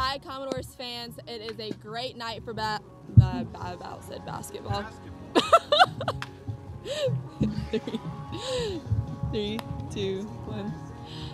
Hi, Commodores fans. It is a great night for basketball. Three, two, one.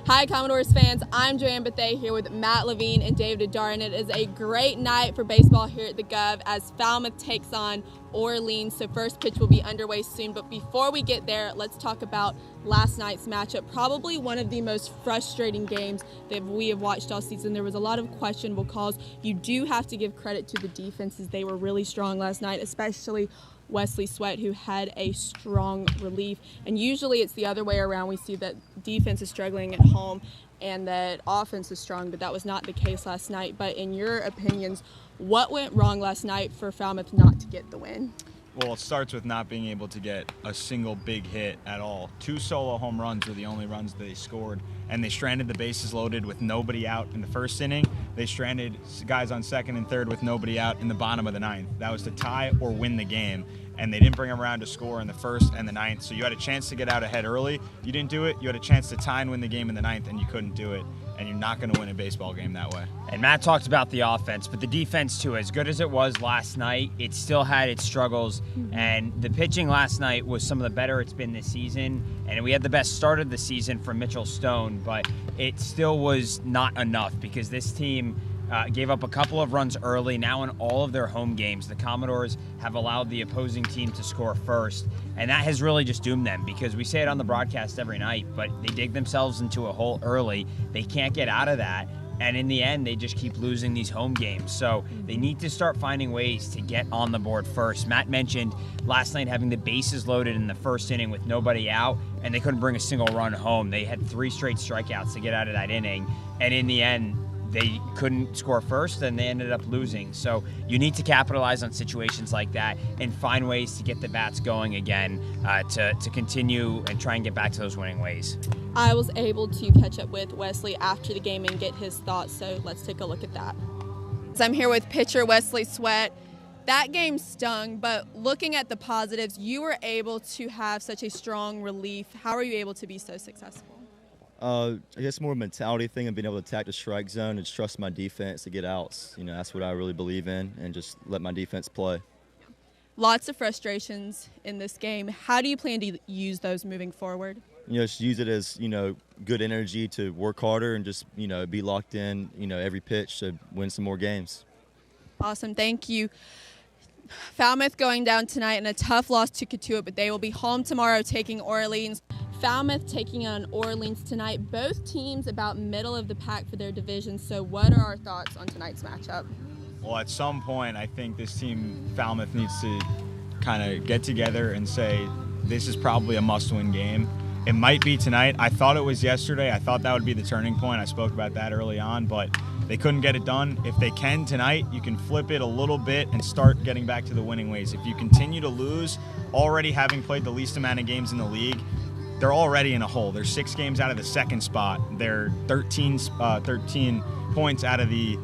Hi, Commodores fans. I'm Joanne Bethea here with Matt Levine and David Adar, and it is a great night for baseball here at the Gov as Falmouth takes on Orleans. So first pitch will be underway soon, but before we get there, let's talk about last night's matchup. Probably one of the most frustrating games that we have watched all season. There was a lot of questionable calls. You do have to give credit to the defenses. They were really strong last night, especially Wesley Sweat, who had a strong relief. And usually it's the other way around. We see that defense is struggling at home and that offense is strong, but that was not the case last night. But in your opinions, what went wrong last night for Falmouth not to get the win? Well, it starts with not being able to get a single big hit at all. 2 solo home runs were the only runs that they scored, and they stranded the bases loaded with nobody out in the first inning. They stranded guys on second and third with nobody out in the bottom of the ninth. That was to tie or win the game, and they didn't bring them around to score in the first and the ninth. So you had a chance to get out ahead early. You didn't do it. You had a chance to tie and win the game in the ninth, and you couldn't do it. And you're not going to win a baseball game that way. And Matt talked about the offense, but the defense too. As good as it was last night, it still had its struggles. And the pitching last night was some of the better it's been this season. And we had the best start of the season from Mitchell Stone, but it still was not enough because this team gave up a couple of runs early. Now in all of their home games, the Commodores have allowed the opposing team to score first. And that has really just doomed them because we say it on the broadcast every night, but they dig themselves into a hole early. They can't get out of that. And in the end, they just keep losing these home games. So they need to start finding ways to get on the board first. Matt mentioned last night having the bases loaded in the first inning with nobody out, and they couldn't bring a single run home. They had 3 straight strikeouts to get out of that inning. And in the end, they couldn't score first, and they ended up losing. So you need to capitalize on situations like that and find ways to get the bats going again to continue and try and get back to those winning ways. I was able to catch up with Wesley after the game and get his thoughts, so let's take a look at that. So I'm here with pitcher Wesley Sweat. That game stung, but looking at the positives, you were able to have such a strong relief. How are you able to be so successful? I guess more a mentality thing and being able to attack the strike zone and trust my defense to get outs. You know, that's what I really believe in, and just let my defense play. Lots of frustrations in this game. How do you plan to use those moving forward? You know, just use it as, you know, good energy to work harder and just, you know, be locked in, you know, every pitch to win some more games. Awesome. Thank you. Falmouth going down tonight in a tough loss to Katuitt, but they will be home tomorrow taking Orleans. Falmouth taking on Orleans tonight. Both teams about middle of the pack for their division. So what are our thoughts on tonight's matchup? Well, at some point, I think this team, Falmouth, needs to kind of get together and say this is probably a must-win game. It might be tonight. I thought it was yesterday. I thought that would be the turning point. I spoke about that early on, but they couldn't get it done. If they can tonight, you can flip it a little bit and start getting back to the winning ways. If you continue to lose, already having played the least amount of games in the league, they're already in a hole. They're 6 games out of the second spot. They're 13 points out of the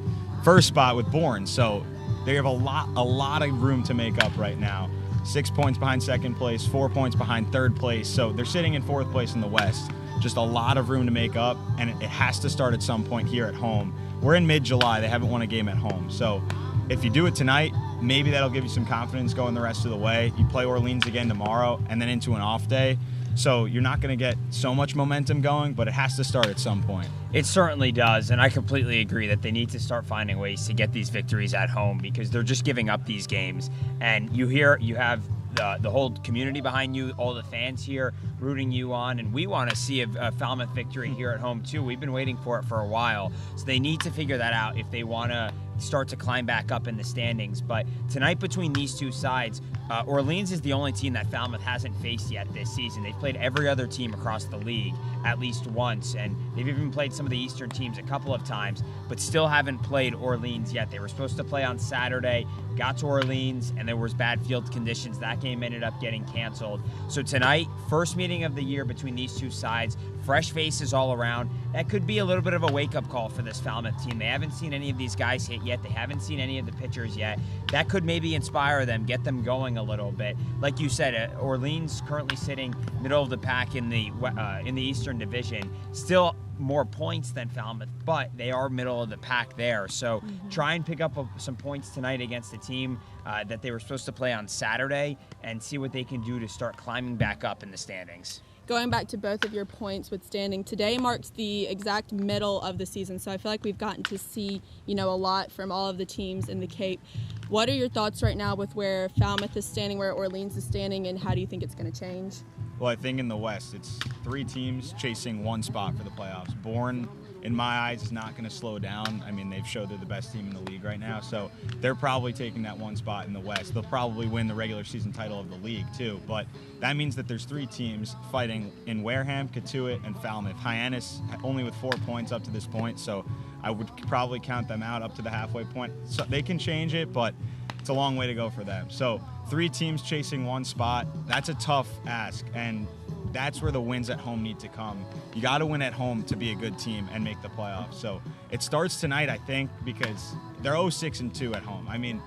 first spot with Bourne. So they have a lot of room to make up right now. 6 points behind second place, 4 points behind third place. So they're sitting in 4th place in the West. Just a lot of room to make up, and it has to start at some point here at home. We're in mid-July. They haven't won a game at home. So if you do it tonight, maybe that'll give you some confidence going the rest of the way. You play Orleans again tomorrow and then into an off day. So you're not going to get so much momentum going, but it has to start at some point. It certainly does, and I completely agree that they need to start finding ways to get these victories at home because they're just giving up these games. And you have the whole community behind you, all the fans here rooting you on, and we want to see a Falmouth victory here at home too. We've been waiting for it for a while, so they need to figure that out if they want to start to climb back up in the standings. But tonight between these two sides, Orleans is the only team that Falmouth hasn't faced yet this season. They've played every other team across the league at least once, and they've even played some of the Eastern teams a couple of times, but still haven't played Orleans yet. They were supposed to play on Saturday, got to Orleans, and there was bad field conditions. That game ended up getting canceled. So tonight, first meeting of the year between these two sides, fresh faces all around. That could be a little bit of a wake-up call for this Falmouth team. They haven't seen any of these guys hit yet. They haven't seen any of the pitchers yet. That could maybe inspire them, get them going a little bit. Like you said, Orleans currently sitting middle of the pack in the Eastern Division. Still more points than Falmouth, but they are middle of the pack there. So try and pick up some points tonight against a team that they were supposed to play on Saturday and see what they can do to start climbing back up in the standings. Going back to both of your points with standing, today marks the exact middle of the season, so I feel like we've gotten to see, a lot from all of the teams in the Cape. What are your thoughts right now with where Falmouth is standing, where Orleans is standing, and how do you think it's going to change? Well, I think in the West, it's 3 teams chasing 1 spot for the playoffs. Bourne, in my eyes, is not going to slow down. I mean, they've showed they're the best team in the league right now, so they're probably taking that 1 spot in the West. They'll probably win the regular season title of the league, too. But that means that there's 3 teams fighting in Wareham, Catuit, and Falmouth. Hyannis only with 4 points up to this point, so I would probably count them out up to the halfway point. So they can change it, but it's a long way to go for them. So 3 teams chasing 1 spot, that's a tough ask, and that's where the wins at home need to come. You got to win at home to be a good team and make the playoffs. So it starts tonight, I think, because they're 0-6-2 at home. I mean,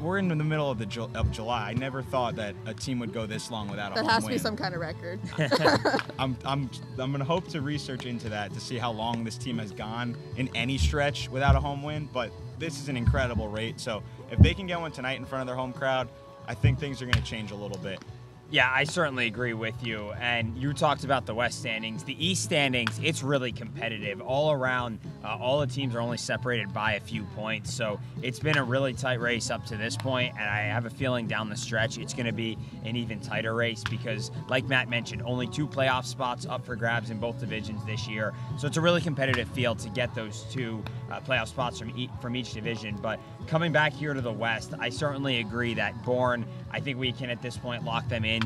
we're in the middle of July. I never thought that a team would go this long without a home win. That has to be some kind of record. I'm going to hope to research into that to see how long this team has gone in any stretch without a home win, but this is an incredible rate. So if they can get one tonight in front of their home crowd, I think things are going to change a little bit. Yeah, I certainly agree with you. And you talked about the West standings. The East standings, it's really competitive. All around, all the teams are only separated by a few points. So it's been a really tight race up to this point, and I have a feeling down the stretch it's going to be an even tighter race because, like Matt mentioned, only 2 playoff spots up for grabs in both divisions this year. So it's a really competitive field to get those 2 playoff spots from each division. But coming back here to the West, I certainly agree that Bourne, I think we can at this point lock them into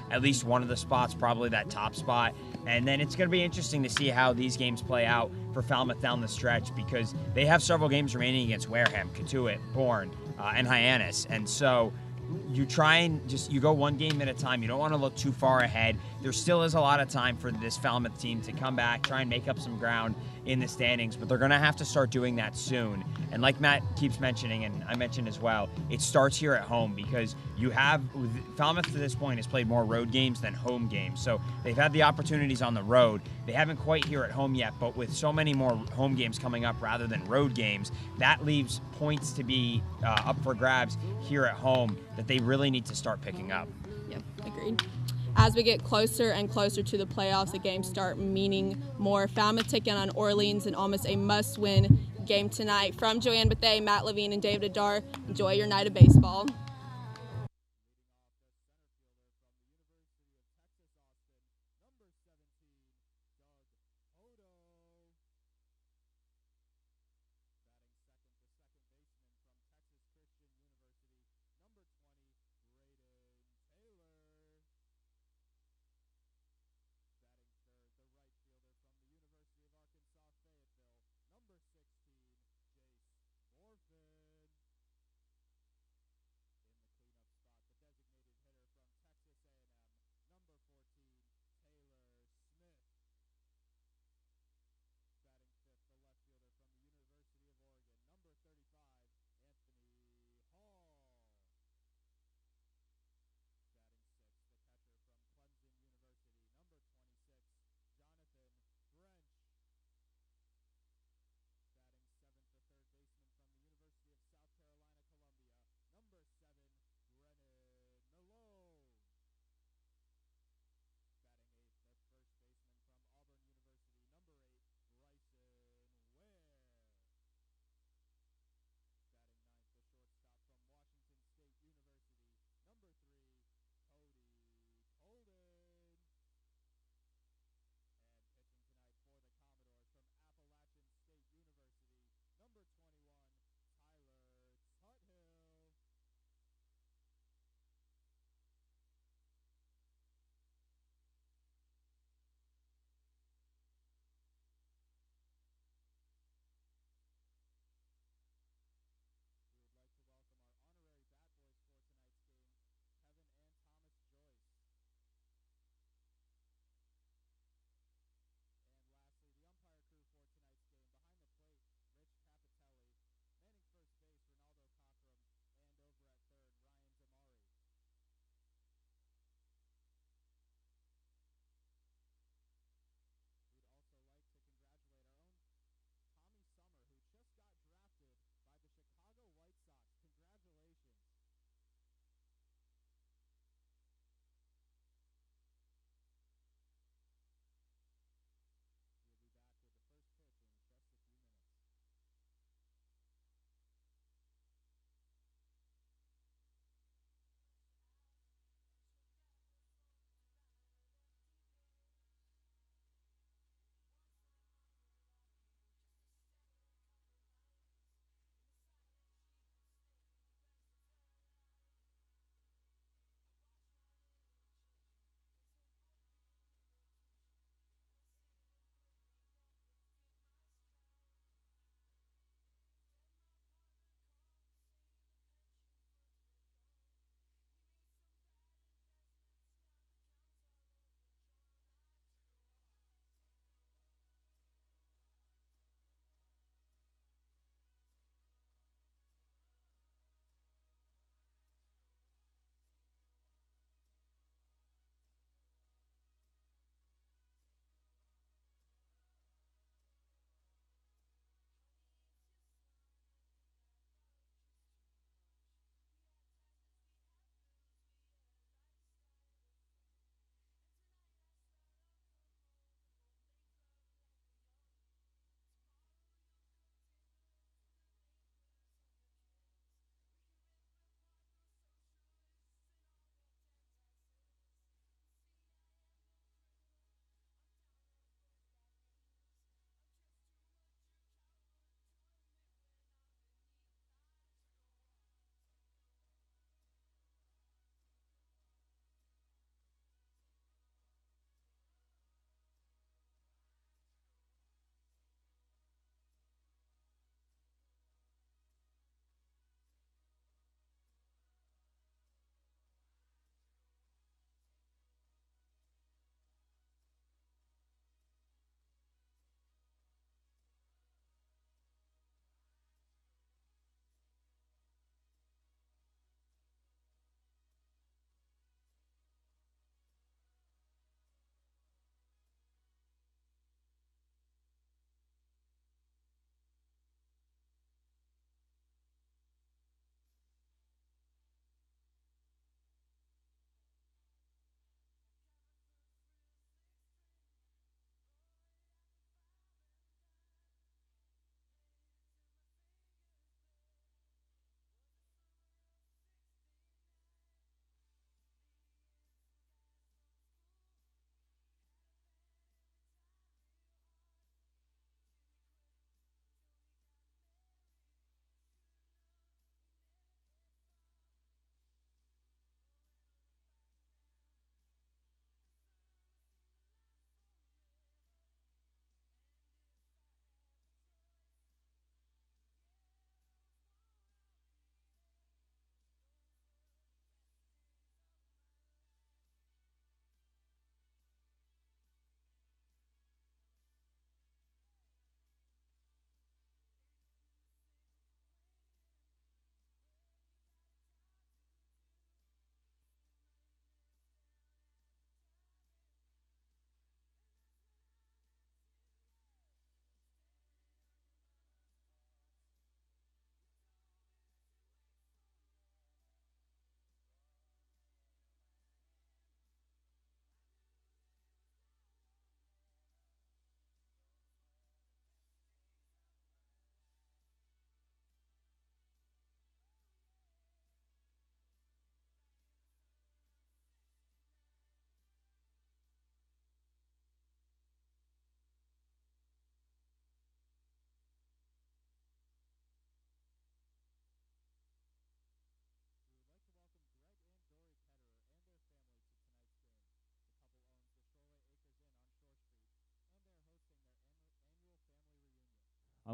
at least one of the spots, probably that top spot. And then it's going to be interesting to see how these games play out for Falmouth down the stretch because they have several games remaining against Wareham, Catuit, Bourne, and Hyannis. And so you try and you go one game at a time. You don't want to look too far ahead. There still is a lot of time for this Falmouth team to come back, try and make up some ground in the standings, but they're going to have to start doing that soon. And like Matt keeps mentioning, and I mentioned as well, it starts here at home because Falmouth to this point has played more road games than home games. So they've had the opportunities on the road. They haven't quite here at home yet, but with so many more home games coming up rather than road games, that leaves points to be up for grabs here at home that they really need to start picking up. Yep, agreed. As we get closer and closer to the playoffs, the games start meaning more. Falmouth taking on Orleans in almost a must-win game tonight. From Joanne Bethea, Matt Levine, and David Adar, enjoy your night of baseball.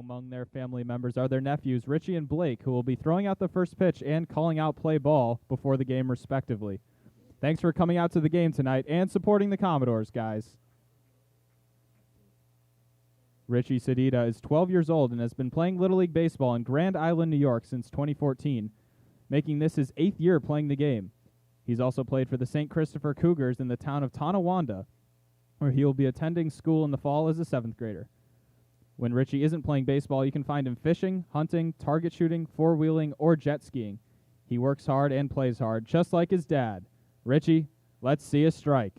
Among their family members are their nephews, Richie and Blake, who will be throwing out the first pitch and calling out play ball before the game, respectively. Thanks for coming out to the game tonight and supporting the Commodores, guys. Richie Sedita is 12 years old and has been playing Little League Baseball in Grand Island, New York since 2014, making this his 8th year playing the game. He's also played for the St. Christopher Cougars in the town of Tonawanda, where he will be attending school in the fall as a 7th grader. When Richie isn't playing baseball, you can find him fishing, hunting, target shooting, four-wheeling, or jet skiing. He works hard and plays hard, just like his dad. Richie, let's see a strike.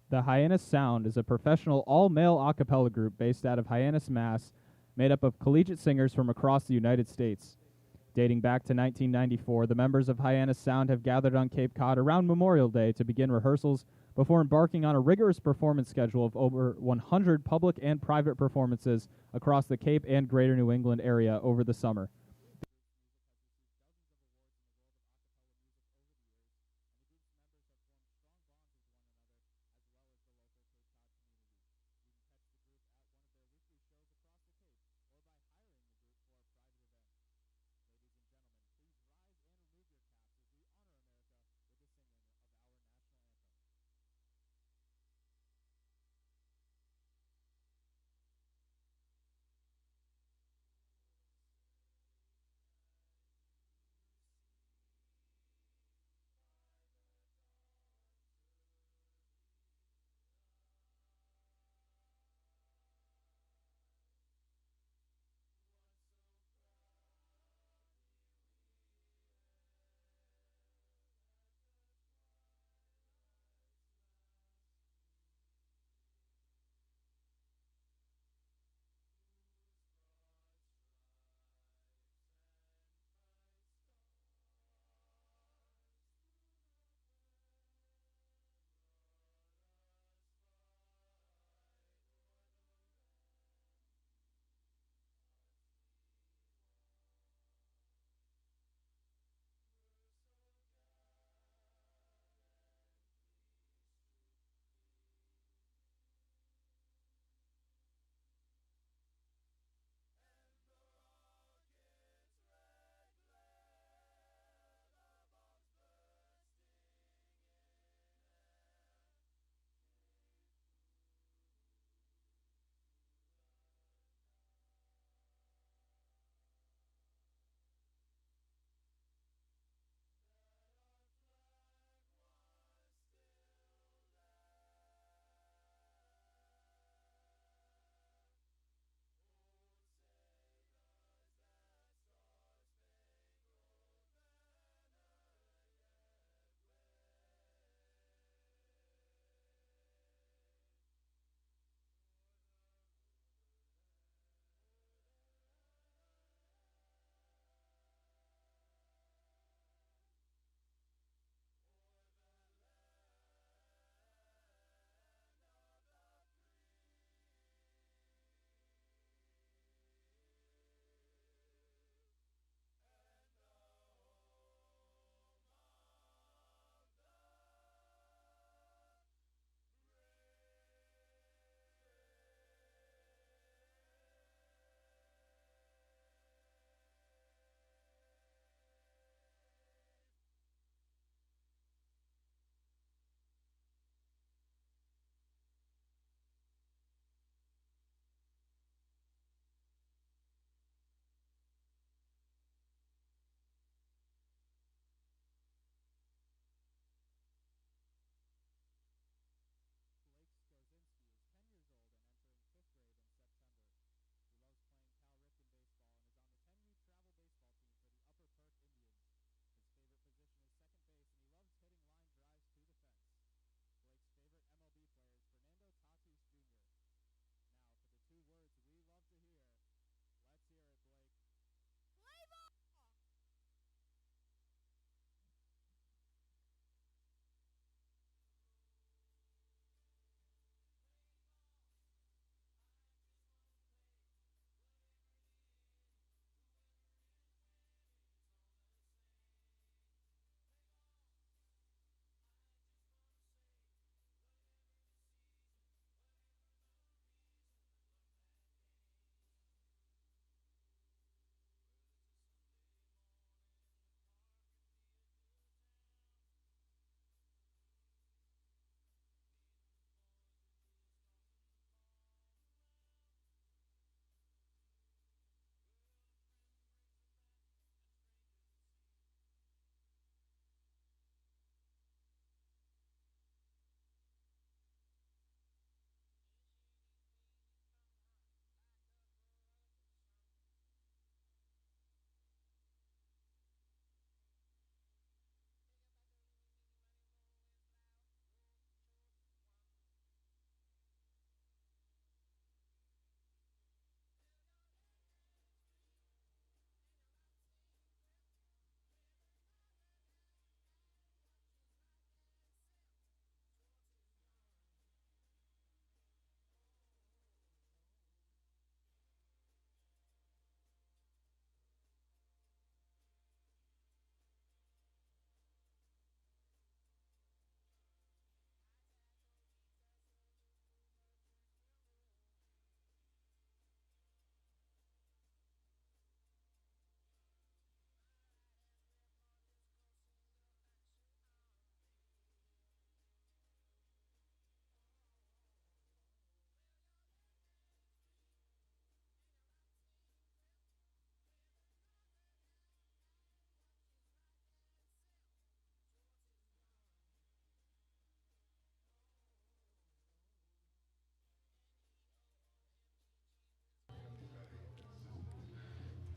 The Hyannis Sound is a professional all-male a cappella group based out of Hyannis, Mass., made up of collegiate singers from across the United States. Dating back to 1994, the members of Hyannis Sound have gathered on Cape Cod around Memorial Day to begin rehearsals before embarking on a rigorous performance schedule of over 100 public and private performances across the Cape and Greater New England area over the summer.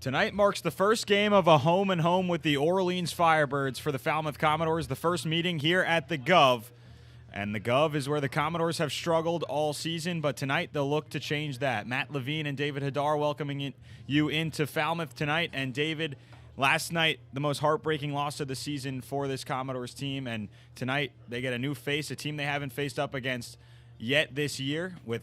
Tonight marks the first game of a home-and-home with the Orleans FireBirds for the Falmouth Commodores, the first meeting here at the Gov. And the Gov is where the Commodores have struggled all season, but tonight they'll look to change that. Matt Levine and David Hadar welcoming you into Falmouth tonight. And David, last night, the most heartbreaking loss of the season for this Commodores team. And tonight they get a new face, a team they haven't faced up against yet this year, with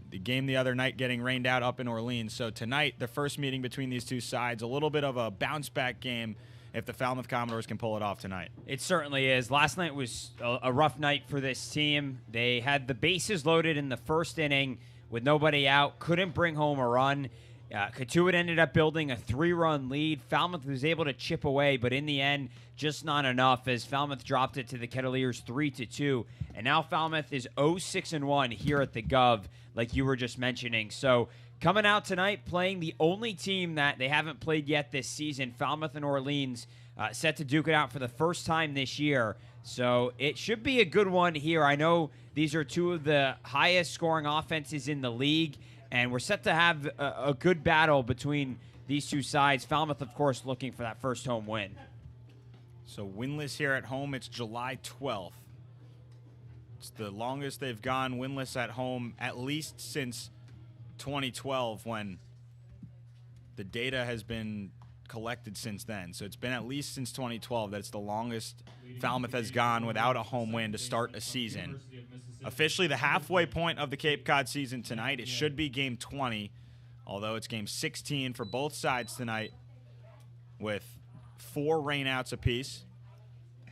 the game the other night getting rained out up in Orleans. So tonight, the first meeting between these two sides, a little bit of a bounce-back game if the Falmouth Commodores can pull it off tonight. It certainly is. Last night was a rough night for this team. They had the bases loaded in the first inning with nobody out, couldn't bring home a run. Katuitt ended up building a 3-run lead. Falmouth was able to chip away, but in the end, just not enough as Falmouth dropped it to the Kettleers 3-2. And now Falmouth is 0-6-1 here at the Gov, like you were just mentioning. So coming out tonight, playing the only team that they haven't played yet this season, Falmouth and Orleans, set to duke it out for the first time this year. So it should be a good one here. I know these are two of the highest scoring offenses in the league, and we're set to have a good battle between these two sides. Falmouth, of course, looking for that first home win. So winless here at home, it's July 12th. It's the longest they've gone winless at home, at least since 2012, when the data has been collected since then. So it's been at least since 2012 that it's the longest Falmouth has gone without a home win to start a season. Officially the halfway point of the Cape Cod season tonight. It should be game 20, although it's game 16 for both sides tonight with 4 rainouts apiece.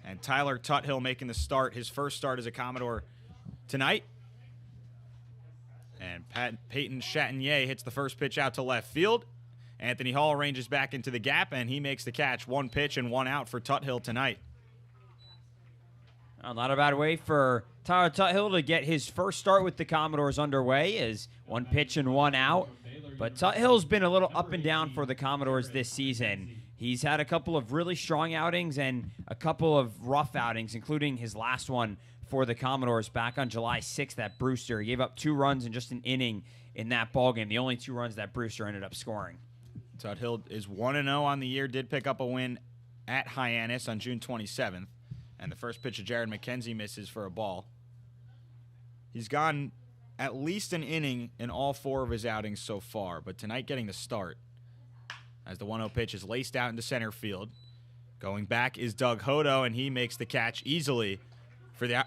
And Tyler Tuthill making the start, his first start as a Commodore tonight. And Peyton Chatinier hits the first pitch out to left field. Anthony Hall ranges back into the gap, and he makes the catch. 1 pitch and 1 out for Tuthill tonight. Not a bad way for Tyler Tuthill to get his first start with the Commodores underway, is 1 pitch and 1 out. But Tuthill's been a little up and down for the Commodores this season. He's had a couple of really strong outings and a couple of rough outings, including his last one for the Commodores back on July 6th at Brewster. He gave up 2 runs in just an inning in that ballgame, the only 2 runs that Brewster ended up scoring. Tuthill is 1-0 on the year, did pick up a win at Hyannis on June 27th. And the first pitch of Jared McKenzie misses for a ball. He's gone at least an inning in all 4 of his outings so far, but tonight getting the start as the 1-0 pitch is laced out into center field. Going back is Doug Hodo, and he makes the catch easily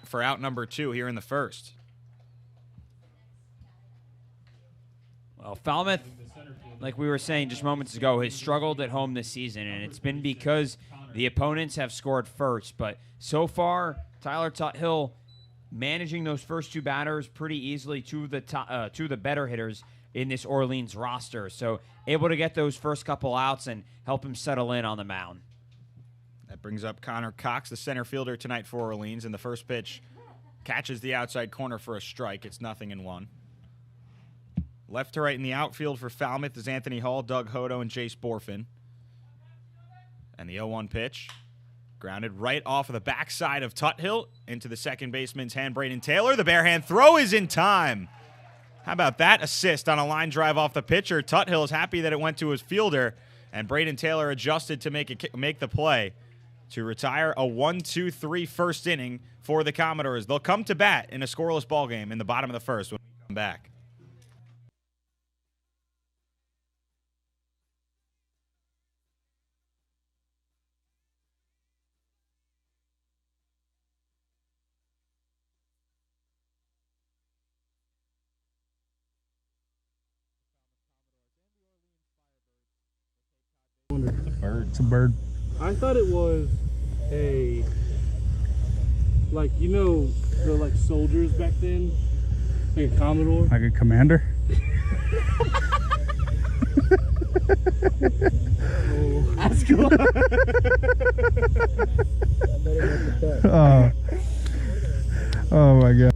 for out number 2 here in the first. Well, Falmouth, like we were saying just moments ago, has struggled at home this season, and it's been because the opponents have scored first. But so far, Tyler Tuthill managing those first 2 batters pretty easily, 2 of the better hitters in this Orleans roster. So able to get those first couple outs and help him settle in on the mound. That brings up Connor Cox, the center fielder tonight for Orleans, and the first pitch catches the outside corner for a strike. It's 0-1. Left to right in the outfield for Falmouth is Anthony Hall, Doug Hodo, and Jace Borfin. And the 0-1 pitch grounded right off of the backside of Tuthill into the second baseman's hand, Braden Taylor. The bare hand throw is in time. How about that assist on a line drive off the pitcher? Tuthill is happy that it went to his fielder, and Braden Taylor adjusted to make the play to retire a 1-2-3 first inning for the Commodores. They'll come to bat in a scoreless ballgame in the bottom of the first when we come back. It's a bird. I thought it was a, like, you know, the like soldiers back then, like a Commodore. Like a commander? Ask him. Oh my God.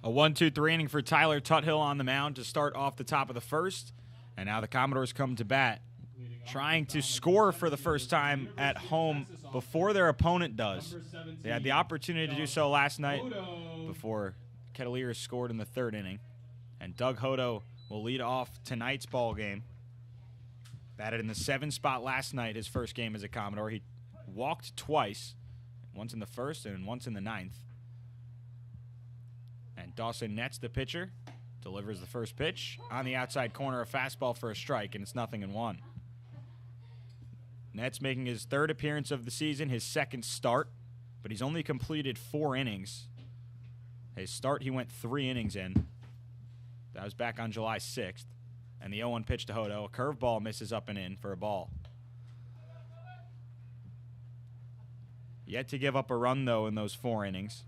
A 1-2-3 inning for Tyler Tuthill on the mound to start off the top of the first. And now the Commodores come to bat, trying to score for the first time at home before their opponent does. They had the opportunity to do so last night before Kettleer scored in the third inning. And Doug Hodo will lead off tonight's ball game. Batted in the 7th spot last night, his first game as a Commodore. He walked twice, once in the first and once in the 9th. And Dawson Netz, the pitcher, delivers the first pitch on the outside corner, a fastball for a strike, and it's 0-1. Netz making his 3rd appearance of the season, his 2nd start, but he's only completed 4 innings. His start, he went 3 innings in. That was back on July 6th. And the 0-1 pitch to Hodo. A curveball misses up and in for a ball. Yet to give up a run, though, in those 4 innings.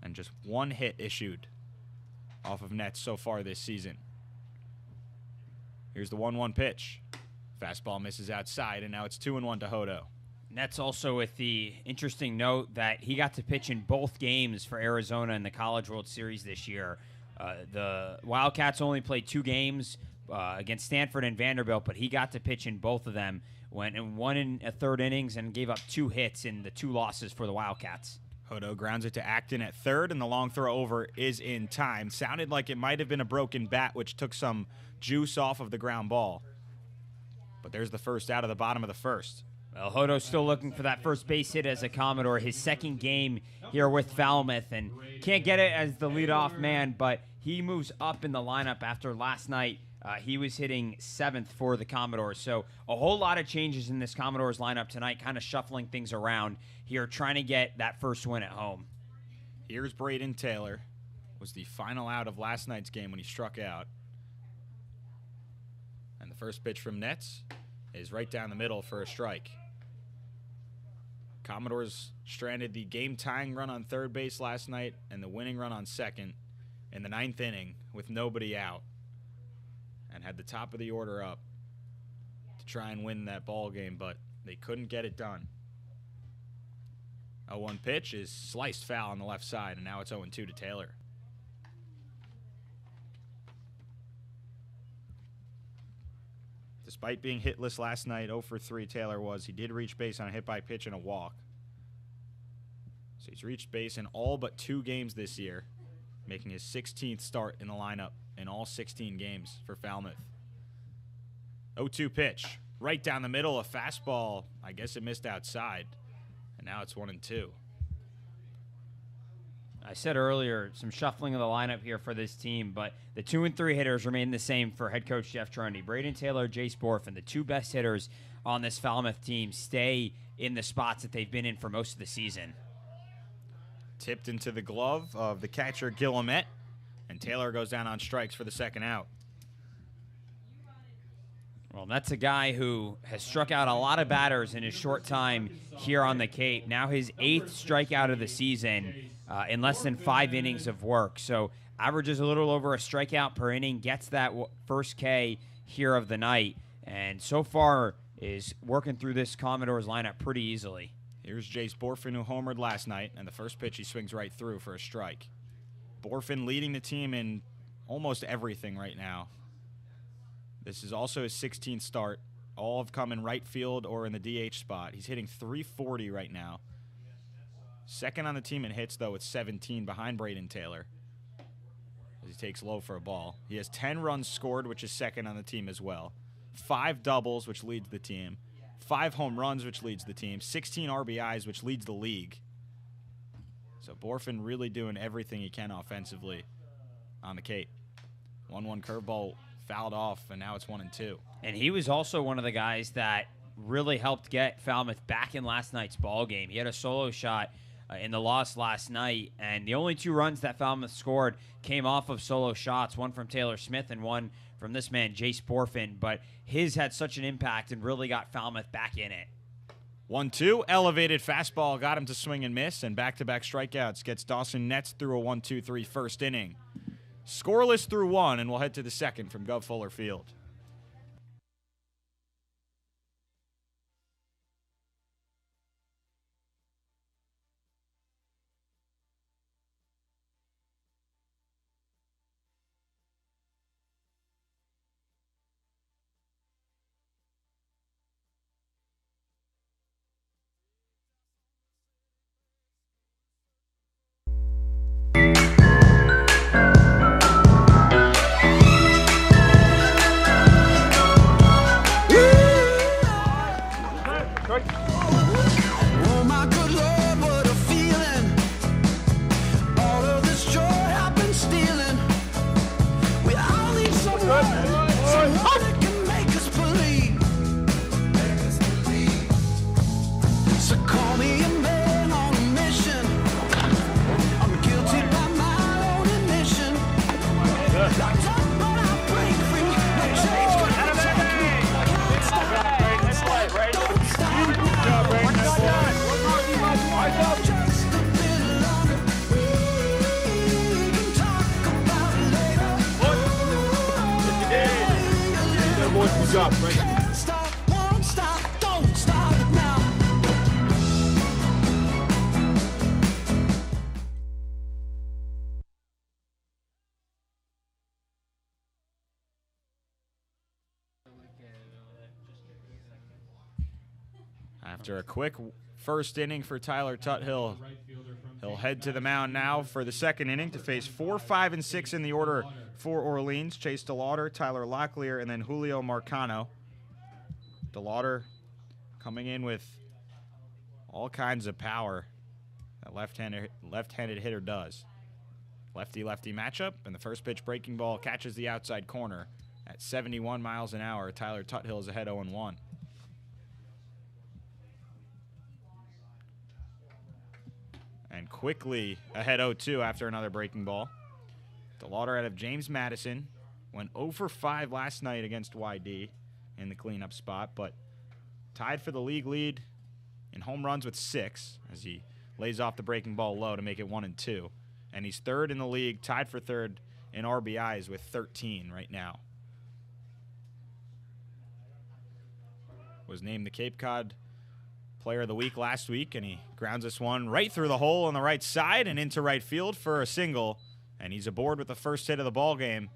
And just 1 hit issued off of Netz so far this season. Here's the 1-1 pitch. Fastball misses outside, and now it's 2-1 to Hodo. Netz also with the interesting note that he got to pitch in both games for Arizona in the College World Series this year. The Wildcats only played 2 games against Stanford and Vanderbilt, but he got to pitch in both of them. Went and 1 in a 3rd innings and gave up 2 hits in the 2 losses for the Wildcats. Hodo grounds it to Acton at 3rd, and the long throw over is in time. Sounded like it might have been a broken bat, which took some juice off of the ground ball. But there's the first out of the bottom of the first. Well, Hodo's still looking for that first base hit as a Commodore, his 2nd game here with Falmouth, and can't get it as the leadoff man, but he moves up in the lineup after last night. He was hitting 7th for the Commodores, so a whole lot of changes in this Commodores lineup tonight, kind of shuffling things around here, trying to get that first win at home. Here's Braden Taylor. Was the final out of last night's game when he struck out. And the first pitch from Netz is right down the middle for a strike. Commodores stranded the game-tying run on 3rd base last night and the winning run on 2nd in the 9th inning with nobody out, and had the top of the order up to try and win that ball game, but they couldn't get it done. 0-1 pitch is sliced foul on the left side, and now it's 0-2 to Taylor. Despite being hitless last night, 0 for 3 Taylor was. He did reach base on a hit by pitch and a walk. So he's reached base in all but 2 games this year, making his 16th start in the lineup in all 16 games for Falmouth. 0-2 pitch. Right down the middle, a fastball. I guess it missed outside. And now it's 1-2. I said earlier, some shuffling of the lineup here for this team, but the 2 and 3 hitters remain the same for head coach Jeff Trundy. Braden Taylor, Jace Borfin, the 2 best hitters on this Falmouth team, stay in the spots that they've been in for most of the season. Tipped into the glove of the catcher Guillemette, and Taylor goes down on strikes for the 2nd out. Well, that's a guy who has struck out a lot of batters in his short time here on the Cape. Now his 8th strikeout of the season in less than 5 innings of work. So averages a little over a strikeout per inning, gets that first K here of the night, and so far is working through this Commodores lineup pretty easily. Here's Jace Borfin, who homered last night, and the first pitch he swings right through for a strike. Borfin leading the team in almost everything right now. This is also his 16th start. All have come in right field or in the DH spot. He's hitting .340 right now. 2nd on the team in hits, though, with 17 behind Braden Taylor, as he takes low for a ball. He has 10 runs scored, which is 2nd on the team as well. 5 doubles, which leads the team. 5 home runs, which leads the team. 16 RBIs, which leads the league. So Borfin really doing everything he can offensively on the Cape. 1-1 curveball fouled off, and now it's 1-2. And he was also one of the guys that really helped get Falmouth back in last night's ball game. He had a solo shot in the loss last night, and the only 2 runs that Falmouth scored came off of solo shots, one from Taylor Smith and one from this man, Jace Borfin, but his had such an impact and really got Falmouth back in it. 1-2, elevated fastball, got him to swing and miss, and back-to-back strikeouts gets Dawson Netz through a 1-2-3 first inning. Scoreless through 1, and we'll head to the 2nd from Gov Fuller Field. So call me a man on a mission. I'm guilty by my own admission. Locked up, but I break free. No change gonna take me. Can't stop, don't stop now. Just a bit longer. We can talk about it later. Can't stop, won't stop, don't stop now. After a quick first inning for Tyler Tuthill, he'll head to the mound now for the second inning to face 4, 5, and 6 in the order for Orleans. Chase DeLauder, Tyler Locklear, and then Julio Marcano. DeLauder coming in with all kinds of power that left-handed hitter does. Lefty-lefty matchup, and the first pitch breaking ball catches the outside corner at 71 miles an hour. Tyler Tuthill is ahead 0-1. And quickly ahead 0-2 after another breaking ball. DeLauder out of James Madison. Went 0 for 5 last night against YD in the cleanup spot, but tied for the league lead in home runs with 6 as he lays off the breaking ball low to make it 1-2. And he's third in the league, tied for third in RBIs with 13 right now. Was named the Cape Cod Player of the Week last week, and he grounds this one right through the hole on the right side and into right field for a single, and he's aboard with the first hit of the ball game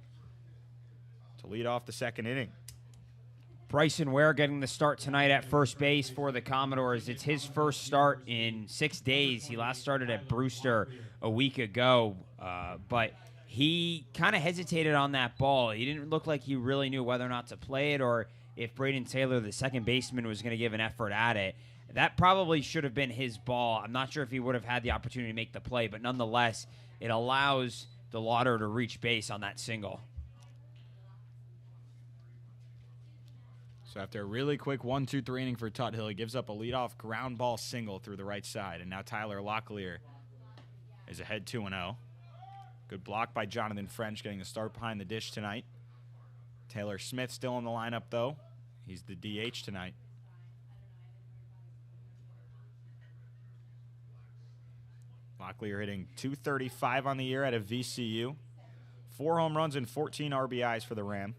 to lead off the second inning. Bryson Ware getting the start tonight at first base for the Commodores. It's his first start in 6 days. He last started at Brewster a week ago, but he kind of hesitated on that ball. He didn't look like he really knew whether or not to play it or if Braden Taylor, the second baseman, was going to give an effort at it. That probably should have been his ball. I'm not sure if he would have had the opportunity to make the play, but nonetheless, it allows DeLauder to reach base on that single. So after a really quick 1-2-3 inning for Tuthill, he gives up a leadoff ground ball single through the right side, and now Tyler Locklear is ahead 2-0. Good block by Jonathan French, getting the start behind the dish tonight. Taylor Smith still in the lineup, though. He's the DH tonight. Locklear hitting .235 on the year out of VCU. 4 home runs and 14 RBIs for the Ram.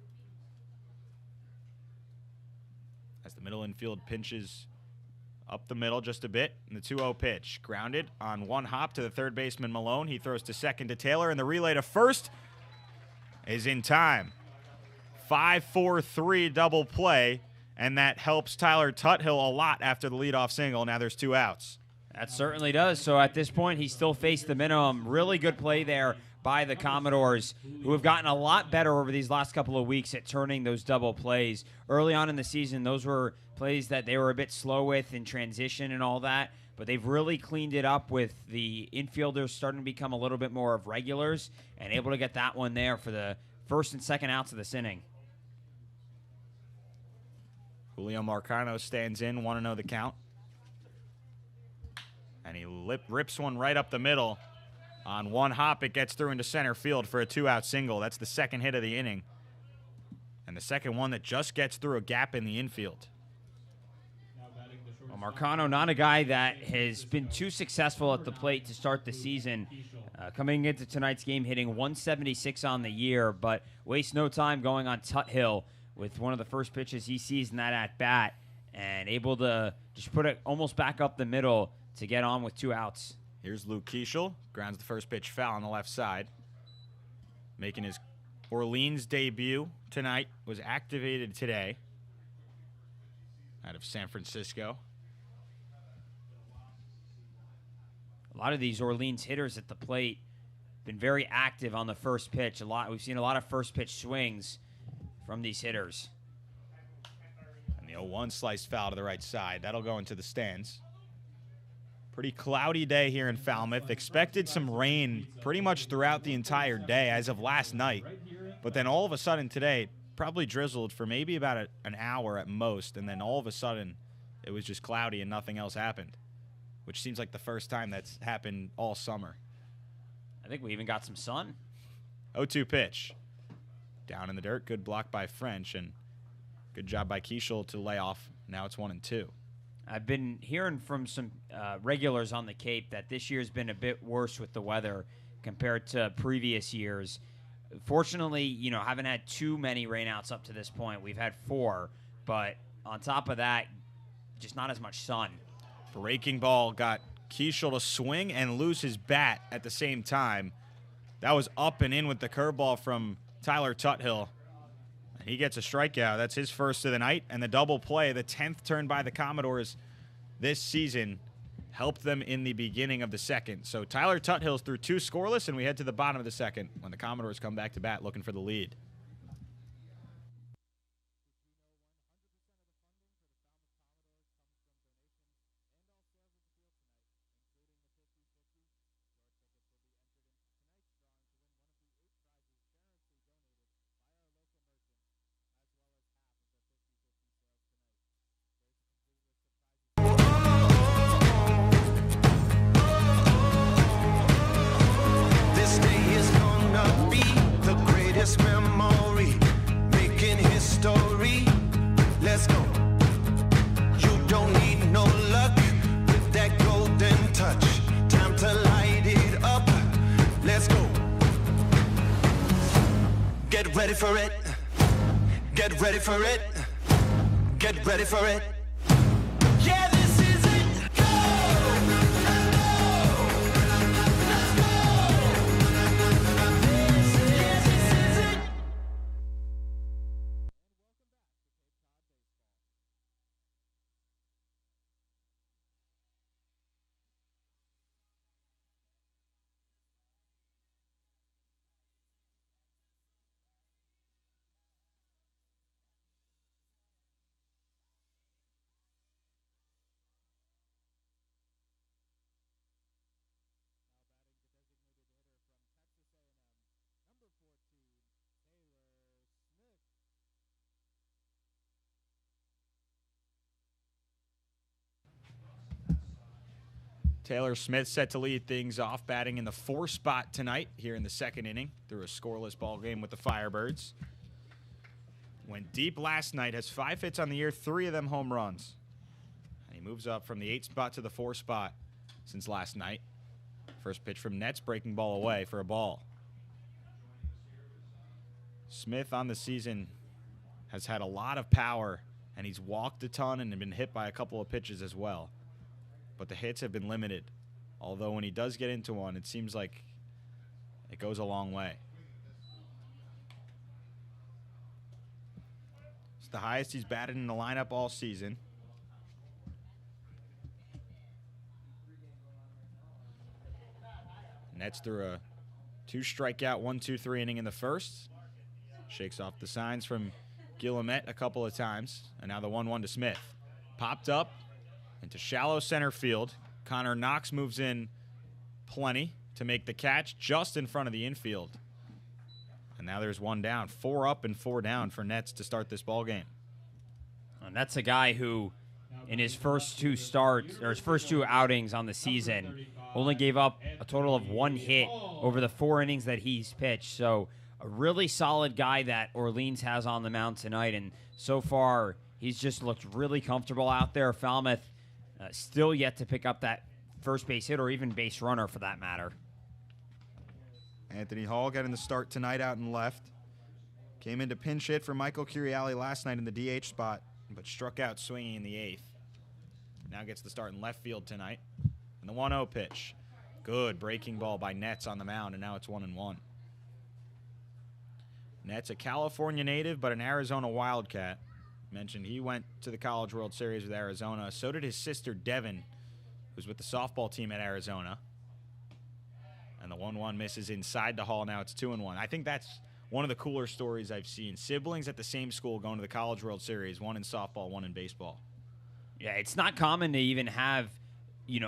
As the middle infield pinches up the middle just a bit, and the 2-0 pitch. Grounded on one hop to the third baseman Malone. He throws to second to Taylor, and the relay to first is in time. 5-4-3 double play, and that helps Tyler Tuthill a lot after the leadoff single. Now there's 2 outs. That certainly does. So at this point, he still faced the minimum. Really good play there by the Commodores, who have gotten a lot better over these last couple of weeks at turning those double plays. Early on in the season, those were plays that they were a bit slow with in transition and all that, but they've really cleaned it up with the infielders starting to become a little bit more of regulars and able to get that one there for the first and second outs of this inning. Julio Marcano stands in, 1-0 the count. And he rips one right up the middle. On one hop, it gets through into center field for a 2-out single. That's the second hit of the inning. And the second one that just gets through a gap in the infield. Well, Marcano, not a guy that has been too successful at the plate to start the season. Coming into tonight's game, hitting 176 on the year, but wastes no time going on Tuthill with one of the first pitches he sees in that at-bat, and able to just put it almost back up the middle to get on with 2 outs. Here's Luke Keeschel. Grounds the first pitch foul on the left side. Making his Orleans debut tonight. Was activated today out of San Francisco. A lot of these Orleans hitters at the plate been very active on the first pitch. We've seen a lot of first pitch swings from these hitters. And the 0-1 sliced foul to the right side. That'll go into the stands. Pretty cloudy day here in Falmouth. Expected some rain pretty much throughout the entire day as of last night. But then all of a sudden today, probably drizzled for maybe about an hour at most, and then all of a sudden it was just cloudy and nothing else happened, which seems like the first time that's happened all summer. I think we even got some sun. 0-2 pitch. Down in the dirt. Good block by French, and good job by Keishel to lay off. Now it's 1-2. I've been hearing from some regulars on the Cape that this year's been a bit worse with the weather compared to previous years. Fortunately, haven't had too many rainouts up to this point. We've had 4, but on top of that, just not as much sun. Breaking ball got Keishel to swing and lose his bat at the same time. That was up and in with the curveball from Tyler Tuthill. He gets a strikeout. That's his first of the night. And the double play, the 10th turn by the Commodores this season, helped them in the beginning of the second. So Tyler Tuthill's through 2 scoreless, and we head to the bottom of the second when the Commodores come back to bat looking for the lead. This day is gonna be the greatest memory, making history. Let's go. You don't need no luck with that golden touch. Time to light it up. Let's go. Get ready for it. Get ready for it. Get ready for it. Yeah, this is it. Go! Let's go! Let's go! This is it. Taylor Smith set to lead things off, batting in the 4 spot tonight here in the second inning through a scoreless ball game with the FireBirds. Went deep last night, has 5 hits on the year, 3 of them home runs. And he moves up from the 8 spot to the 4 spot since last night. First pitch from Nets, breaking ball away for a ball. Smith on the season has had a lot of power, and he's walked a ton and been hit by a couple of pitches as well. But the hits have been limited. Although when he does get into one, it seems like it goes a long way. It's the highest he's batted in the lineup all season. Nets through a 2-strikeout, 1-2-3 inning in the first. Shakes off the signs from Guillemette a couple of times. And now the 1-1 to Smith. Popped up into shallow center field. Connor Knox moves in plenty to make the catch just in front of the infield. And now there's 1 down. 4 up and 4 down for Nets to start this ball game. And that's a guy who, in his first 2 starts, or his first 2 outings on the season, only gave up a total of 1 hit over the 4 innings that he's pitched. So a really solid guy that Orleans has on the mound tonight. And so far, he's just looked really comfortable out there. Falmouth still yet to pick up that first base hit or even base runner for that matter. Anthony Hall getting the start tonight out in left. Came into pinch hit for Michael Curiali last night in the DH spot, but struck out swinging in the 8th. Now gets the start in left field tonight. And the 1-0 pitch. Good breaking ball by Nets on the mound, and now it's 1-1. Nets a California native, but an Arizona Wildcat. Mentioned he went to the College World Series with Arizona. So did his sister Devin, who's with the softball team at Arizona. And the 1-1 misses inside the Hall. Now it's 2-1. I think that's one of the cooler stories I've seen. Siblings at the same school going to the College World Series, one in softball, one in baseball. Yeah, it's not common to even have,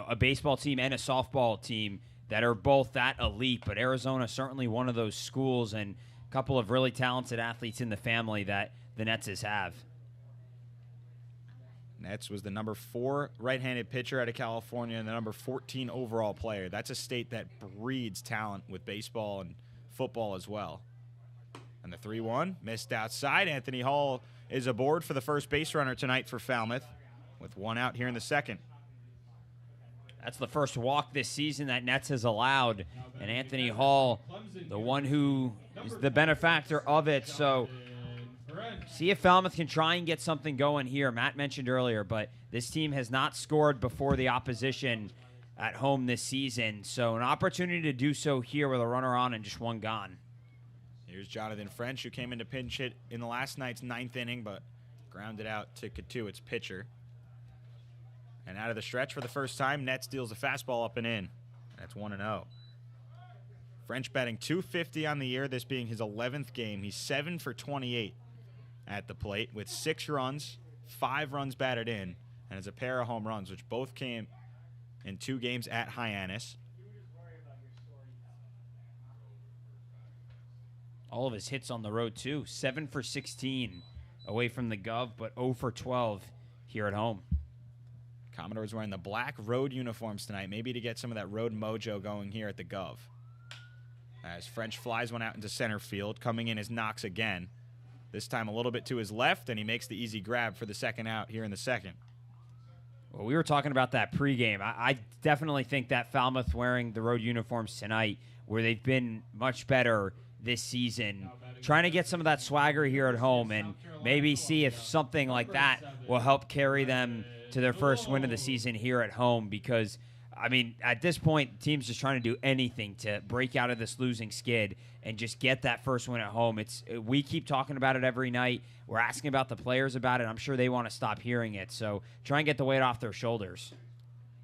a baseball team and a softball team that are both that elite, but Arizona certainly one of those schools, and couple of really talented athletes in the family that the Netses have. Nets was the number 4 right-handed pitcher out of California and the number 14 overall player. That's a state that breeds talent with baseball and football as well. And the 3-1 missed outside. Anthony Hall is aboard for the first base runner tonight for Falmouth with 1 out here in the second. That's the first walk this season that Nets has allowed. And Anthony Hall, the one who is the benefactor of it. So see if Falmouth can try and get something going here. Matt mentioned earlier, but this team has not scored before the opposition at home this season. So an opportunity to do so here with a runner on and just 1 gone. Here's Jonathan French, who came in to pinch hit in the last night's 9th inning, but grounded out to Katuitz's pitcher. And out of the stretch for the first time, Nets deals a fastball up and in. That's 1-0. French batting .250 on the year, this being his 11th game. He's 7 for 28 at the plate with 6 runs, 5 runs batted in, and has a pair of home runs, which both came in 2 games at Hyannis. All of his hits on the road, too. 7 for 16 away from the Gov, but 0 for 12 here at home. Commodores wearing the black road uniforms tonight, maybe to get some of that road mojo going here at the Gov. As French flies one out into center field, coming in is Knox again. This time a little bit to his left, and he makes the easy grab for the second out here in the second. Well, we were talking about that pregame. I definitely think that Falmouth wearing the road uniforms tonight, where they've been much better this season, trying to get some of that swagger here at home and maybe see if something like that will help carry them to their first win of the season here at home. Because, I mean, at this point, the team's just trying to do anything to break out of this losing skid and just get that first win at home. We keep talking about it every night. We're asking about the players about it. I'm sure they want to stop hearing it. So try and get the weight off their shoulders.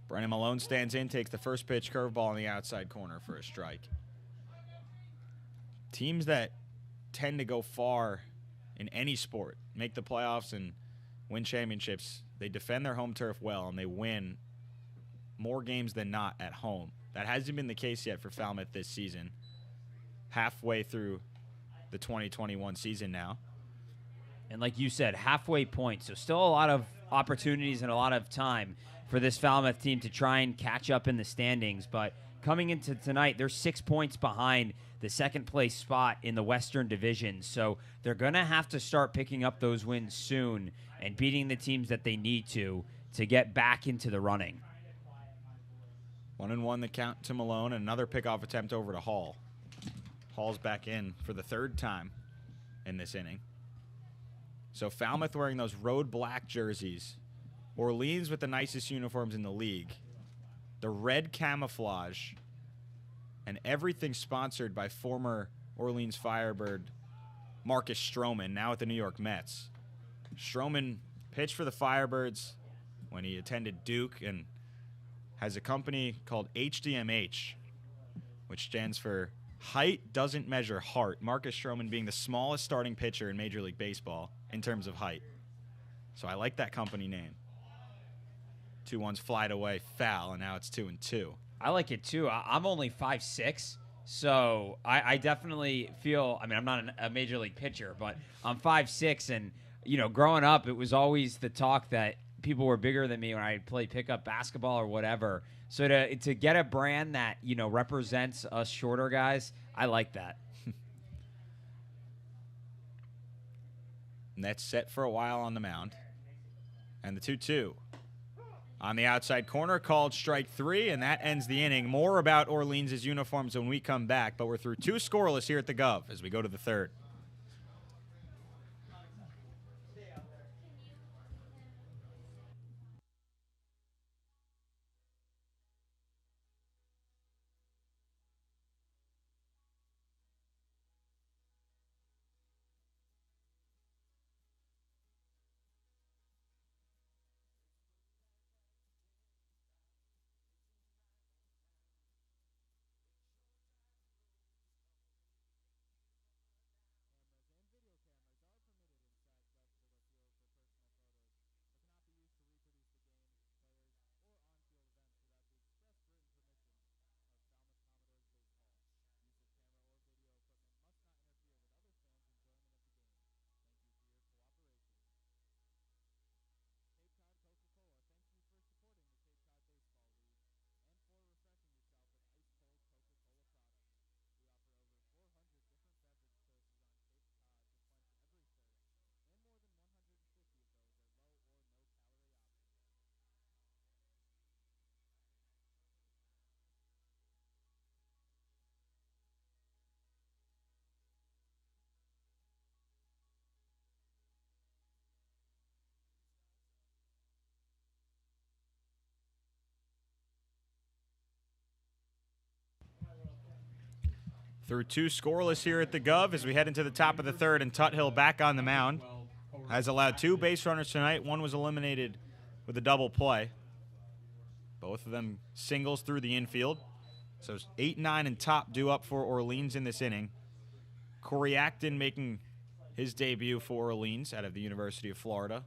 Brennan Malone stands in, takes the first pitch, curveball in the outside corner for a strike. Teams that tend to go far in any sport, make the playoffs and win championships, they defend their home turf well, and they win more games than not at home. That hasn't been the case yet for Falmouth this season. Halfway through the 2021 season now. And like you said, halfway point. So still a lot of opportunities and a lot of time for this Falmouth team to try and catch up in the standings. But coming into tonight, they're 6 points behind the second place spot in the Western Division. So they're going to have to start picking up those wins soon and beating the teams that they need to get back into the running. 1-1 the count to Malone, and another pickoff attempt over to Hall. Hall's back in for the 3rd time in this inning. So Falmouth wearing those road black jerseys. Orleans with the nicest uniforms in the league. The red camouflage. And everything sponsored by former Orleans Firebird Marcus Stroman, now at the New York Mets. Stroman pitched for the Firebirds when he attended Duke and has a company called HDMH, which stands for Height Doesn't Measure Heart. Marcus Stroman being the smallest starting pitcher in Major League Baseball in terms of height. So I like that company name. 2-1's flied away, foul, and now it's 2-2. I like it too. I'm only 5'6", so I definitely feel. I mean, I'm not a major league pitcher, but I'm 5'6", and growing up, it was always the talk that people were bigger than me when I played pickup basketball or whatever. So to get a brand that represents us shorter guys, I like that. And that's set for a while on the mound, and the 2-2. On the outside corner, called strike 3, and that ends the inning. More about Orleans' uniforms when we come back, but we're through 2 scoreless here at the Gov as we go to the 3rd. Through 2 scoreless here at the Gov as we head into the top of the third, and Tuthill back on the mound. Has allowed 2 base runners tonight. One was eliminated with a double play. Both of them singles through the infield. So 8, 9, and top due up for Orleans in this inning. Corey Acton making his debut for Orleans out of the University of Florida.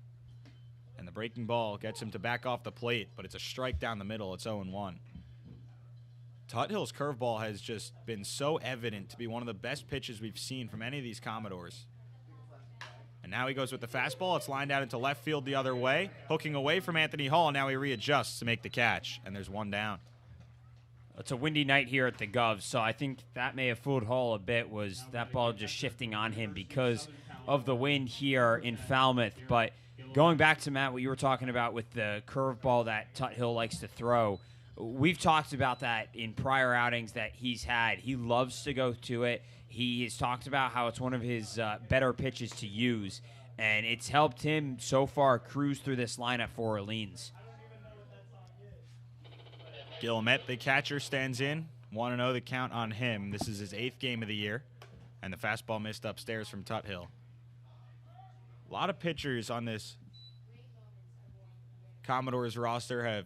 And the breaking ball gets him to back off the plate, but it's a strike down the middle. It's 0-1. Tuthill's curveball has just been so evident to be one of the best pitches we've seen from any of these Commodores. And now he goes with the fastball. It's lined out into left field the other way, hooking away from Anthony Hall. Now he readjusts to make the catch, and there's 1 down. It's a windy night here at the Gov, so I think that may have fooled Hall a bit, was that ball just shifting on him because of the wind here in Falmouth. But going back to, Matt, what you were talking about with the curveball that Tuthill likes to throw, we've talked about that in prior outings that he's had. He loves to go to it. He has talked about how it's one of his better pitches to use, and it's helped him so far cruise through this lineup for Orleans. Guillemette, the catcher, stands in. 1-0 the count on him. This is his 8th game of the year, and the fastball missed upstairs from Tuthill. A lot of pitchers on this Commodores roster have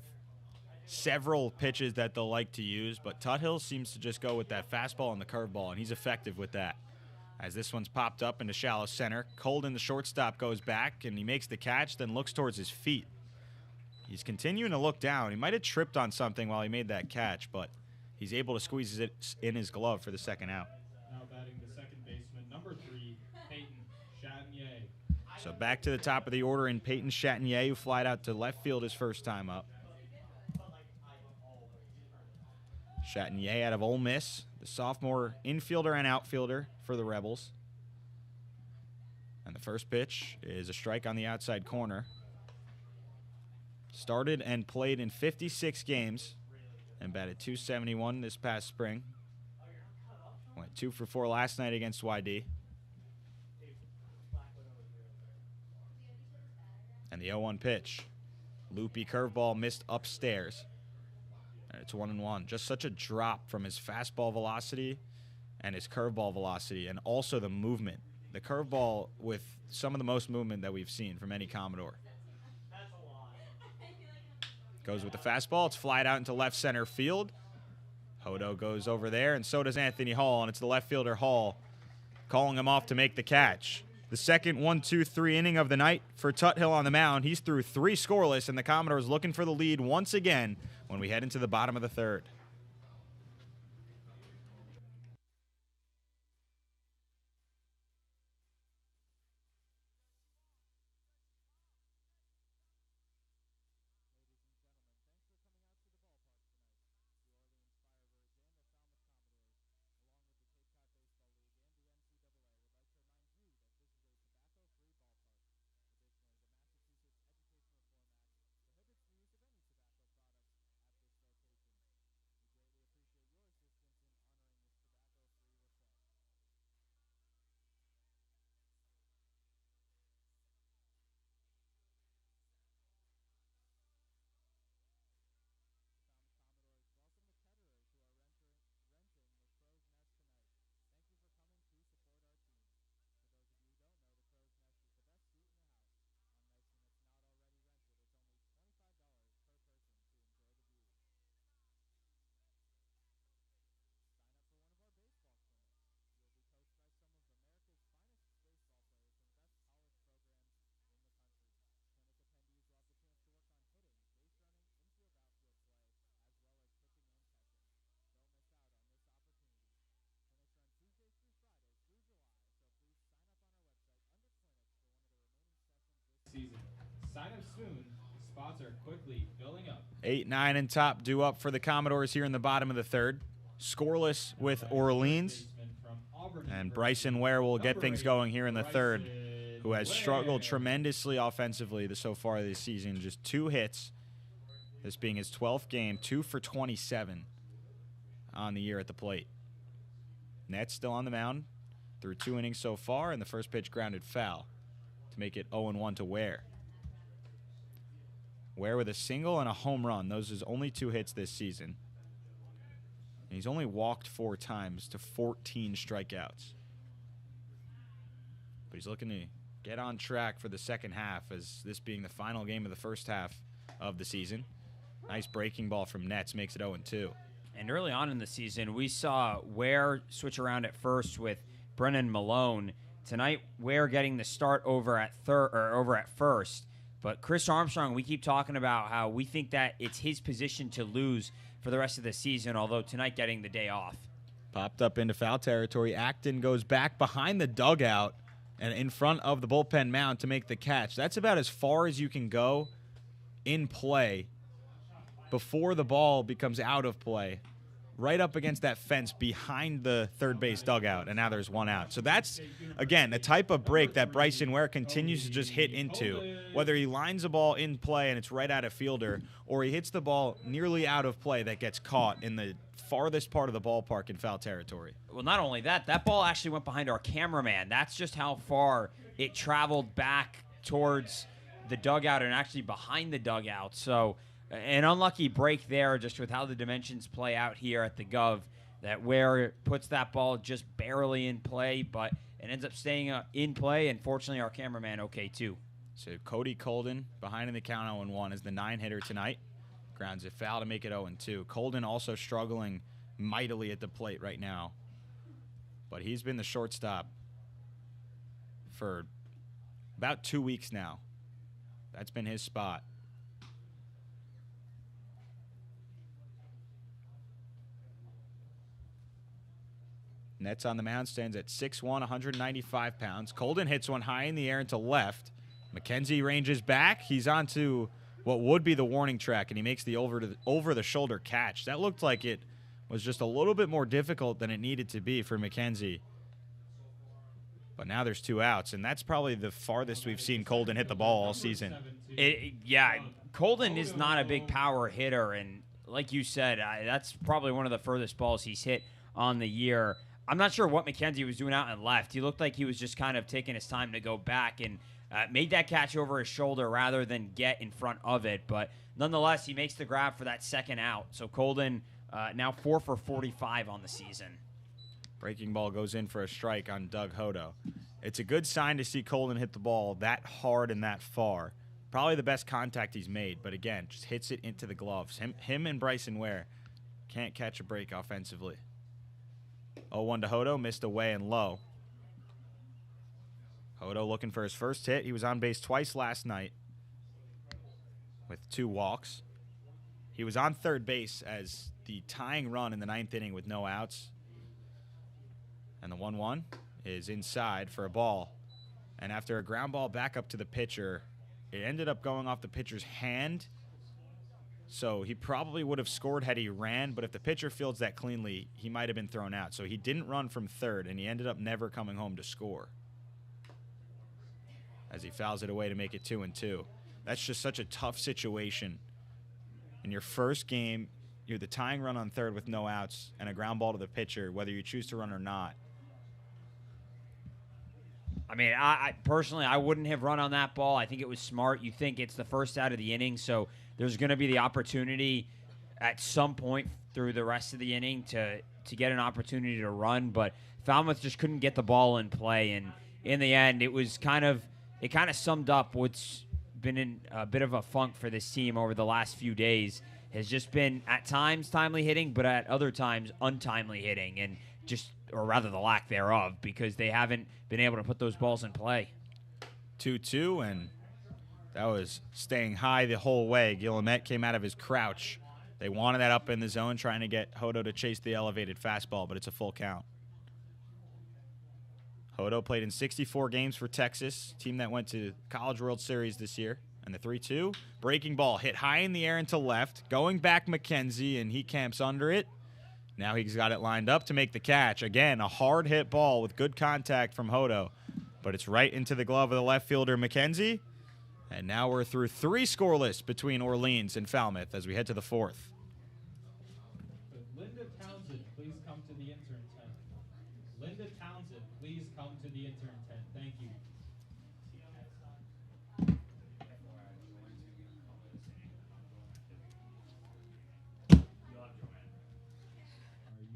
several pitches that they'll like to use, but Tuthill seems to just go with that fastball and the curveball, and he's effective with that. As this one's popped up into shallow center, Colden, the shortstop, goes back, and he makes the catch, then looks towards his feet. He's continuing to look down. He might have tripped on something while he made that catch, but he's able to squeeze it in his glove for the second out. Now batting the second baseman, number 3, Peyton Chatinier. So back to the top of the order in Peyton Chatinier, who flied out to left field his first time up. Chatinier out of Ole Miss, the sophomore infielder and outfielder for the Rebels. And the first pitch is a strike on the outside corner. Started and played in 56 games and batted .271 this past spring. Went 2 for 4 last night against YD. And the 0-1 pitch. Loopy curveball missed upstairs. And it's 1-1. Just such a drop from his fastball velocity and his curveball velocity, and also the movement. The curveball with some of the most movement that we've seen from any Commodore. Goes with the fastball. It's flied out into left center field. Hodo goes over there, and so does Anthony Hall, and it's the left fielder Hall calling him off to make the catch. The second 1-2-3 inning of the night for Tuthill on the mound. He's through 3 scoreless, and the Commodores looking for the lead once again when we head into the bottom of the third. Season. Sign up soon. Spots are quickly filling up. 8, 9, and top due up for the Commodores here in the bottom of the third. Scoreless with Orleans. And Bryson Ware will get things going here in the third, who has struggled tremendously offensively so far this season. Just 2 hits, this being his 12th game, 2 for 27 on the year at the plate. Nets still on the mound through 2 innings so far, and the first pitch grounded foul to make it 0-1 to Ware. Ware with a single and a home run. Those are his only 2 hits this season. And he's only walked 4 times to 14 strikeouts. But he's looking to get on track for the second half, as this being the final game of the first half of the season. Nice breaking ball from Nets makes it 0-2. And early on in the season, we saw Ware switch around at first with Brennan Malone. Tonight, Ware getting the start over at first. But Chris Armstrong, we keep talking about how we think that it's his position to lose for the rest of the season, although tonight getting the day off. Popped up into foul territory. Acton goes back behind the dugout and in front of the bullpen mound to make the catch. That's about as far as you can go in play before the ball becomes out of play, right up against that fence behind the third base dugout, and now there's 1 out. So that's, again, the type of break that Bryson Ware continues to just hit into, whether he lines the ball in play and it's right out of fielder, or he hits the ball nearly out of play that gets caught in the farthest part of the ballpark in foul territory. Well, not only that, that ball actually went behind our cameraman. That's just how far it traveled back towards the dugout and actually behind the dugout. So an unlucky break there, just with how the dimensions play out here at the Gov, that Ware puts that ball just barely in play, but it ends up staying in play, and fortunately our cameraman okay too. So Cody Colden behind in the count 0-1 is the 9-hitter tonight. Grounds a foul to make it 0-2. Colden also struggling mightily at the plate right now, but he's been the shortstop for about 2 weeks now. That's been his spot. Nets on the mound stands at 6'1", 195 pounds. Colden hits one high in the air into left. McKenzie ranges back. He's onto what would be the warning track, and he makes the over-the-shoulder catch. That looked like it was just a little bit more difficult than it needed to be for McKenzie. But now there's 2 outs, and that's probably the farthest we've seen Colden hit the ball all season. Yeah, Colden is not a big power hitter, and like you said, that's probably one of the furthest balls he's hit on the year. I'm not sure what McKenzie was doing out and left. He looked like he was just kind of taking his time to go back and made that catch over his shoulder rather than get in front of it. But nonetheless, he makes the grab for that second out. So Colden now 4 for 45 on the season. Breaking ball goes in for a strike on Doug Hodo. It's a good sign to see Colden hit the ball that hard and that far. Probably the best contact he's made, but again, just hits it into the gloves. Him and Bryson Ware can't catch a break offensively. 0-1 to Hodo, missed away and low. Hodo looking for his first hit. He was on base twice last night with 2 walks. He was on third base as the tying run in the 9th inning with no outs. And the 1-1 is inside for a ball. And after a ground ball back up to the pitcher, it ended up going off the pitcher's hand. So he probably would have scored had he ran, but if the pitcher fields that cleanly, he might have been thrown out. So he didn't run from third, and he ended up never coming home to score as he fouls it away to make it 2-2. That's just such a tough situation. In your first game, you're the tying run on third with no outs and a ground ball to the pitcher, whether you choose to run or not. I mean, I personally, I wouldn't have run on that ball. I think it was smart. You think it's the first out of the inning, so there's going to be the opportunity at some point through the rest of the inning to get an opportunity to run, but Falmouth just couldn't get the ball in play, and in the end, it kind of summed up what's been in a bit of a funk for this team over the last few days. Has just been at times timely hitting, but at other times untimely hitting, and or rather the lack thereof, because they haven't been able to put those balls in play. 2-2, and that was staying high the whole way. Guillemette came out of his crouch. They wanted that up in the zone, trying to get Hodo to chase the elevated fastball, but it's a full count. Hodo played in 64 games for Texas, team that went to College World Series this year. And the 3-2, breaking ball hit high in the air into left, going back McKenzie, and he camps under it. Now he's got it lined up to make the catch. Again, a hard hit ball with good contact from Hodo, but it's right into the glove of the left fielder McKenzie. And now we're through 3 scoreless between Orleans and Falmouth as we head to the 4th. Linda Townsend, please come to the intern tent. Linda Townsend, please come to the intern tent. Thank you. Are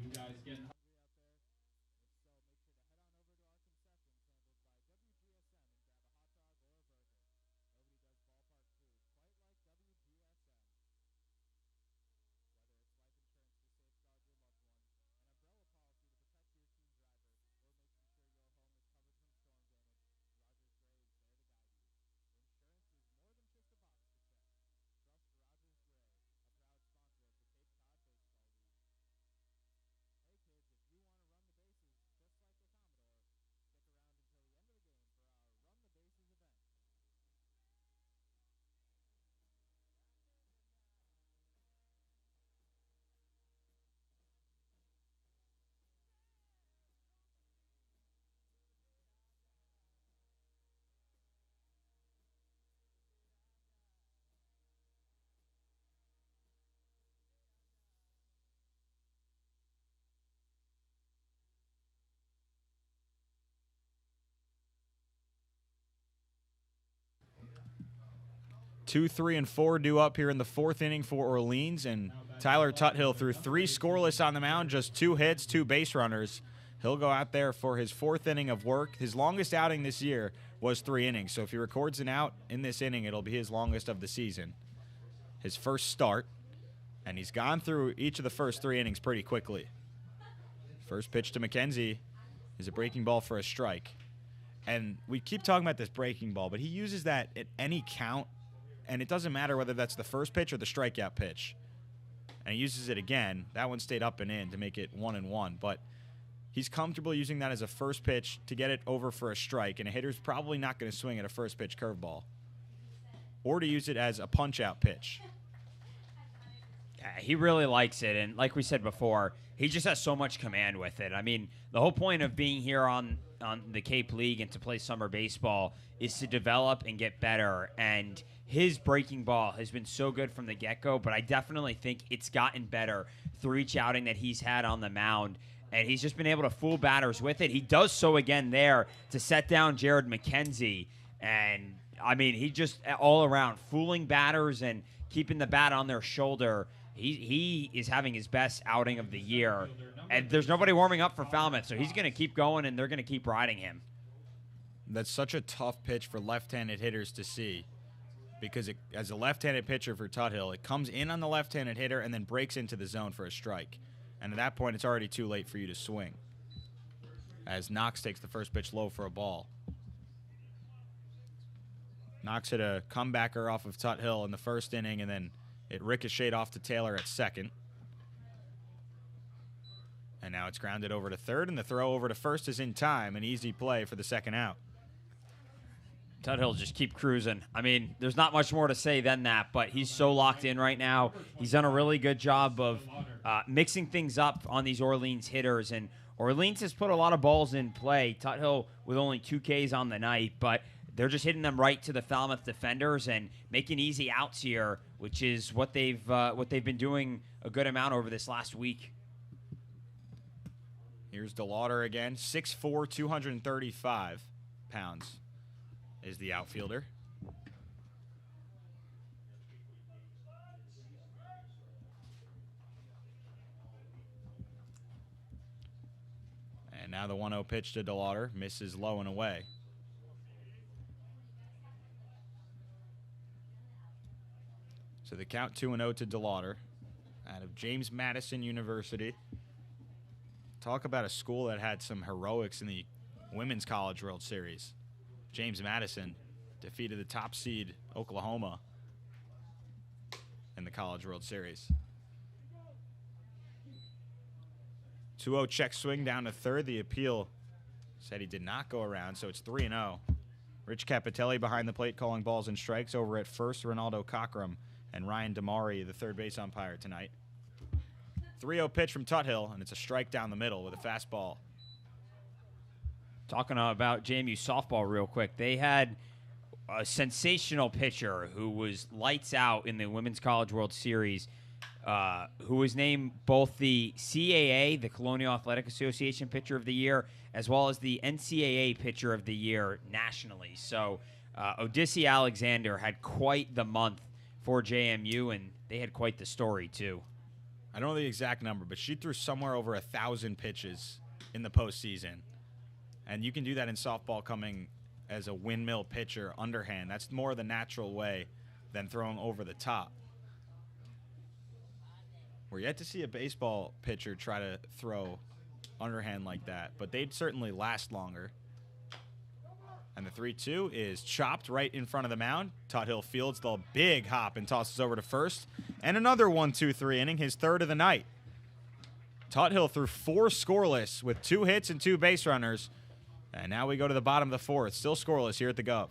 2, 3, and 4 due up here in the 4th inning for Orleans, and Tyler Tuthill threw 3 scoreless on the mound, just 2 hits, 2 base runners. He'll go out there for his 4th inning of work. His longest outing this year was 3 innings, so if he records an out in this inning, it'll be his longest of the season. His first start, and he's gone through each of the first 3 innings pretty quickly. First pitch to McKenzie is a breaking ball for a strike. And we keep talking about this breaking ball, but he uses that at any count, and it doesn't matter whether that's the first pitch or the strikeout pitch. And he uses it again. That one stayed up and in to make it 1-1, but he's comfortable using that as a first pitch to get it over for a strike, and a hitter's probably not going to swing at a first pitch curveball, or to use it as a punch-out pitch. Yeah, he really likes it, and like we said before, he just has so much command with it. I mean, the whole point of being here on the Cape League and to play summer baseball is to develop and get better, and his breaking ball has been so good from the get-go, but I definitely think it's gotten better through each outing that he's had on the mound, and he's just been able to fool batters with it. He does so again there to set down Jared McKenzie, and, I mean, he just all around fooling batters and keeping the bat on their shoulder. He is having his best outing of the year, and there's nobody warming up for Falmouth, so he's going to keep going, and they're going to keep riding him. That's such a tough pitch for left-handed hitters to see, because as a left-handed pitcher for Tuthill, it comes in on the left-handed hitter and then breaks into the zone for a strike. And at that point, it's already too late for you to swing, as Knox takes the first pitch low for a ball. Knox hit a comebacker off of Tuthill in the first inning, and then it ricocheted off to Taylor at second. And now it's grounded over to third, and the throw over to first is in time. An easy play for the second out. Tuthill just keep cruising. I mean, there's not much more to say than that, but he's so locked in right now. He's done a really good job of mixing things up on these Orleans hitters, and Orleans has put a lot of balls in play. Tuthill with only 2 Ks on the night, but they're just hitting them right to the Falmouth defenders and making easy outs here, which is what they've been doing a good amount over this last week. Here's DeLauder again, 6'4", 235 pounds is the outfielder. And now the 1-0 pitch to DeLauder, misses low and away. So the count 2-0 to DeLauder out of James Madison University. Talk about a school that had some heroics in the Women's College World Series. James Madison defeated the top seed Oklahoma in the College World Series. 2-0 check swing down to third. The appeal said he did not go around, so it's 3-0. Rich Capitelli behind the plate calling balls and strikes. Over at first, Ronaldo Cockrum and Ryan Damari, the third base umpire tonight. 3-0 pitch from Tuthill, and it's a strike down the middle with a fastball. Talking about JMU softball real quick, they had a sensational pitcher who was lights out in the Women's College World Series, who was named both the CAA, the Colonial Athletic Association Pitcher of the Year, as well as the NCAA Pitcher of the Year nationally. So Odysseus Alexander had quite the month for JMU, and they had quite the story, too. I don't know the exact number, but she threw somewhere over 1,000 pitches in the postseason. And you can do that in softball coming as a windmill pitcher, underhand. That's more the natural way than throwing over the top. We're yet to see a baseball pitcher try to throw underhand like that, but they'd certainly last longer. And the 3-2 is chopped right in front of the mound. Tuthill fields the big hop and tosses over to first. And another 1-2-3 inning, his third of the night. Tuthill threw 4 scoreless with 2 hits and 2 base runners. And now we go to the bottom of the 4th. Still scoreless here at the Gov.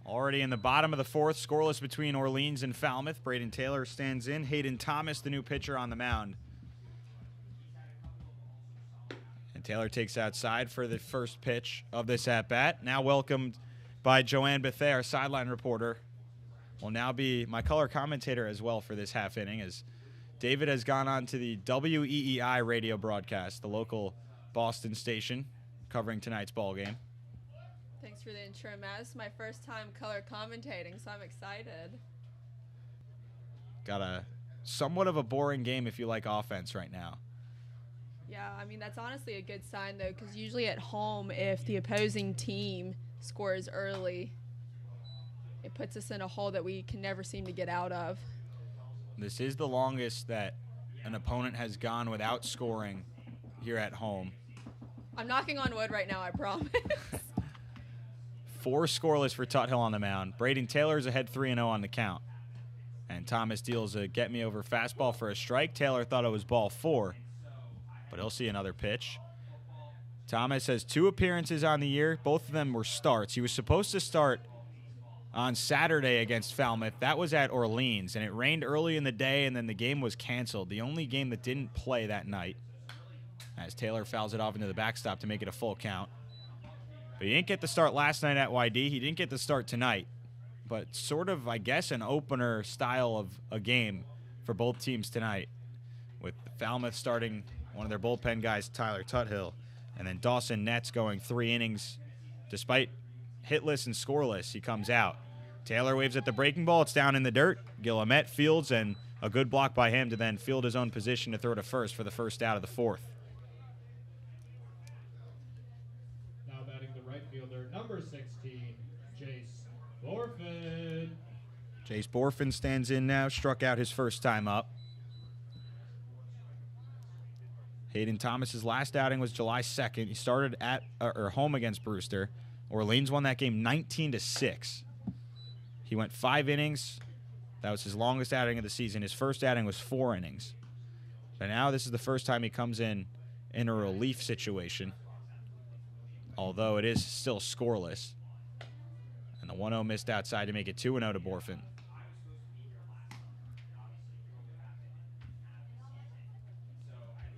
Already in the bottom of the fourth, scoreless between Orleans and Falmouth. Braden Taylor stands in. Hayden Thomas, the new pitcher on the mound. And Taylor takes outside for the first pitch of this at-bat. Now welcomed by Joanne Bethay, our sideline reporter. Will now be my color commentator as well for this half inning, as David has gone on to the WEEI radio broadcast, the local Boston station, covering tonight's ball game. Thanks for the intro, Matt. This is my first time color commentating, so I'm excited. Got a somewhat of a boring game if you like offense right now. Yeah, I mean, that's honestly a good sign, though, because usually at home, if the opposing team scores early, it puts us in a hole that we can never seem to get out of. This is the longest that an opponent has gone without scoring here at home. I'm knocking on wood right now, I promise. 4 scoreless for Tuthill on the mound. Braden Taylor's ahead 3-0 on the count. And Thomas deals a get-me-over fastball for a strike. Taylor thought it was ball 4, but he'll see another pitch. Thomas has 2 appearances on the year. Both of them were starts. He was supposed to start on Saturday against Falmouth. That was at Orleans, and it rained early in the day, and then the game was canceled. The only game that didn't play that night, as Taylor fouls it off into the backstop to make it a full count. But he didn't get the start last night at YD. He didn't get the start tonight. But sort of, I guess, an opener style of a game for both teams tonight, with Falmouth starting one of their bullpen guys, Tyler Tuthill, and then Dawson Nets going 3 innings. Despite hitless and scoreless, he comes out. Taylor waves at the breaking ball. It's down in the dirt. Guillemette fields, and a good block by him to then field his own position to throw to first for the first out of the fourth. Now batting the right fielder, number 16, Jace Borfin. Jace Borfin stands in now, struck out his first time up. Hayden Thomas's last outing was July 2nd. He started at home against Brewster. Orleans won that game 19-6. He went 5 innings. That was his longest outing of the season. His first outing was 4 innings. But now this is the first time he comes in a relief situation, although it is still scoreless. And the 1-0 missed outside to make it 2-0 to Borfin.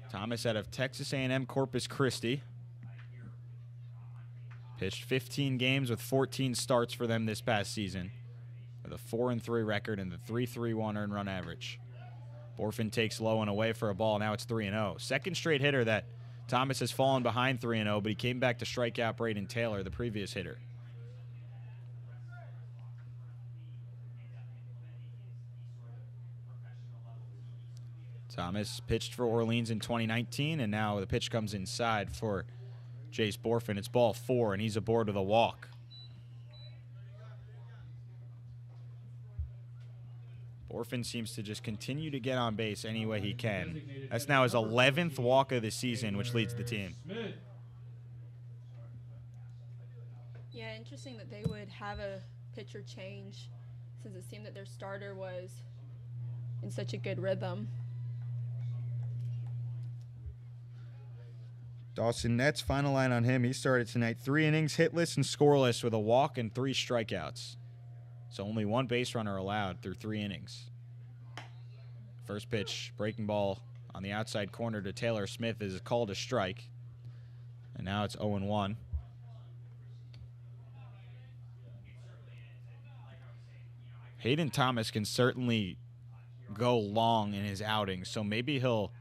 Thomas out of Texas A&M Corpus Christi. Pitched 15 games with 14 starts for them this past season, with a 4-3 record and the 3.31 earned run average. Borfin takes low and away for a ball. Now it's 3-0. Second straight hitter that Thomas has fallen behind 3-0, but he came back to strike out Braden Taylor, the previous hitter. Thomas pitched for Orleans in 2019, and now the pitch comes inside for Jace Borfin. It's ball 4, and he's aboard with a walk. Borfin seems to just continue to get on base any way he can. That's now his 11th walk of the season, which leads the team. Yeah, interesting that they would have a pitcher change, since it seemed that their starter was in such a good rhythm. Dawson Nets, final line on him. He started tonight 3 innings, hitless and scoreless with a walk and 3 strikeouts. So only 1 base runner allowed through 3 innings. First pitch, breaking ball on the outside corner to Taylor Smith is called a strike. And now it's 0-1. Hayden Thomas can certainly go long in his outings, so maybe he'll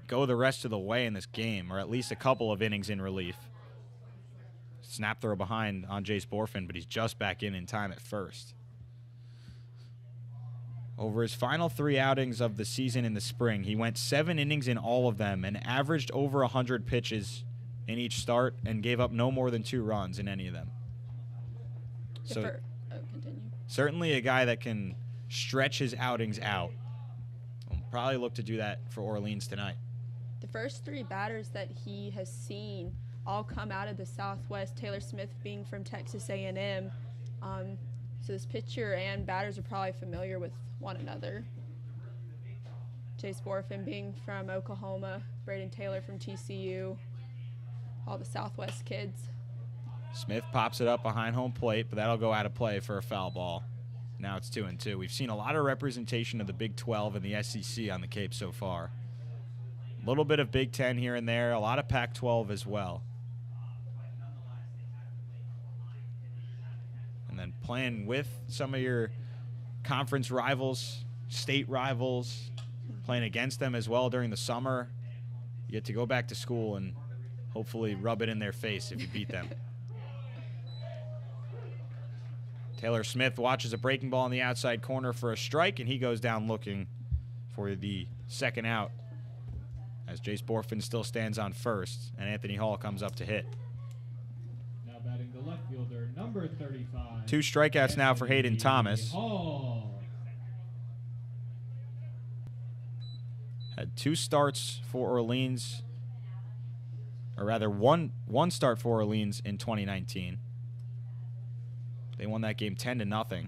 go the rest of the way in this game, or at least a couple of innings in relief. Snap throw behind on Jace Borfin, but he's just back in time at first. Over his final 3 outings of the season in the spring, he went 7 innings in all of them and averaged over 100 pitches in each start and gave up no more than 2 runs in any of them. So Continue. certainly a guy that can stretch his outings out. We'll probably look to do that for Orleans tonight. The first 3 batters that he has seen all come out of the Southwest, Taylor Smith being from Texas A&M. So this pitcher and batters are probably familiar with one another. Jace Borfin being from Oklahoma, Braden Taylor from TCU, all the Southwest kids. Smith pops it up behind home plate, but that'll go out of play for a foul ball. Now it's 2-2. We've seen a lot of representation of the Big 12 and the SEC on the Cape so far. A little bit of Big 10 here and there, a lot of Pac-12 as well. And then playing with some of your conference rivals, state rivals, playing against them as well during the summer. You get to go back to school and hopefully rub it in their face if you beat them. Taylor Smith watches a breaking ball in the outside corner for a strike, and he goes down looking for the second out as Jace Borfin still stands on first, and Anthony Hall comes up to hit. Now batting the left fielder, number 35. 2 strikeouts now for Hayden Thomas. Hall. Had 2 starts for Orleans, or rather one start for Orleans in 2019. They won that game 10-0.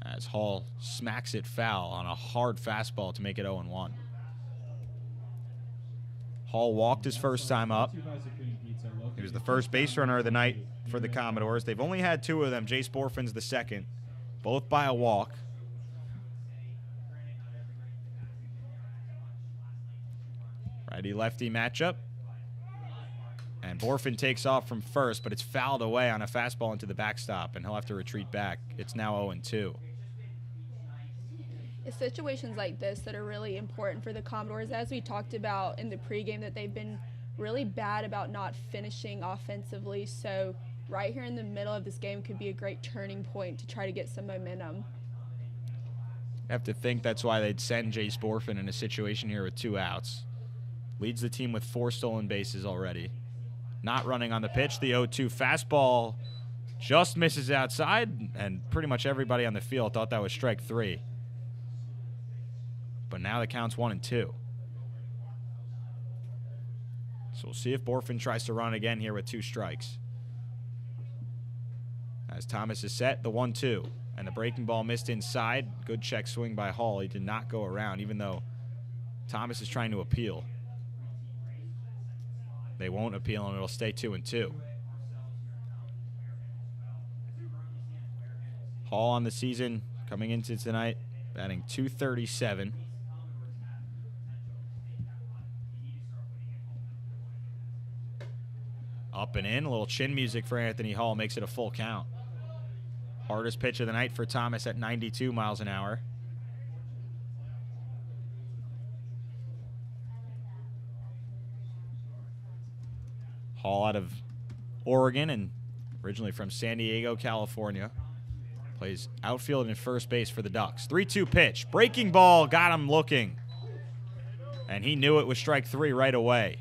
As Hall smacks it foul on a hard fastball to make it 0-1. Hall walked his first time up. He was the first base runner of the night for the Commodores. They've only had 2 of them. Jace Borfin's the second, both by a walk. Righty-lefty matchup. And Borfin takes off from first, but it's fouled away on a fastball into the backstop, and he'll have to retreat back. It's now 0-2. It's situations like this that are really important for the Commodores. As we talked about in the pregame, that they've been really bad about not finishing offensively. So right here in the middle of this game could be a great turning point to try to get some momentum. I have to think that's why they'd send Jace Borfin in a situation here with 2 outs. Leads the team with 4 stolen bases already. Not running on the pitch. The 0-2 fastball just misses outside, and pretty much everybody on the field thought that was strike 3. But now the count's 1-2. So we'll see if Borfin tries to run again here with 2 strikes. As Thomas is set, the 1-2. And the breaking ball missed inside. Good check swing by Hall. He did not go around, even though Thomas is trying to appeal. They won't appeal, and it'll stay 2-2. Hall on the season coming into tonight, batting .237. Up and in, a little chin music for Anthony Hall makes it a full count. Hardest pitch of the night for Thomas at 92 miles an hour. Hall out of Oregon and originally from San Diego, California. Plays outfield and first base for the Ducks. 3-2 pitch. Breaking ball got him looking. And he knew it was strike 3 right away.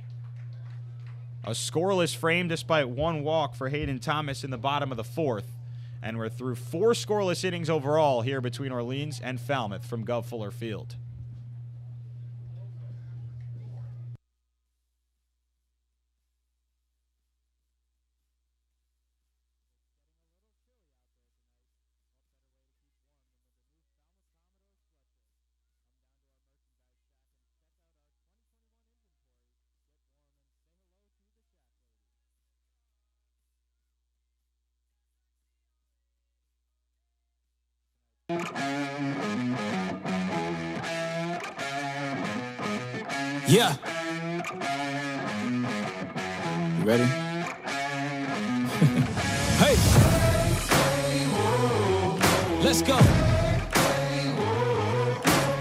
A scoreless frame despite 1 walk for Hayden Thomas in the bottom of the 4th. And we're through 4 scoreless innings overall here between Orleans and Falmouth from Gov Fuller Field. Yeah. You ready? Hey. Let's go.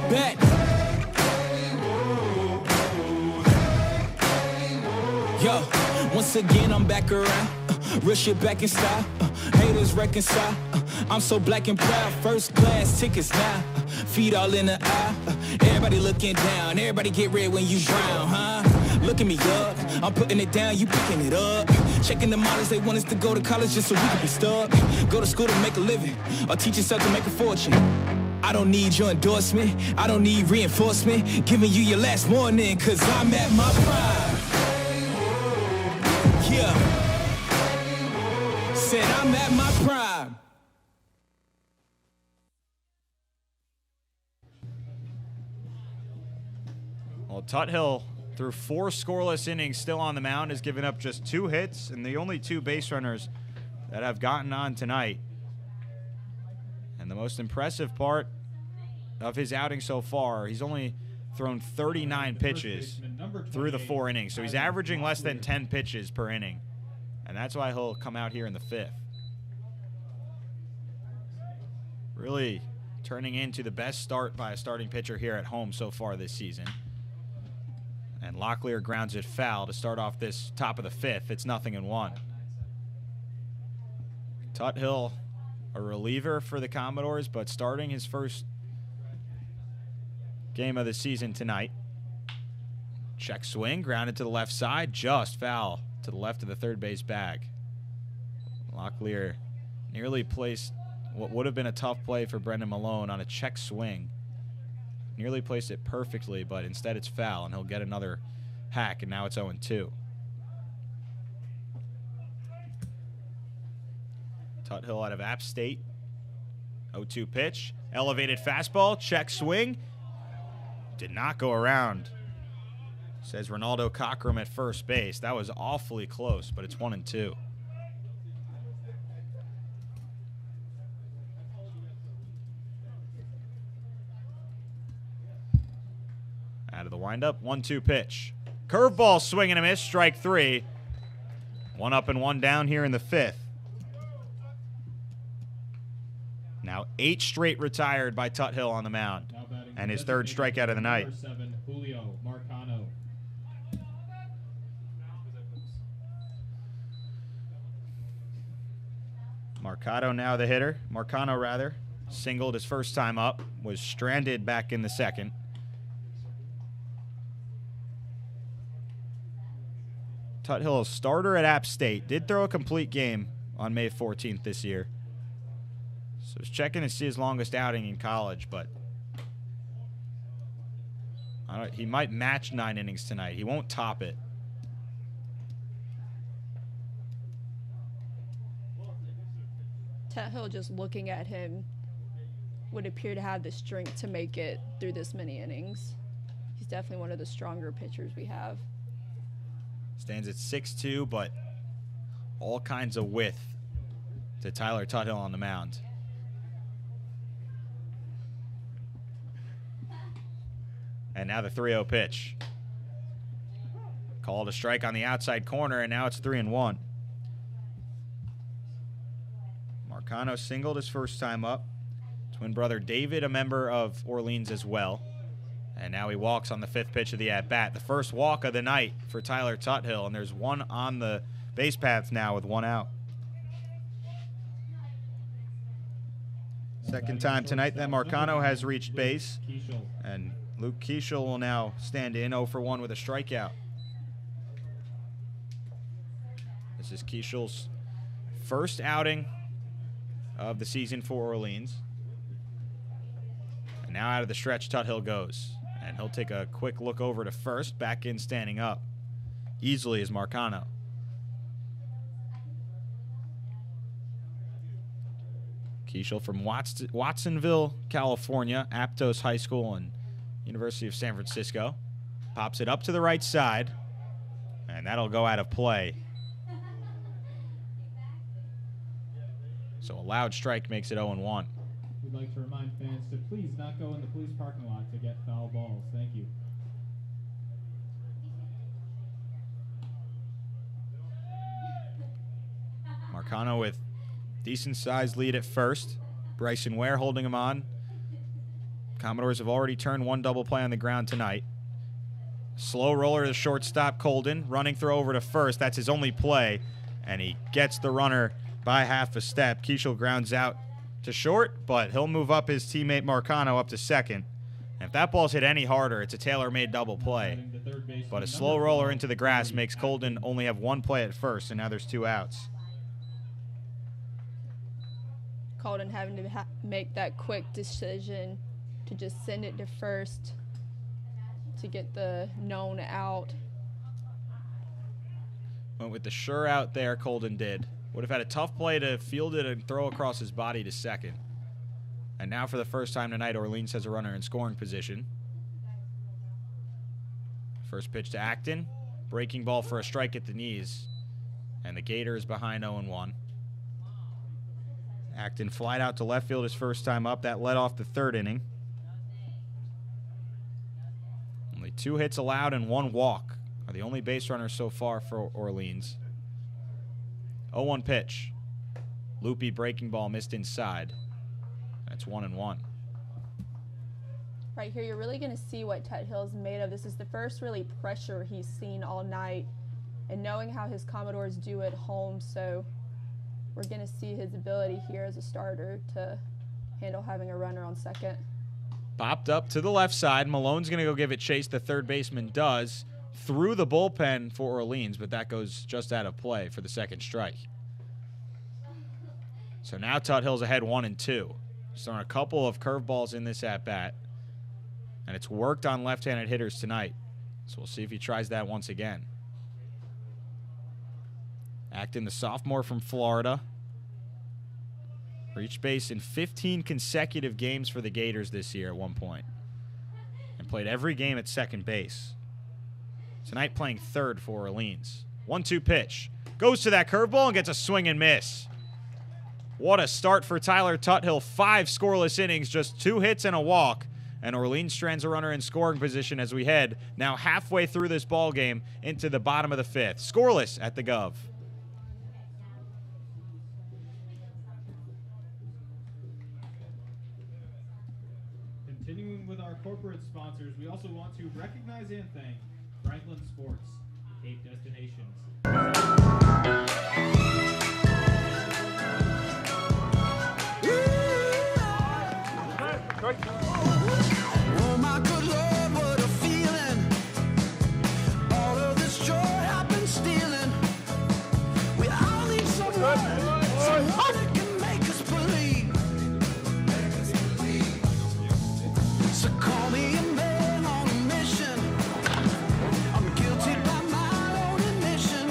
Bet. Yo, once again I'm back around. Real shit back in style. Haters reconcile. I'm so black and proud. First class tickets now. Feet all in the eye. Everybody looking down. Everybody get red when you drown, huh? Look at me up. I'm putting it down. You picking it up. Checking the models. They want us to go to college just so we can be stuck. Go to school to make a living. Or teach yourself to make a fortune. I don't need your endorsement. I don't need reinforcement. Giving you your last warning. Cause I'm at my prime. Yeah. Said I'm at my prime. Well, Tuthill through 4 scoreless innings, still on the mound, has given up just 2 hits and the only 2 base runners that have gotten on tonight. And the most impressive part of his outing so far, he's only thrown 39 pitches through the 4 innings. So he's averaging less than 10 pitches per inning. And that's why he'll come out here in the 5th. Really turning into the best start by a starting pitcher here at home so far this season. And Locklear grounds it foul to start off this top of the 5th. It's 0-1. Tuthill, a reliever for the Commodores, but starting his first game of the season tonight. Check swing, grounded to the left side, just foul to the left of the third base bag. Locklear nearly placed what would have been a tough play for Brendan Malone on a check swing. Nearly placed it perfectly, but instead it's foul, and he'll get another hack, and now it's 0-2. Tuthill out of App State. 0-2 pitch. Elevated fastball. Check swing. Did not go around. Says Ronaldo Cockrum at first base. That was awfully close, but it's 1-2. Out of the windup. 1-2 pitch. Curveball, swing and a miss. Strike 3. 1 up and 1 down here in the 5th. Now 8 straight retired by Tuthill on the mound. And his 3rd strikeout of the night. Number 7, Julio Marcano. Marcano rather, singled his first time up, was stranded back in the 2nd. Tuthill, a starter at App State, did throw a complete game on May 14th this year. So he's checking to see his longest outing in college, but he might match 9 innings tonight. He won't top it. Tuthill, just looking at him, would appear to have the strength to make it through this many innings. He's definitely one of the stronger pitchers we have. Stands at 6'2", but all kinds of width to Tyler Tuthill on the mound. And now the 3-0 pitch. Called a strike on the outside corner, and now it's 3-1. Marcano singled his first time up. Twin brother David, a member of Orleans as well. And now he walks on the 5th pitch of the at-bat. The first walk of the night for Tyler Tuthill, and there's 1 on the base paths now with 1 out. Second time tonight that Marcano has reached base. And Luke Keishel will now stand in 0 for 1 with a strikeout. This is Keishel's first outing of the season for Orleans. And now out of the stretch, Tuthill goes. And he'll take a quick look over to first. Back in standing up. Easily is Marcano. Keishel from Watsonville, California. Aptos High School and University of San Francisco. Pops it up to the right side. And that'll go out of play. So a loud strike makes it 0-1. We'd like to remind fans to please not go in the police parking lot to get foul balls. Thank you. Marcano with decent-sized lead at first. Bryson Ware holding him on. Commodores have already turned 1 double play on the ground tonight. Slow roller to the shortstop, Colden. Running throw over to first. That's his only play. And he gets the runner by half a step. Keishel grounds out to short, but he'll move up his teammate Marcano up to second. And if that ball's hit any harder, it's a tailor-made double play. But a slow roller into the grass makes Colden only have 1 play at first, and now there's 2 outs. Colden having to make that quick decision to just send it to first to get the known out. Went with the sure out there, Colden did. Would have had a tough play to field it and throw across his body to second. And now for the first time tonight, Orleans has a runner in scoring position. First pitch to Acton. Breaking ball for a strike at the knees. And the Gators behind 0-1. Acton flied out to left field his first time up. That led off the third inning. Only 2 hits allowed and 1 walk are the only base runners so far for Orleans. 0-1 pitch. Loopy breaking ball missed inside. That's 1-1. Right here, you're really going to see what Tuthill's made of. This is the first really pressure he's seen all night. And knowing how his Commodores do at home, so we're going to see his ability here as a starter to handle having a runner on second. Popped up to the left side. Malone's going to go give it chase. The third baseman does. Through the bullpen for Orleans, but that goes just out of play for the second strike. So now Tuthill's ahead 1-2. He's thrown a couple of curveballs in this at-bat, and it's worked on left-handed hitters tonight. So we'll see if he tries that once again. Acton, the sophomore from Florida. Reached base in 15 consecutive games for the Gators this year at one point, and played every game at second base. Tonight playing third for Orleans. 1-2 pitch. Goes to that curveball and gets a swing and miss. What a start for Tyler Tuthill. 5 scoreless innings, just 2 hits and a walk. And Orleans strands a runner in scoring position as we head now halfway through this ball game into the bottom of the 5th. Scoreless at the Gov. Continuing with our corporate sponsors, we also want to recognize and thank Franklin Sports, Cape Destinations. Oh my good Lord, what a feeling. All of this joy I've been stealing. We all need someone that can make us believe. So call me a man on a mission. I'm guilty by my own admission.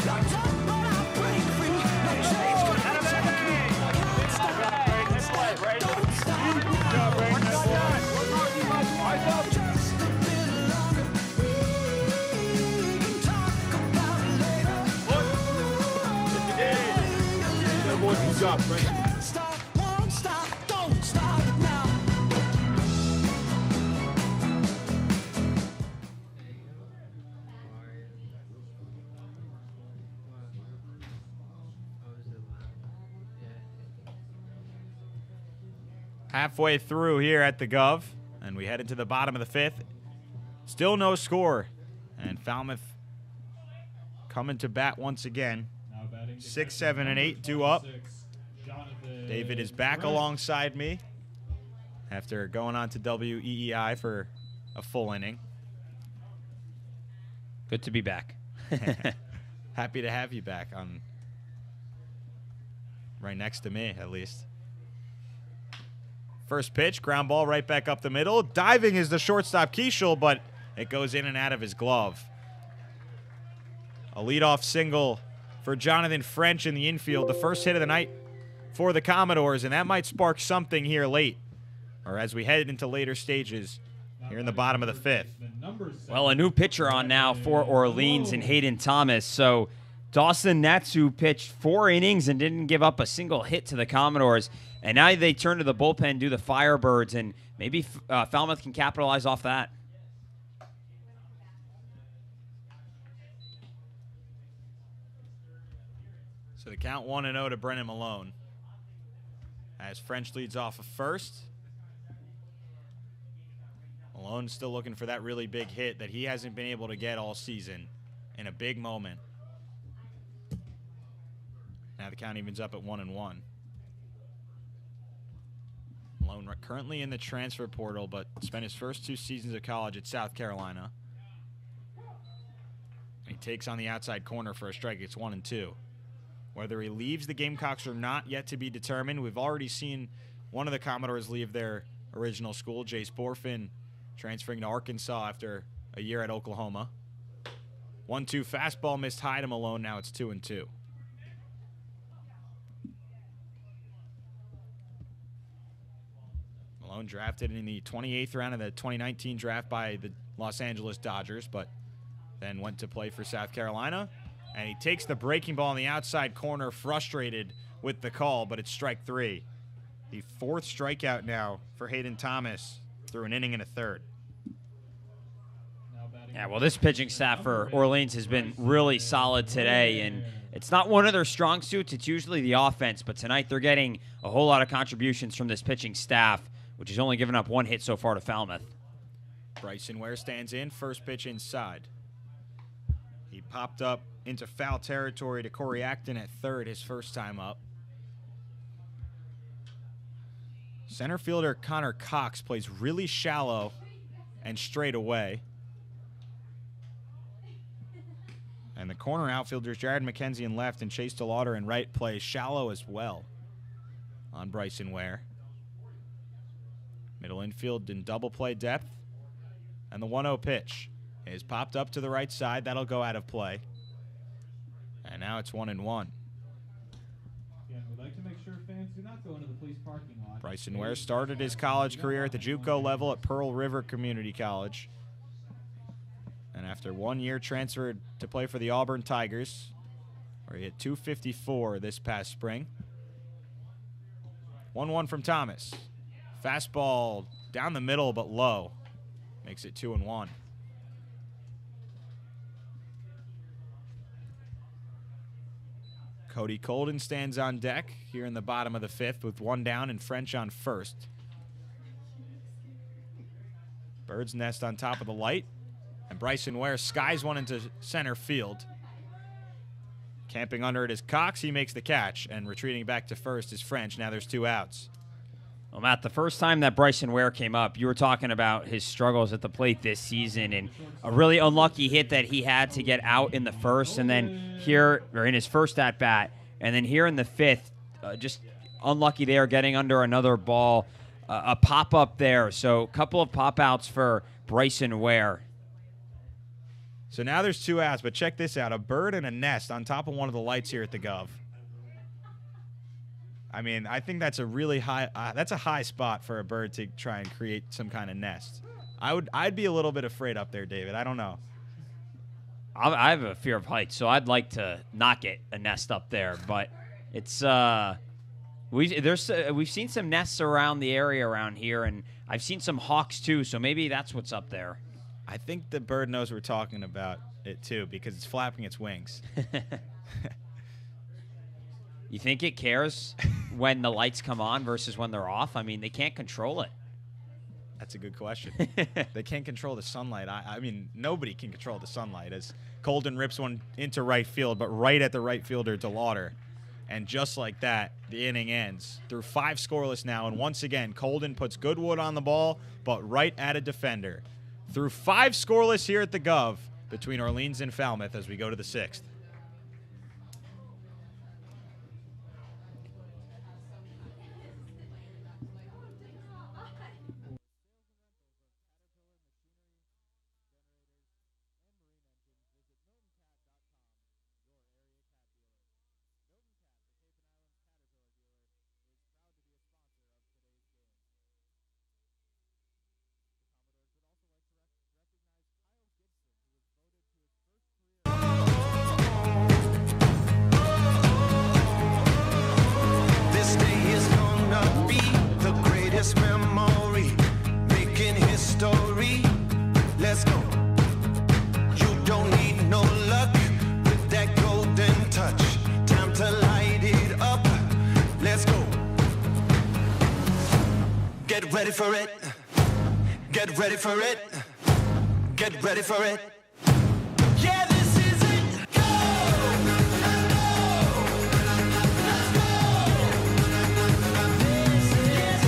Locked up, but I break free. No change can take me. Can't stop. Don't stop. Just a bit longer. We can talk about it later. Can't stop, won't stop, don't stop now. Halfway through here at the Gov, and we head into the bottom of the 5th. Still no score, and Falmouth coming to bat once again. 6, 7, and 8 due up. David is back alongside me after going on to WEEI for a full inning. Good to be back. Happy to have you back on right next to me, at least. First pitch, ground ball right back up the middle. Diving is the shortstop Keishel, but it goes in and out of his glove. A leadoff single for Jonathan French in the infield. The first hit of the night for the Commodores, and that might spark something here late, or as we head into later stages here in the bottom of the 5th. Well, a new pitcher on now for Orleans and Hayden Thomas. So Dawson Natsu pitched 4 innings and didn't give up a single hit to the Commodores. And now they turn to the bullpen, do the Firebirds, and maybe Falmouth can capitalize off that. So the count 1-0 to Brennan Malone as French leads off of first. Malone's still looking for that really big hit that he hasn't been able to get all season in a big moment. Now the count evens up at 1-1. Malone currently in the transfer portal, but spent his first 2 seasons of college at South Carolina. He takes on the outside corner for a strike. It's 1-2. Whether he leaves the Gamecocks or not, yet to be determined. We've already seen one of the Commodores leave their original school, Jace Borfin, transferring to Arkansas after a year at Oklahoma. 1-2 fastball missed high to Malone. Now it's 2-2. Malone drafted in the 28th round of the 2019 draft by the Los Angeles Dodgers, but then went to play for South Carolina. And he takes the breaking ball in the outside corner, frustrated with the call, but it's strike 3. The 4th strikeout now for Hayden Thomas through an inning and a third. Yeah, well, this pitching staff for Orleans has been really solid today, and it's not one of their strong suits. It's usually the offense, but tonight they're getting a whole lot of contributions from this pitching staff, which has only given up 1 hit so far to Falmouth. Bryson Ware stands in, first pitch inside. He popped up into foul territory to Corey Acton at third, his first time up. Center fielder Connor Cox plays really shallow and straight away. And the corner outfielders Jared McKenzie in left and Chase DeLauder in right play shallow as well on Bryson Ware. Middle infield in double play depth. And the 1-0 pitch is popped up to the right side. That'll go out of play. And now it's 1-1. Again, we'd like to make sure fans do not go into the police parking lot. Bryson Ware started his college career at the JUCO level at Pearl River Community College. And after 1 year, transferred to play for the Auburn Tigers, where he hit .254 this past spring. 1-1 from Thomas. Fastball down the middle but low. Makes it 2-1. Cody Colden stands on deck here in the bottom of the 5th with 1 down and French on first. Birds nest on top of the light. And Bryson Ware skies one into center field. Camping under it is Cox. He makes the catch. And retreating back to first is French. Now there's 2 outs. Well, Matt, the first time that Bryson Ware came up, you were talking about his struggles at the plate this season and a really unlucky hit that he had to get out in the first, and then here, or in his first at-bat, and then here in the 5th, just unlucky there getting under another ball, a pop-up there. So a couple of pop-outs for Bryson Ware. So now there's 2 outs, but check this out. A bird and a nest on top of one of the lights here at the Gov. I mean, I think that's a really high that's a high spot for a bird to try and create some kind of nest. I'd be a little bit afraid up there, David. I don't know. I have a fear of heights, so I'd like to not get a nest up there, but it's we've seen some nests around the area around here, and I've seen some hawks too, so maybe that's what's up there. I think the bird knows we're talking about it too because it's flapping its wings. You think it cares when the lights come on versus when they're off? I mean, they can't control it. That's a good question. They can't control the sunlight. I mean, nobody can control the sunlight as Colden rips one into right field, but right at the right fielder, DeLauder. And just like that, the inning ends. Through 5 scoreless now, and once again, Colden puts Goodwood on the ball, but right at a defender. Through 5 scoreless here at the Gov between Orleans and Falmouth as we go to the 6th. This day is gonna be the greatest memory, making history. Let's go. You don't need no luck with that golden touch. Time to light it up. Let's go. Get ready for it. Get ready for it. Get ready for it. Yeah, this is it. Go! Let's go! This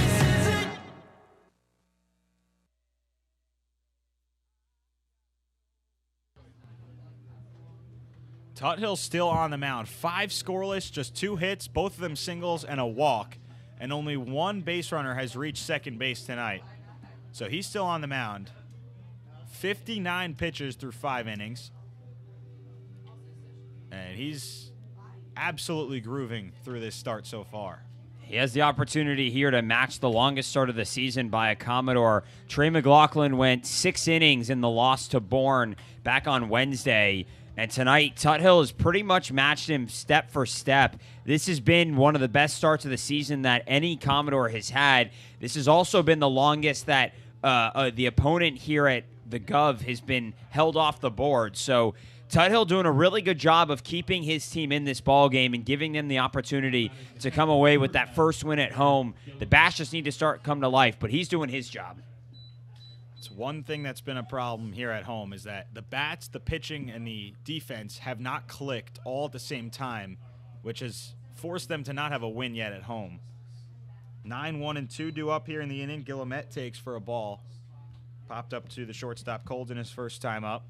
is it. Tuthill's still on the mound. 5 scoreless, just 2 hits, both of them singles and a walk. And only 1 base runner has reached second base tonight. So he's still on the mound. 59 pitches through 5 innings. And he's absolutely grooving through this start so far. He has the opportunity here to match the longest start of the season by a Commodore. Trey McLaughlin went 6 innings in the loss to Bourne back on Wednesday. And tonight, Tuthill has pretty much matched him step for step. This has been one of the best starts of the season that any Commodore has had. This has also been the longest that the opponent here at the Gov has been held off the board. So Tuthill doing a really good job of keeping his team in this ball game and giving them the opportunity to come away with that first win at home. The Bash just need to start come to life, but he's doing his job. It's one thing that's been a problem here at home is that the bats, the pitching, and the defense have not clicked all at the same time, which has forced them to not have a win yet at home. 9-1-2 due up here in the inning. Guillemette takes for a ball. Popped up to the shortstop Colden his first time up.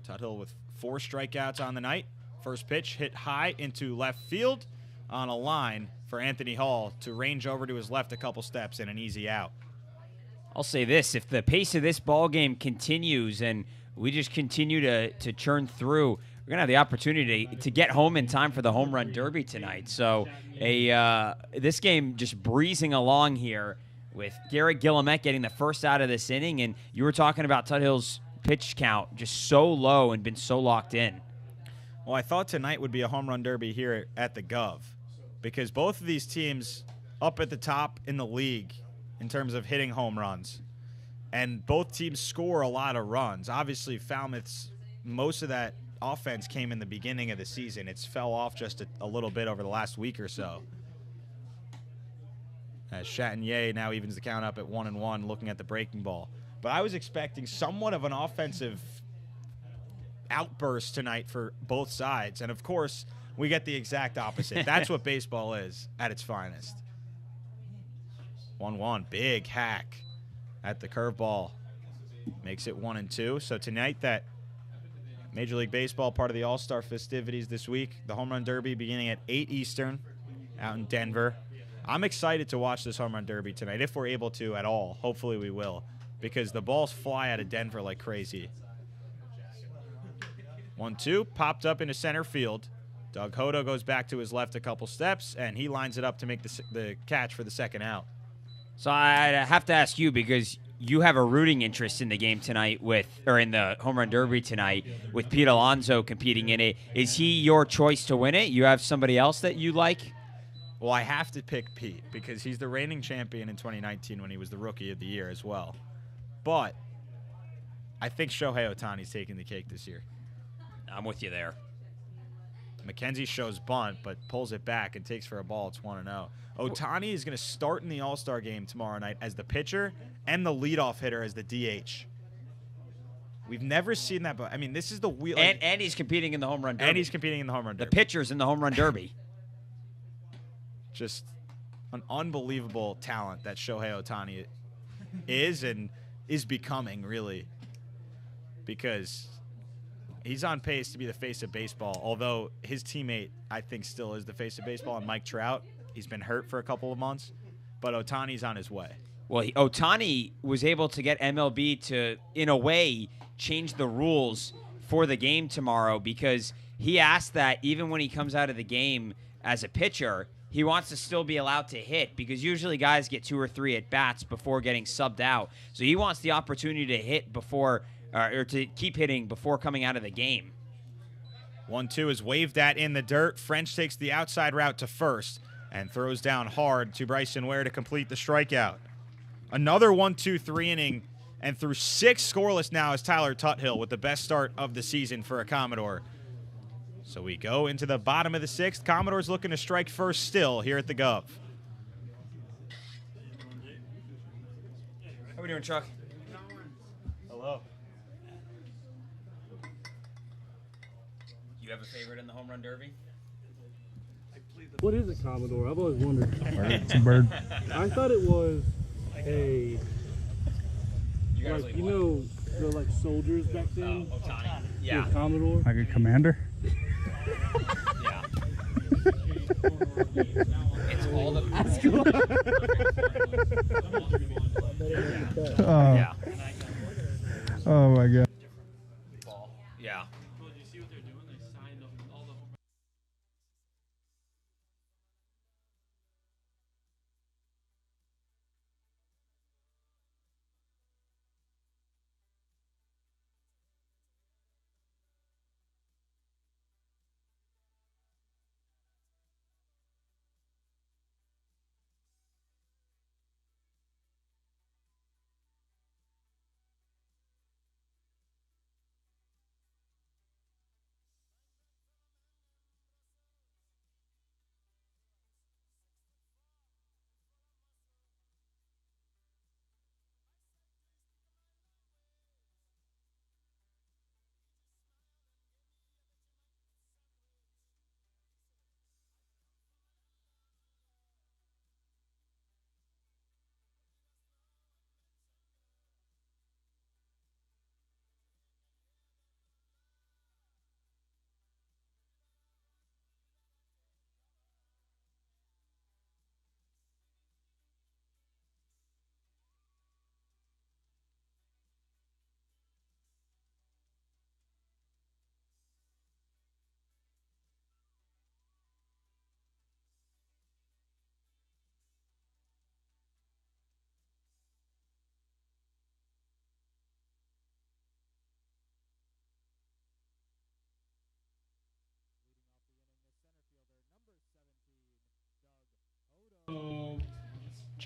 Tuthill with 4 strikeouts on the night. First pitch hit high into left field on a line for Anthony Hall to range over to his left a couple steps and an easy out. I'll say this, if the pace of this ball game continues and we just continue to churn through, we're going to have the opportunity to get home in time for the home run derby tonight. So this game just breezing along here with Garrett Guillemette getting the first out of this inning. And you were talking about Tuthill's pitch count just so low and been so locked in. Well, I thought tonight would be a home run derby here at the Gov because both of these teams up at the top in the league in terms of hitting home runs. And both teams score a lot of runs. Obviously, Falmouth's most of that offense came in the beginning of the season. It's fell off just a little bit over the last week or so. As Chatinier now evens the count up at 1-1 looking at the breaking ball. But I was expecting somewhat of an offensive outburst tonight for both sides. And, of course, we get the exact opposite. That's what baseball is at its finest. 1-1, big hack at the curveball. Makes it 1-2. So tonight that Major League Baseball, part of the All-Star festivities this week, the Home Run Derby beginning at 8 Eastern out in Denver. I'm excited to watch this Home Run Derby tonight, if we're able to at all. Hopefully we will, because the balls fly out of Denver like crazy. 1-2, popped up into center field. Doug Hodo goes back to his left a couple steps, and he lines it up to make the catch for the second out. So I have to ask you, because you have a rooting interest in the game tonight in the Home Run Derby tonight with Pete Alonso competing in it. Is he your choice to win it? You have somebody else that you like? Well, I have to pick Pete because he's the reigning champion in 2019 when he was the Rookie of the Year as well. But I think Shohei Ohtani's taking the cake this year. I'm with you there. McKenzie shows bunt, but pulls it back and takes for a ball. It's 1-0. Ohtani is going to start in the All-Star game tomorrow night as the pitcher and the leadoff hitter as the DH. We've never seen that, but I mean, this is the wheel. And he's competing in the Home Run Derby. The pitcher's in the Home Run Derby. Just an unbelievable talent that Shohei Ohtani is and is becoming, really, because he's on pace to be the face of baseball, although his teammate, I think, still is the face of baseball, and Mike Trout. He's been hurt for a couple of months, but Ohtani's on his way. Well, Ohtani was able to get MLB to, in a way, change the rules for the game tomorrow because he asked that even when he comes out of the game as a pitcher, he wants to still be allowed to hit because usually guys get 2 or 3 at-bats before getting subbed out. So he wants the opportunity to hit before or to keep hitting before coming out of the game. 1-2 is waved at in the dirt. French takes the outside route to first and throws down hard to Bryson Ware to complete the strikeout. Another 1-2-3 inning, and through 6 scoreless now is Tyler Tuthill with the best start of the season for a Commodore. So we go into the bottom of the 6th. Commodores looking to strike first still here at the Gov. How we doing, Chuck? Hello. You have a favorite in the Home Run Derby? What is a Commodore? I've always wondered. It's a bird. I thought it was a, like, you know, the like soldiers back then. Ohtani. Yeah. Commodore. Like a commander. Yeah. It's all the. That's cool. Oh. Yeah. Oh my God. Yeah.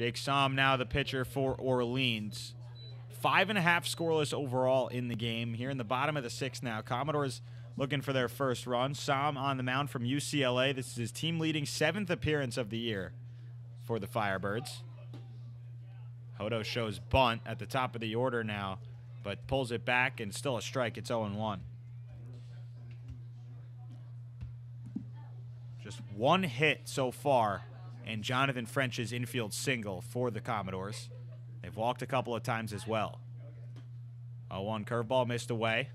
Jake Somm now the pitcher for Orleans. 5.5 scoreless overall in the game. Here in the bottom of the 6th now. Commodores looking for their first run. Somm on the mound from UCLA. This is his team-leading 7th appearance of the year for the Firebirds. Hodo shows bunt at the top of the order now, but pulls it back and still a strike. It's 0-1. Just one hit so far, and Jonathan French's infield single for the Commodores. They've walked a couple of times as well. 0-1 curveball missed away.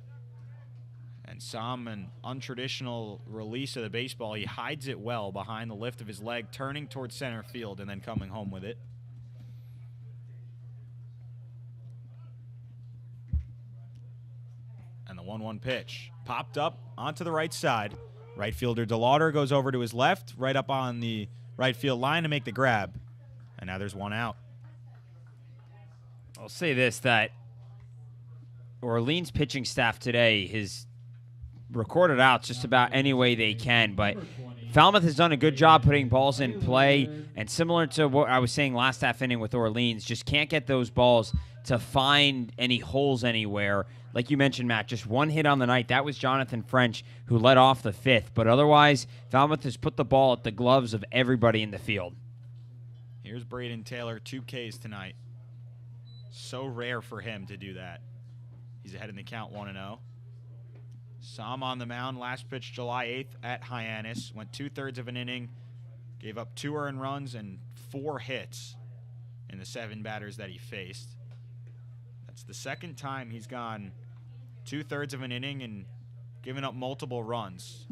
And Somm, an untraditional release of the baseball. He hides it well behind the lift of his leg, turning towards center field and then coming home with it. And the 1-1 pitch popped up onto the right side. Right fielder DeLauder goes over to his left, right up on the right field line to make the grab. And now there's one out. I'll say this, that Orleans pitching staff today has recorded out just about any way they can, but Falmouth has done a good job putting balls in play, and similar to what I was saying last half inning with Orleans, just can't get those balls to find any holes anywhere. Like you mentioned, Matt, just one hit on the night. That was Jonathan French, who led off the 5th, but otherwise, Falmouth has put the ball at the gloves of everybody in the field. Here's Braden Taylor, 2 Ks tonight. So rare for him to do that. He's ahead in the count 1-0. Somm on the mound, last pitch July 8th at Hyannis. Went 2/3 of an inning, gave up 2 earned runs and 4 hits in the 7 batters that he faced. That's the second time he's gone 2/3 of an inning and given up multiple runs.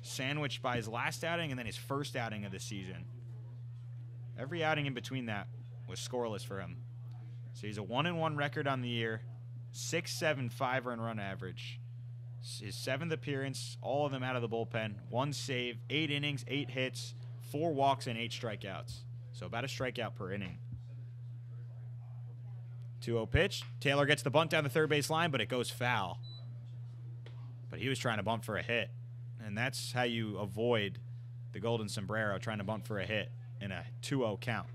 Sandwiched by his last outing and then his first outing of the season. Every outing in between that was scoreless for him. So he's a 1-1 record on the year, 6.75 earned run average. His 7th appearance, all of them out of the bullpen. 1 save, 8 innings, 8 hits, 4 walks, and 8 strikeouts. So about a strikeout per inning. 2-0 pitch. Taylor gets the bunt down the third base line, but it goes foul. But he was trying to bunt for a hit. And that's how you avoid the golden sombrero, trying to bunt for a hit in a 2-0 count.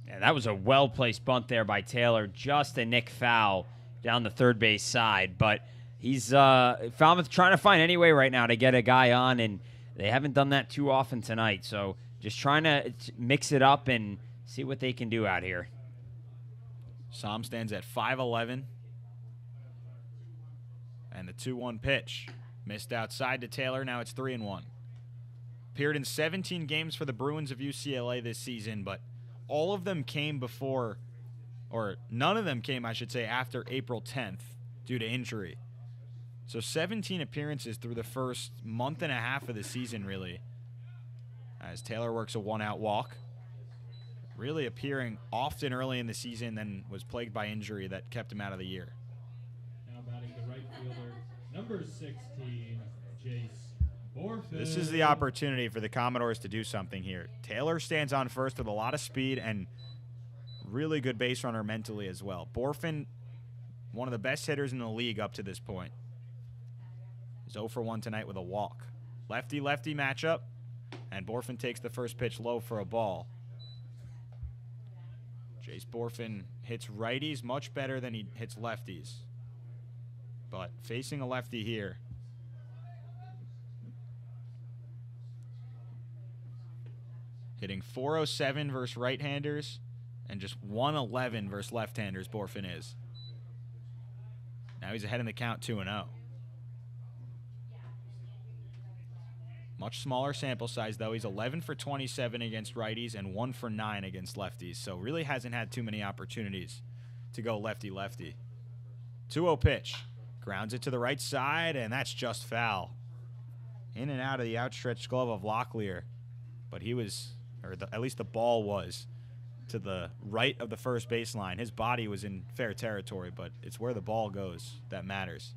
Yeah, that was a well-placed bunt there by Taylor. Just a nick foul down the third base side. But he's Falmouth trying to find any way right now to get a guy on, and they haven't done that too often tonight. So just trying to mix it up and see what they can do out here. Somm stands at 5'11". And the 2-1 pitch. Missed outside to Taylor. Now it's 3-1. Appeared in 17 games for the Bruins of UCLA this season, but all of them came before, or none of them came, I should say, after April 10th due to injury. So 17 appearances through the first month and a half of the season, really, as Taylor works a 1-out walk. Really appearing often early in the season, then was plagued by injury that kept him out of the year. Now batting the right fielder, number 16, Jace Borfin. This is the opportunity for the Commodores to do something here. Taylor stands on first with a lot of speed and really good base runner mentally as well. Borfin, one of the best hitters in the league up to this point. He's 0 for 1 tonight with a walk. Lefty-lefty matchup, and Borfin takes the first pitch low for a ball. Jace Borfin hits righties much better than he hits lefties. But facing a lefty here. Hitting .407 versus right-handers and just .111 versus left-handers, Borfin is. Now he's ahead in the count 2-0. Much smaller sample size, though. He's 11 for 27 against righties and 1 for 9 against lefties. So really hasn't had too many opportunities to go lefty-lefty. 2-0 pitch. Grounds it to the right side, and that's just foul. In and out of the outstretched glove of Locklear. But he was, or at least the ball was, to the right of the first baseline. His body was in fair territory, but it's where the ball goes that matters.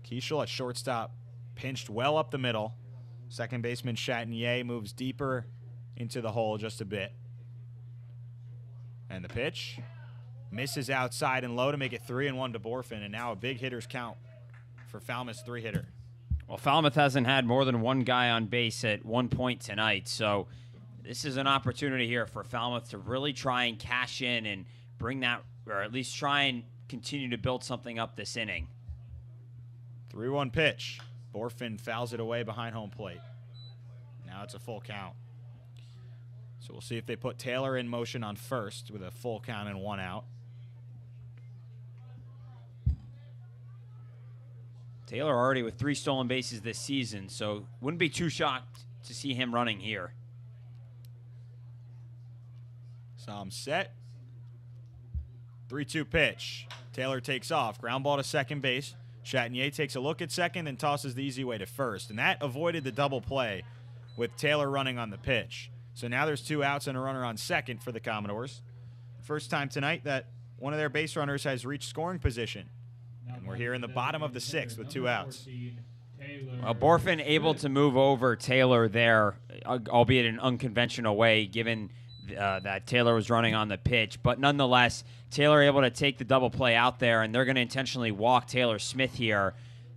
Keishel at shortstop pinched well up the middle. Second baseman Chatinier moves deeper into the hole just a bit. And the pitch misses outside and low to make it 3-1 to Borfin, and now a big hitter's count for Falmouth's 3-hitter. Well, Falmouth hasn't had more than one guy on base at one point tonight, so this is an opportunity here for Falmouth to really try and cash in and bring that, or at least try and continue to build something up this inning. 3-1 pitch. Borfin fouls it away behind home plate. Now it's a full count. So we'll see if they put Taylor in motion on first with a full count and 1 out. Taylor already with 3 stolen bases this season, so wouldn't be too shocked to see him running here. So I'm set. 3-2 pitch. Taylor takes off. Ground ball to second base. Chatinier takes a look at second and tosses the easy way to first. And that avoided the double play with Taylor running on the pitch. So now there's 2 outs and a runner on second for the Commodores. First time tonight that one of their base runners has reached scoring position. And we're here in the bottom of the 6th with 2 outs. Well, Borfin able to move over Taylor there, albeit in an unconventional way, given that Taylor was running on the pitch. But nonetheless, Taylor able to take the double play out there, and they're going to intentionally walk Taylor Smith here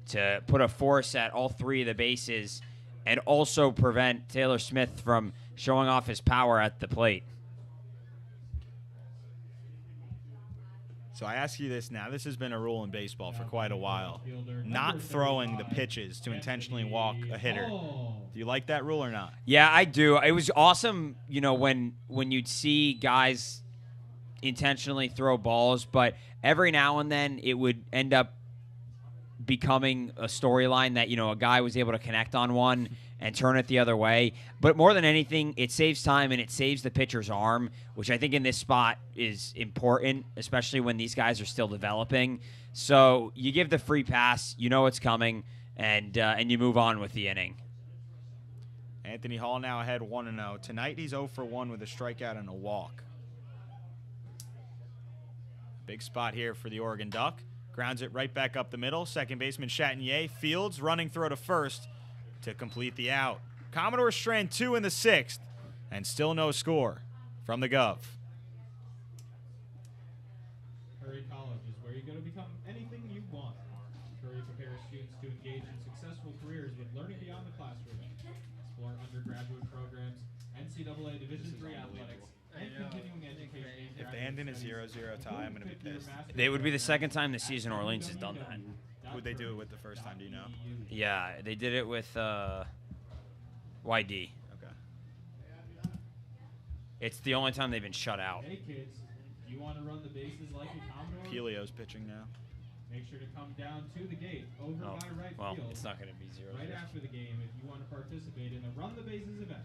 to put a force at all 3 of the bases and also prevent Taylor Smith from showing off his power at the plate. So I ask you this now. This has been a rule in baseball for quite a while. Not throwing the pitches to intentionally walk a hitter. Do you like that rule or not? Yeah, I do. It was awesome, you know, when you'd see guys intentionally throw balls, but every now and then it would end up becoming a storyline that, you know, a guy was able to connect on one and turn it the other way. But more than anything, it saves time and it saves the pitcher's arm, which I think in this spot is important, especially when these guys are still developing. So you give the free pass, you know it's coming, and you move on with the inning. Anthony Hall now ahead 1-0. Tonight he's 0 for 1 with a strikeout and a walk. Big spot here for the Oregon Duck. Grounds it right back up the middle. Second baseman Chatinier fields, running throw to first to complete the out. Commodores strand 2 in the 6th, and still no score from the Gov. Curry College is where you're going to become anything you want. Curry prepares students to engage in successful careers with learning beyond the classroom. Explore undergraduate programs, NCAA Division III athletics, and continuing education. If they end in a 0-0 tie, I'm going to be pissed. They would be the second time this season Orleans has done that. Who'd they do it with the first time, do you know? Yeah, they did it with YD. Okay. It's the only time they've been shut out. Hey kids, do you want to run the bases like a Commodore? Pelio's pitching now. Make sure to come down to the gate over by right Well, field it's not going to be 0-0. right after the game if you want to participate in the Run the Bases event.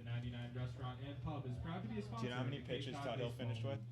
The 99 Restaurant and Pub is proud to be a sponsor. Do you know how many of the pitches Cape Todd Cod Hill baseball finished with? team.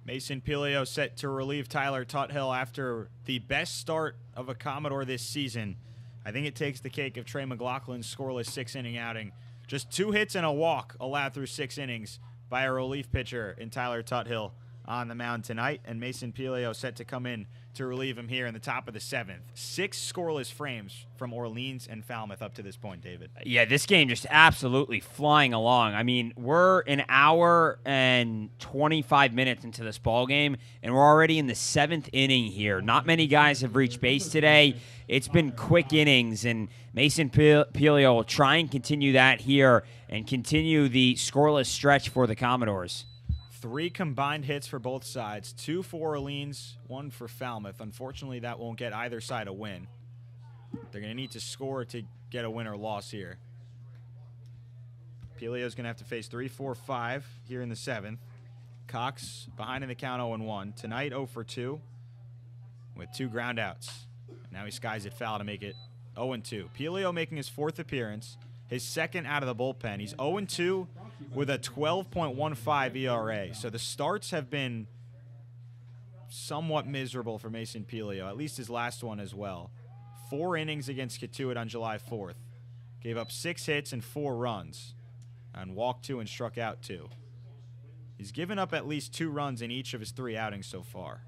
Mason Pelio set to relieve Tyler Tuthill after the best start of a Commodore this season. I think it takes the cake of Trey McLaughlin's scoreless 6-inning outing. Just 2 hits and a walk allowed through 6 innings by a relief pitcher in Tyler Tuthill on the mound tonight, and Mason Pelio set to come in to relieve him here in the top of the 7th. 6 scoreless frames from Orleans and Falmouth up to this point, David. Yeah, this game just absolutely flying along. I mean, we're an hour and 25 minutes into this ball game, and we're already in the 7th inning here. Not many guys have reached base today. It's been quick innings, and Mason Pelio will try and continue that here and continue the scoreless stretch for the Commodores. 3 combined hits for both sides, 2 for Orleans, 1 for Falmouth. Unfortunately, that won't get either side a win. They're going to need to score to get a win or loss here. Pelio's going to have to face 3, 4, 5 here in the 7th. Cox behind in the count 0-1. Tonight 0 for 2 with 2 ground outs. Now he skies it foul to make it 0-2. Pelio making his 4th appearance, his 2nd out of the bullpen. He's 0-2 with a 12.15 ERA. So the starts have been somewhat miserable for Mason Pelio, at least his last one as well. 4 innings against Katuitt on July 4th. Gave up 6 hits and 4 runs, and walked 2 and struck out 2. He's given up at least 2 runs in each of his 3 outings so far.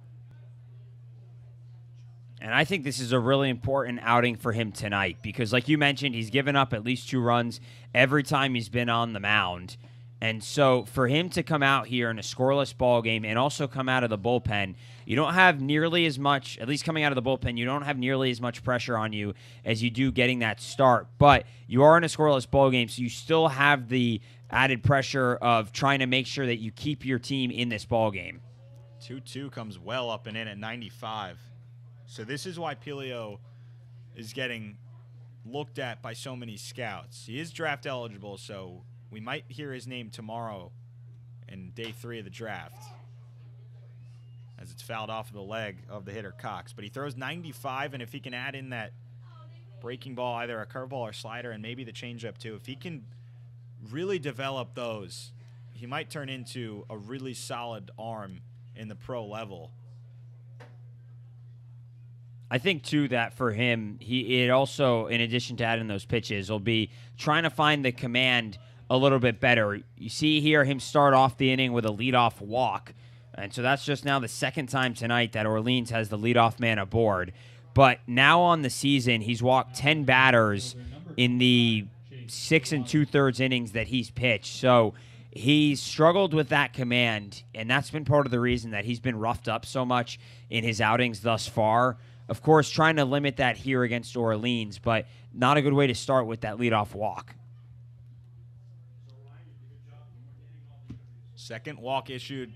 And I think this is a really important outing for him tonight because, like you mentioned, he's given up at least 2 runs every time he's been on the mound. And so for him to come out here in a scoreless ball game and also come out of the bullpen, you don't have nearly as much, at least coming out of the bullpen, you don't have nearly as much pressure on you as you do getting that start. But you are in a scoreless ball game, so you still have the added pressure of trying to make sure that you keep your team in this ball game. 2-2 comes well up and in at 95. So this is why Pelio is getting looked at by so many scouts. He is draft eligible, so we might hear his name tomorrow in day 3 of the draft as it's fouled off of the leg of the hitter Cox. But he throws 95, and if he can add in that breaking ball, either a curveball or slider, and maybe the changeup too, if he can really develop those, he might turn into a really solid arm in the pro level. I think, too, that for him, it also, in addition to adding those pitches, will be trying to find the command a little bit better. You see here him start off the inning with a leadoff walk, and so that's just now the 2nd time tonight that Orleans has the leadoff man aboard. But now on the season, he's walked 10 batters in the 6 2/3 innings that he's pitched. So he's struggled with that command, and that's been part of the reason that he's been roughed up so much in his outings thus far. Of course, trying to limit that here against Orleans, but not a good way to start with that leadoff walk. 2nd walk issued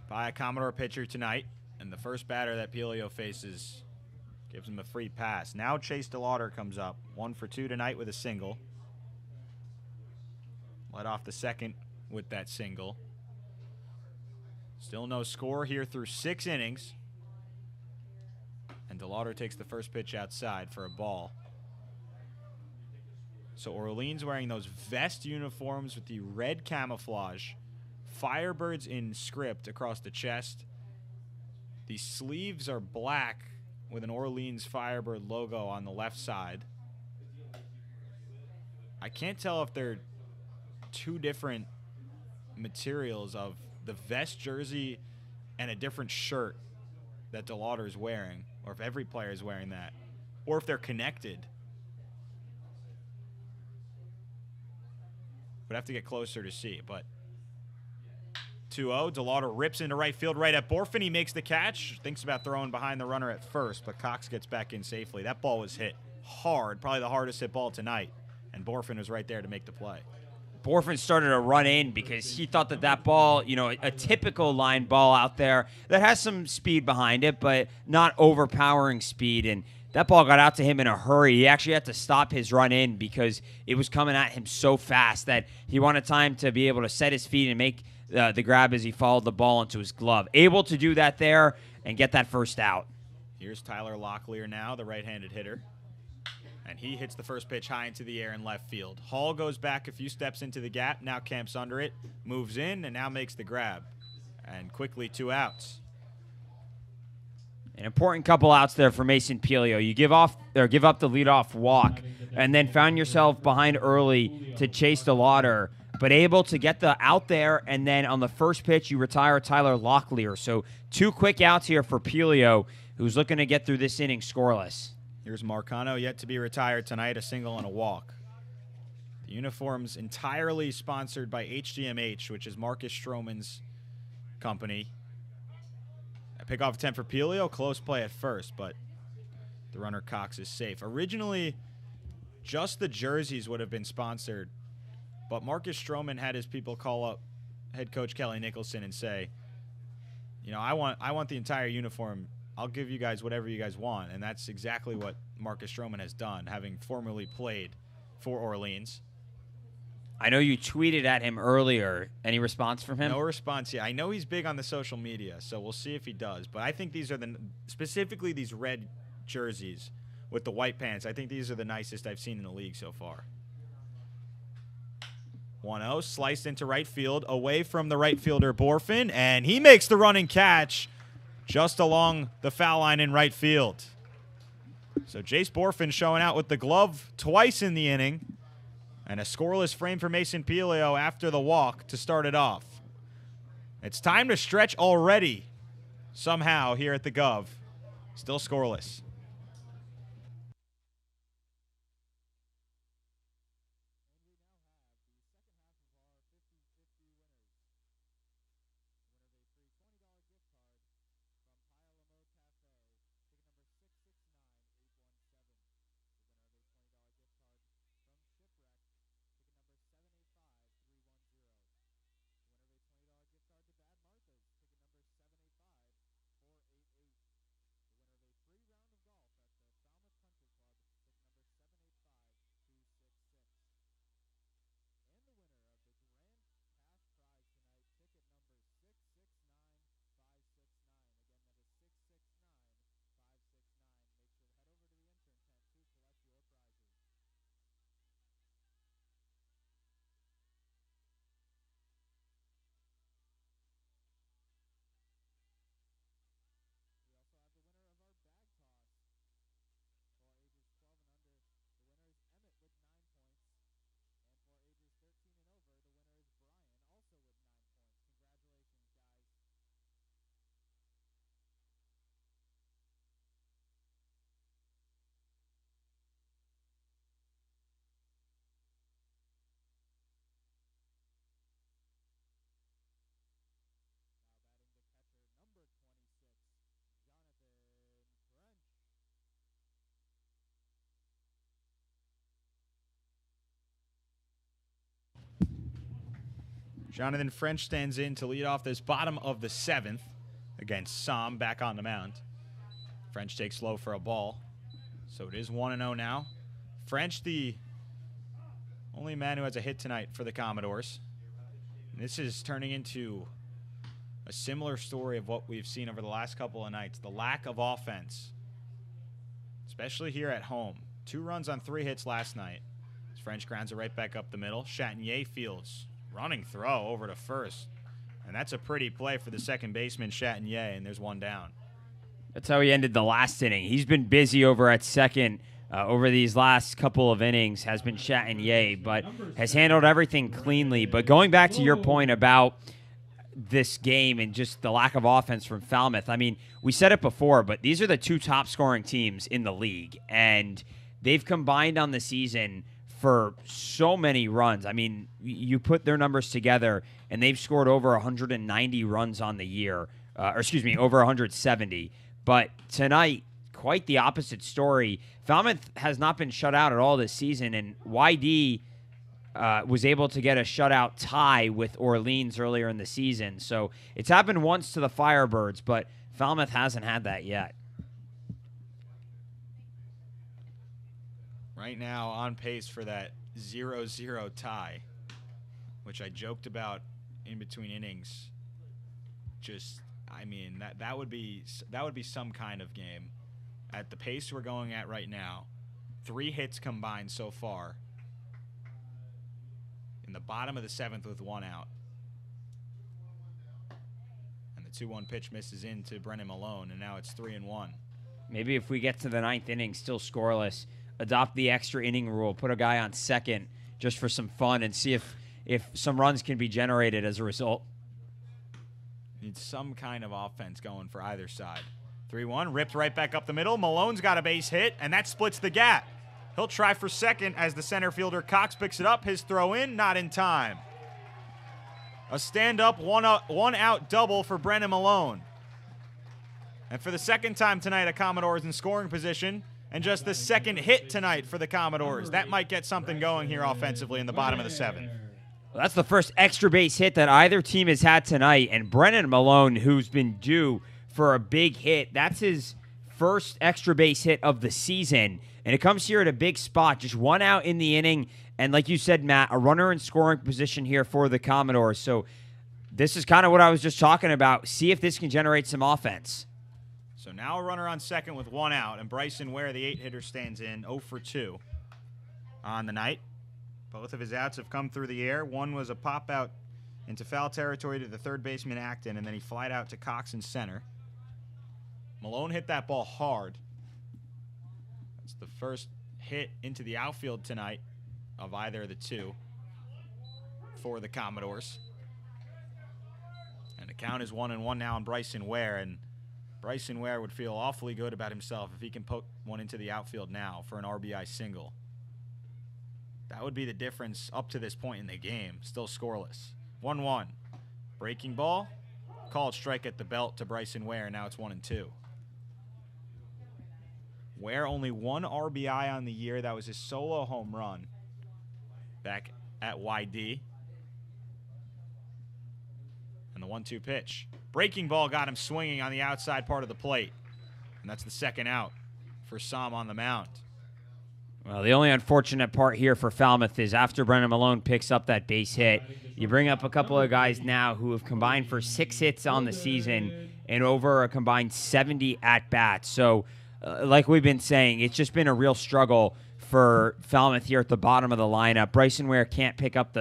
by a Commodore pitcher tonight, and the first batter that Pelio faces gives him a free pass. Now Chase DeLauder comes up, 1 for 2 tonight with a single. Led off the 2nd with that single. Still no score here through 6 innings. And DeLauder takes the first pitch outside for a ball. So Orleans wearing those vest uniforms with the red camouflage. FireBirds in script across the chest. The sleeves are black with an Orleans FireBird logo on the left side. I can't tell if they're 2 different materials of the vest jersey and a different shirt that DeLauder is wearing, or if every player is wearing that, or if they're connected. Would have to get closer to see, but 2-0. DeLauder rips into right field right at Borfin. He makes the catch. Thinks about throwing behind the runner at first, but Cox gets back in safely. That ball was hit hard, probably the hardest hit ball tonight, and Borfin was right there to make the play. Borfin started to run in because he thought that ball, a typical line ball out there that has some speed behind it, but not overpowering speed. And that ball got out to him in a hurry. He actually had to stop his run in because it was coming at him so fast that he wanted time to be able to set his feet and make the grab as he followed the ball into his glove. Able to do that there and get that first out. Here's Tyler Locklear now, the right-handed hitter. And he hits the first pitch high into the air in left field. Hall goes back a few steps into the gap, now camps under it, moves in, and now makes the grab. And quickly 2 outs. An important couple outs there for Mason Pelio. You give up the leadoff walk and then found yourself behind early to chase DeLauder. but able to get the out there, and then on the first pitch, you retire Tyler Locklear. So 2 quick outs here for Pelio, who's looking to get through this inning scoreless. Here's Marcano, yet to be retired tonight, a single and a walk. The uniform's entirely sponsored by HDMH, which is Marcus Stroman's company. A pickoff attempt for Pelio, close play at first, but the runner Cox is safe. Originally, just the jerseys would have been sponsored, but Marcus Stroman had his people call up head coach Kelly Nicholson and say, you know, I want the entire uniform. I'll give you guys whatever you guys want. And that's exactly what Marcus Stroman has done, having formerly played for Orleans. I know you tweeted at him earlier. Any response from him? No response yet. I know he's big on the social media, so we'll see if he does. But I think these are specifically these red jerseys with the white pants, I think these are the nicest I've seen in the league so far. 1-0, sliced into right field, away from the right fielder, Borfin, and he makes the running catch just along the foul line in right field. So Jace Borfin showing out with the glove twice in the inning, and a scoreless frame for Mason Pelio after the walk to start it off. It's time to stretch already, somehow, here at the Gov. Still scoreless. Jonathan French stands in to lead off this bottom of the 7th against Som back on the mound. French takes low for a ball. So it is 1-0 now. French, the only man who has a hit tonight for the Commodores. And this is turning into a similar story of what we've seen over the last couple of nights. The lack of offense, especially here at home. 2 runs on 3 hits last night. As French grounds it right back up the middle. Chatinier fields. Running throw over to first. And that's a pretty play for the second baseman, Chatinier, and there's 1 down. That's how he ended the last inning. He's been busy over at second over these last couple of innings, has been Chatinier, but has handled everything cleanly. But going back to your point about this game and just the lack of offense from Falmouth, I mean, we said it before, but these are the 2 top-scoring teams in the league, and they've combined on the season for so many runs. I mean, you put their numbers together, and they've scored over 190 runs on the year. Over 170. But tonight, quite the opposite story. Falmouth has not been shut out at all this season, and YD was able to get a shutout tie with Orleans earlier in the season. So it's happened once to the Firebirds, but Falmouth hasn't had that yet. Right now on pace for that 0-0 tie, which I joked about in between innings. Just, I mean, that would be some kind of game. At the pace we're going at right now, 3 hits combined so far. In the bottom of the 7th with 1 out. And the 2-1 pitch misses into Brennan Malone, and now it's 3-1. Maybe if we get to the 9th inning, still scoreless, adopt the extra inning rule, put a guy on second just for some fun, and see if if some runs can be generated as a result. Needs some kind of offense going for either side. 3-1, ripped right back up the middle. Malone's got a base hit, and that splits the gap. He'll try for second as the center fielder Cox picks it up. His throw in, not in time. A stand-up, one out double for Brennan Malone. And for the second time tonight, a Commodore is in scoring position, and just the second hit tonight for the Commodores. That might get something going here offensively in the bottom of the seventh. Well, that's the first extra base hit that either team has had tonight, and Brennan Malone, who's been due for a big hit, that's his first extra base hit of the season, and it comes here at a big spot, just one out in the inning, and like you said, Matt, a runner in scoring position here for the Commodores. So this is kind of what I was just talking about. See if this can generate some offense. So now a runner on second with one out, and Bryson Ware, the 8-hitter, stands in 0 for 2 on the night. Both of his outs have come through the air. One was a pop out into foul territory to the third baseman Acton, and then he flied out to Cox in center. Malone hit that ball hard. That's the first hit into the outfield tonight of either of the two for the Commodores. And the count is 1-1 now on Bryson Ware, and Bryson Ware would feel awfully good about himself if he can poke one into the outfield now for an RBI single. That would be the difference up to this point in the game. Still scoreless. 1-1. Breaking ball. Called strike at the belt to Bryson Ware. Now it's 1-2. Ware only one RBI on the year. That was his solo home run back at YD. And the 1-2 pitch. Breaking ball got him swinging on the outside part of the plate. And that's the second out for Sam on the mound. Well, the only unfortunate part here for Falmouth is after Brennan Malone picks up that base hit, you bring up a couple of guys now who have combined for 6 hits on the season and over a combined 70 at-bats. So, like we've been saying, it's just been a real struggle for Falmouth here at the bottom of the lineup. Bryson Ware can't pick up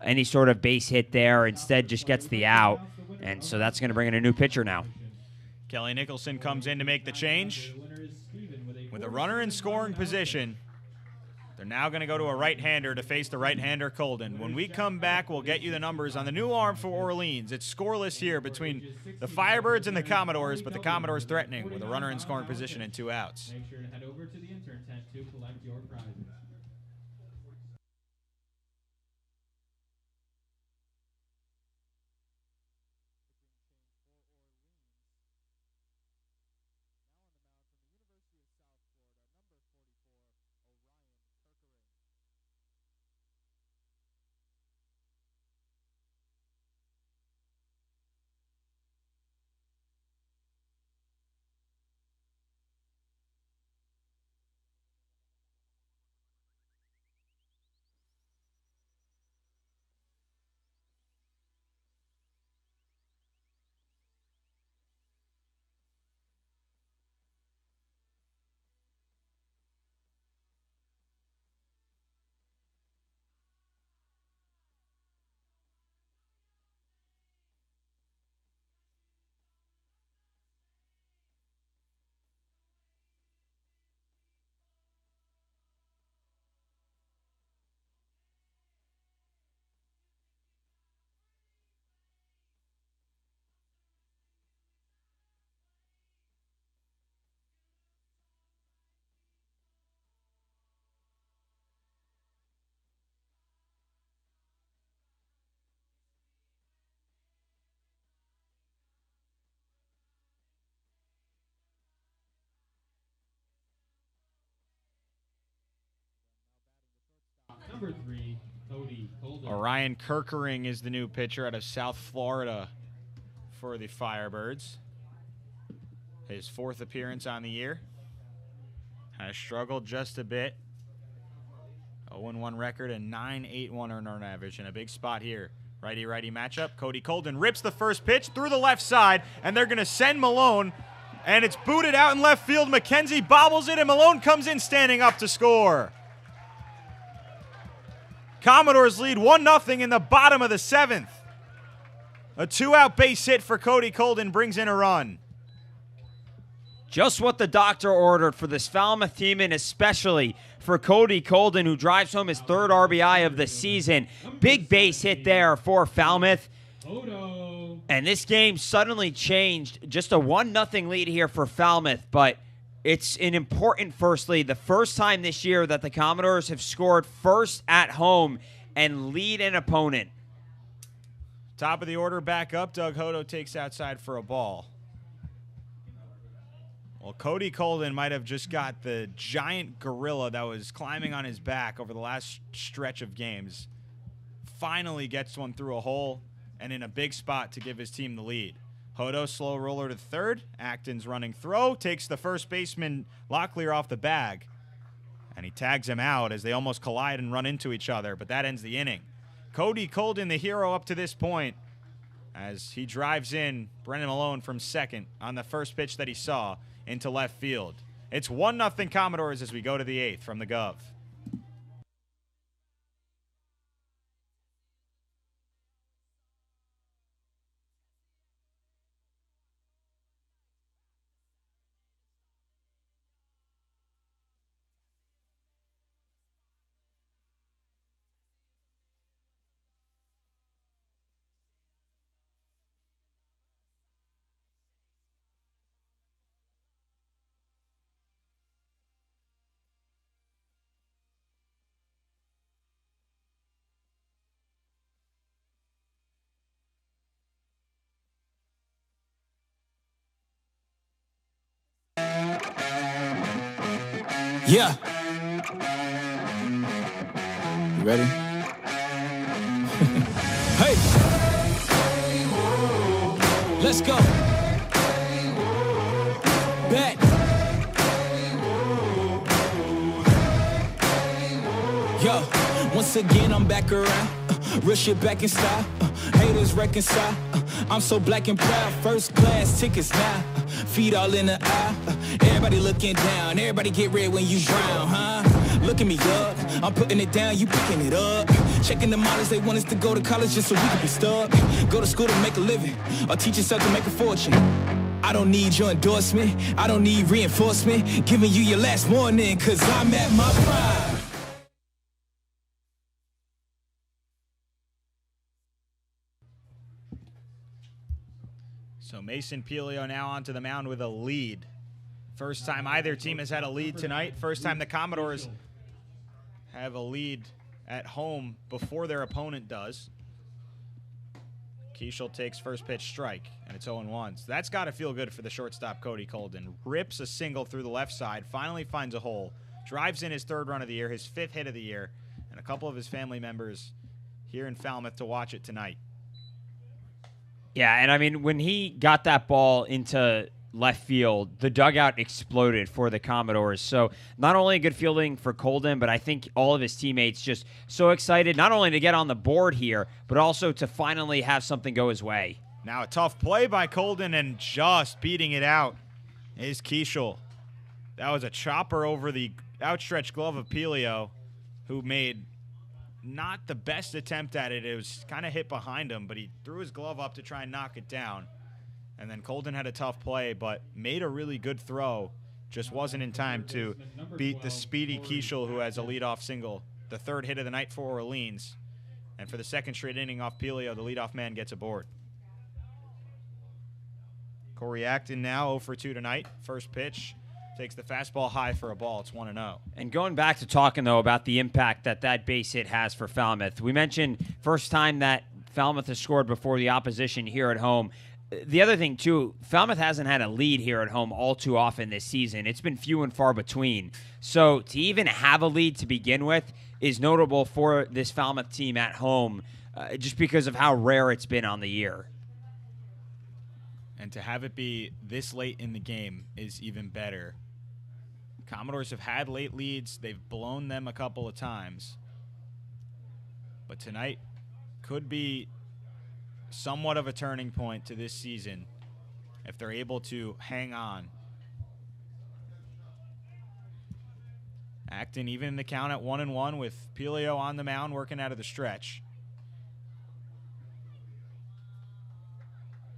any sort of base hit there. Instead, just gets the out. And so that's going to bring in a new pitcher now. Kelly Nicholson comes in to make the change. With a runner in scoring position, they're now going to go to a right-hander to face the right-hander Colden. When we come back, we'll get you the numbers on the new arm for Orleans. It's scoreless here between the FireBirds and the Commodores, but the Commodores threatening with a runner in scoring position and 2 outs. Make sure to head over to the intern tent to collect your prizes. Number 3, Cody Colden. Orion Kirkering is the new pitcher out of South Florida for the FireBirds. His 4th appearance on the year. Has struggled just a bit. 0-1 record and 9.81 earned average in a big spot here. Righty-righty matchup. Cody Colden rips the first pitch through the left side, and they're going to send Malone, and it's booted out in left field. McKenzie bobbles it, and Malone comes in standing up to score. Commodores lead 1-0 in the bottom of the 7th. A 2-out base hit for Cody Colden brings in a run. Just what the doctor ordered for this Falmouth team, and especially for Cody Colden, who drives home his 3rd RBI of the season. Big base hit there for Falmouth. And this game suddenly changed. Just a 1-0 lead here for Falmouth, but it's an important first lead. The first time this year that the Commodores have scored first at home and lead an opponent. Top of the order back up. Doug Hodo takes outside for a ball. Well, Cody Colden might have just got the giant gorilla that was climbing on his back over the last stretch of games. Finally gets one through a hole and in a big spot to give his team the lead. Hodo, slow roller to third. Acton's running throw. Takes the first baseman Locklear off the bag. And he tags him out as they almost collide and run into each other, but that ends the inning. Cody Colden, the hero up to this point, as he drives in Brennan Malone from second on the first pitch that he saw into left field. It's 1-0 Commodores as we go to the 8th from the Gov. Yeah. You ready? Hey. Let's go. Bet. Yo, once again I'm back around. Real shit back in style. Haters reconcile. I'm so black and proud. First class tickets now. Feet all in the eye. Everybody looking down. Everybody get red when you brown, huh? Look at me up. I'm putting it down, you picking it up. Checking the models, they want us to go to college just so we can be stuck. Go to school to make a living, or teach yourself to make a fortune. I don't need your endorsement, I don't need reinforcement. Giving you your last warning, cause I'm at my prime. So Mason Pelio now onto the mound with a lead. First time either team has had a lead tonight. First time the Commodores have a lead at home before their opponent does. Keishel takes first pitch strike, and it's 0-1. So that's got to feel good for the shortstop, Cody Colden. Rips a single through the left side, finally finds a hole, drives in his 3rd run of the year, his 5th hit of the year, and a couple of his family members here in Falmouth to watch it tonight. Yeah, and I mean, when he got that ball into left field, the dugout exploded for the Commodores. So not only a good fielding for Colden, but I think all of his teammates just so excited, not only to get on the board here, but also to finally have something go his way. Now a tough play by Colden, and just beating it out is Keishel. That was a chopper over the outstretched glove of Pelio, who made not the best attempt at it. It was kind of hit behind him, but he threw his glove up to try and knock it down. And then Colden had a tough play, but made a really good throw. Just wasn't in time to beat the speedy Keishel, who has a leadoff single, the 3rd hit of the night for Orleans. And for the 2nd straight inning off Pelio, the leadoff man gets aboard. Corey Acton now 0 for 2 tonight. First pitch takes the fastball high for a ball. It's 1-0. And going back to talking, though, about the impact that base hit has for Falmouth. We mentioned first time that Falmouth has scored before the opposition here at home. The other thing, too, Falmouth hasn't had a lead here at home all too often this season. It's been few and far between. So to even have a lead to begin with is notable for this Falmouth team at home, just because of how rare it's been on the year. And to have it be this late in the game is even better. Commodores have had late leads. They've blown them a couple of times. But tonight could be somewhat of a turning point to this season if they're able to hang on. Acton even in the count at 1-1 with Pelio on the mound working out of the stretch.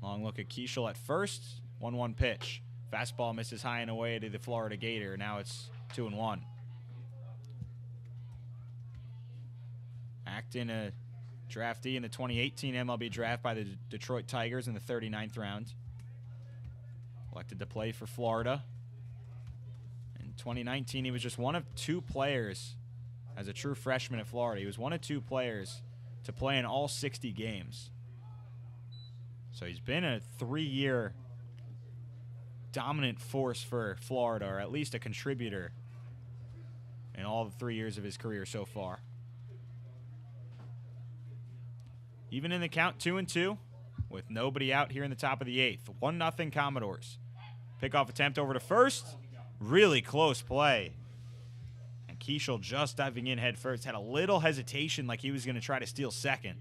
Long look at Keishel at first. 1-1 pitch. Fastball misses high and away to the Florida Gator. Now it's 2-1. Acton, a draftee in the 2018 MLB draft by the Detroit Tigers in the 39th round. Elected to play for Florida. In 2019, he was just one of 2 players as a true freshman at Florida. He was one of 2 players to play in all 60 games. So he's been a 3-year dominant force for Florida, or at least a contributor in all the 3 years of his career so far. Even in the count, 2-2, with nobody out here in the top of the 8th. 1-0 Commodores. Pickoff attempt over to first. Really close play. And Keishel just diving in head first. Had a little hesitation like he was going to try to steal second.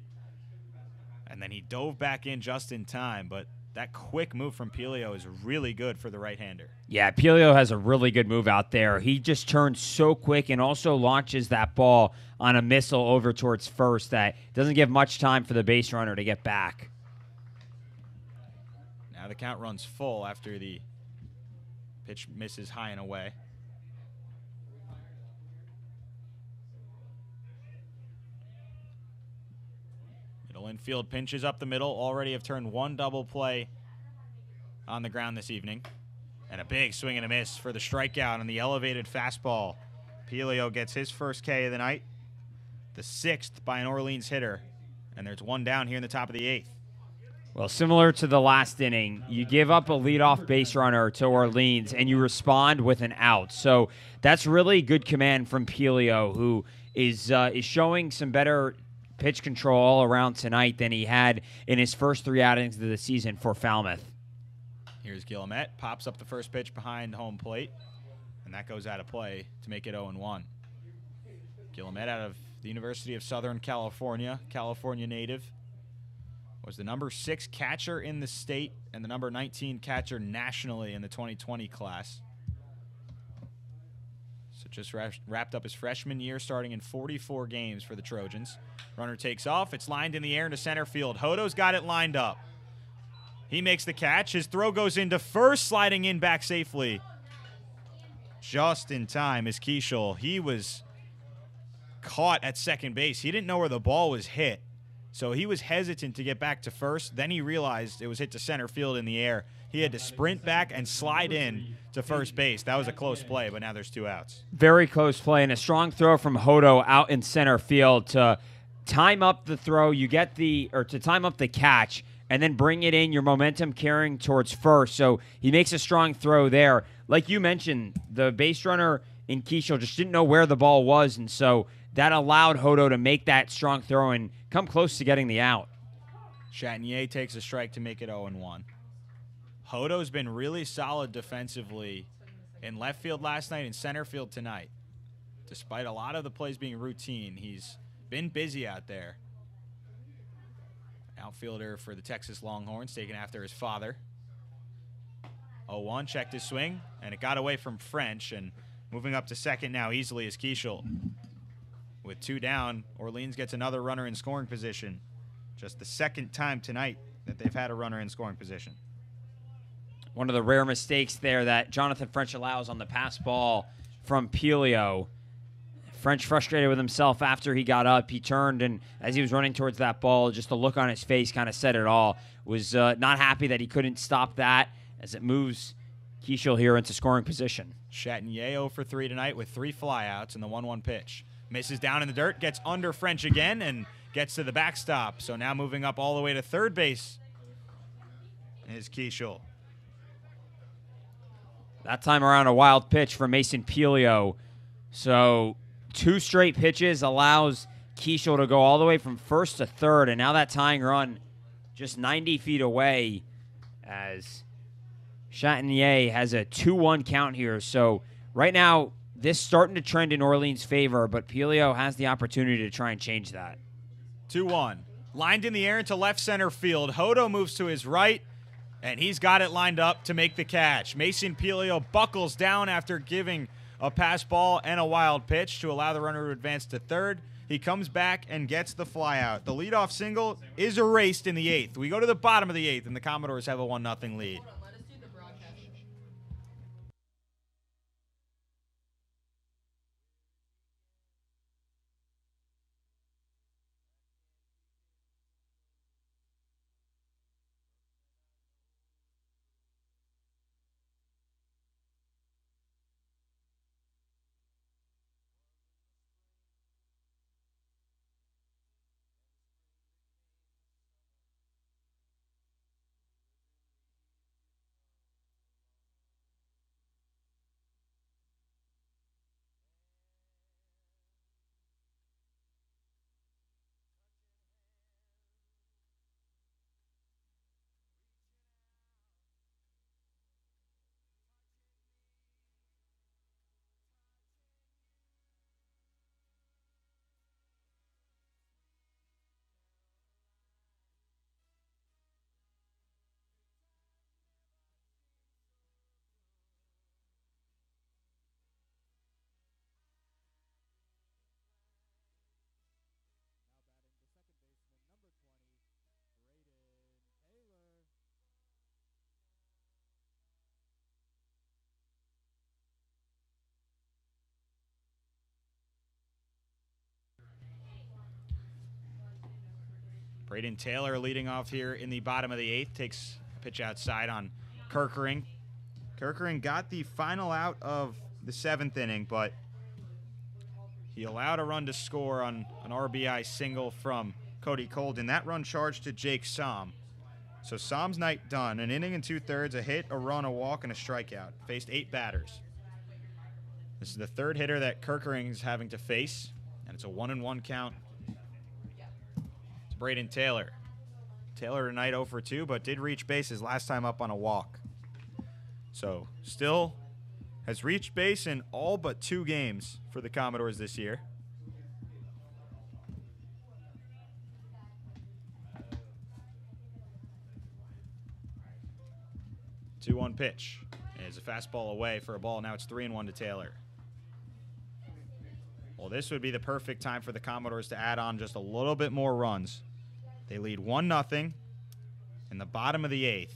And then he dove back in just in time, but that quick move from Pelio is really good for the right-hander. Yeah, Pelio has a really good move out there. He just turns so quick and also launches that ball on a missile over towards first that doesn't give much time for the base runner to get back. Now the count runs full after the pitch misses high and away. Middle infield pinches up the middle. Already have turned 1 double play on the ground this evening. And a big swing and a miss for the strikeout on the elevated fastball. Pelio gets his first K of the night. The 6th by an Orleans hitter. And there's 1 down here in the top of the 8th. Well, similar to the last inning, you give up a leadoff base runner to Orleans, and you respond with an out. So that's really good command from Pelio, who is showing some better pitch control all around tonight than he had in his first 3 outings of the season for Falmouth. Here's Guillemette. Pops up the first pitch behind home plate, and that goes out of play to make it 0-1. Guillemette out of the University of Southern California, California native. Was the number 6 catcher in the state and the number 19 catcher nationally in the 2020 class. So just wrapped up his freshman year, starting in 44 games for the Trojans. Runner takes off. It's lined in the air into center field. Hodo's got it lined up. He makes the catch. His throw goes into first, sliding in back safely. Just in time is Keishel. He was caught at second base. He didn't know where the ball was hit. So he was hesitant to get back to first. Then he realized it was hit to center field in the air. He had to sprint back and slide in to first base. That was a close play, but now there's 2 outs. Very close play and a strong throw from Hodo out in center field to time up the throw. You get to time up the catch and then bring it in, your momentum carrying towards first. So he makes a strong throw there. Like you mentioned, the base runner in Keishel just didn't know where the ball was, and so that allowed Hodo to make that strong throw and come close to getting the out. Chatinier takes a strike to make it 0-1. Hodo's been really solid defensively in left field last night and center field tonight. Despite a lot of the plays being routine, he's been busy out there. Outfielder for the Texas Longhorns, taken after his father. 0-1, checked his swing, and it got away from French, and moving up to second now easily is Keishel. With 2 down, Orleans gets another runner in scoring position. Just the 2nd time tonight that they've had a runner in scoring position. One of the rare mistakes there that Jonathan French allows on the pass ball from Pelio. French frustrated with himself after he got up. He turned, and as he was running towards that ball, just the look on his face kind of said it all. Was not happy that he couldn't stop that as it moves Keishel here into scoring position. Chatinier 0 for 3 tonight with 3 flyouts and the 1-1 pitch. Misses down in the dirt, gets under French again, and gets to the backstop. So now moving up all the way to third base is Keishel. That time around, a wild pitch from Mason Pelio. So 2 straight pitches allows Keishel to go all the way from first to third, and now that tying run just 90 feet away as Chatinier has a 2-1 count here. So right now, this starting to trend in Orleans' favor, but Pelio has the opportunity to try and change that. 2-1. Lined in the air into left center field. Hodo moves to his right, and he's got it lined up to make the catch. Mason Pelio buckles down after giving a pass ball and a wild pitch to allow the runner to advance to third. He comes back and gets the flyout. The leadoff single is erased in the 8th. We go to the bottom of the 8th, and the Commodores have a 1-0 lead. Braden Taylor leading off here in the bottom of the 8th. Takes a pitch outside on Kirkering. Kirkering got the final out of the 7th inning, but he allowed a run to score on an RBI single from Cody Colden. That run charged to Jake Somm. So Somm's night done. An inning and 2/3, a hit, a run, a walk, and a strikeout. Faced 8 batters. This is the 3rd hitter that Kirkering is having to face, and it's a 1-1 count. It's Braden Taylor. Taylor tonight 0 for 2, but did reach bases last time up on a walk. So still has reached base in all but 2 games for the Commodores this year. Two-one pitch. Is a fastball away for a ball. Now it's 3-1 to Taylor. Well, this would be the perfect time for the Commodores to add on just a little bit more runs. They lead 1-0 in the bottom of the 8th.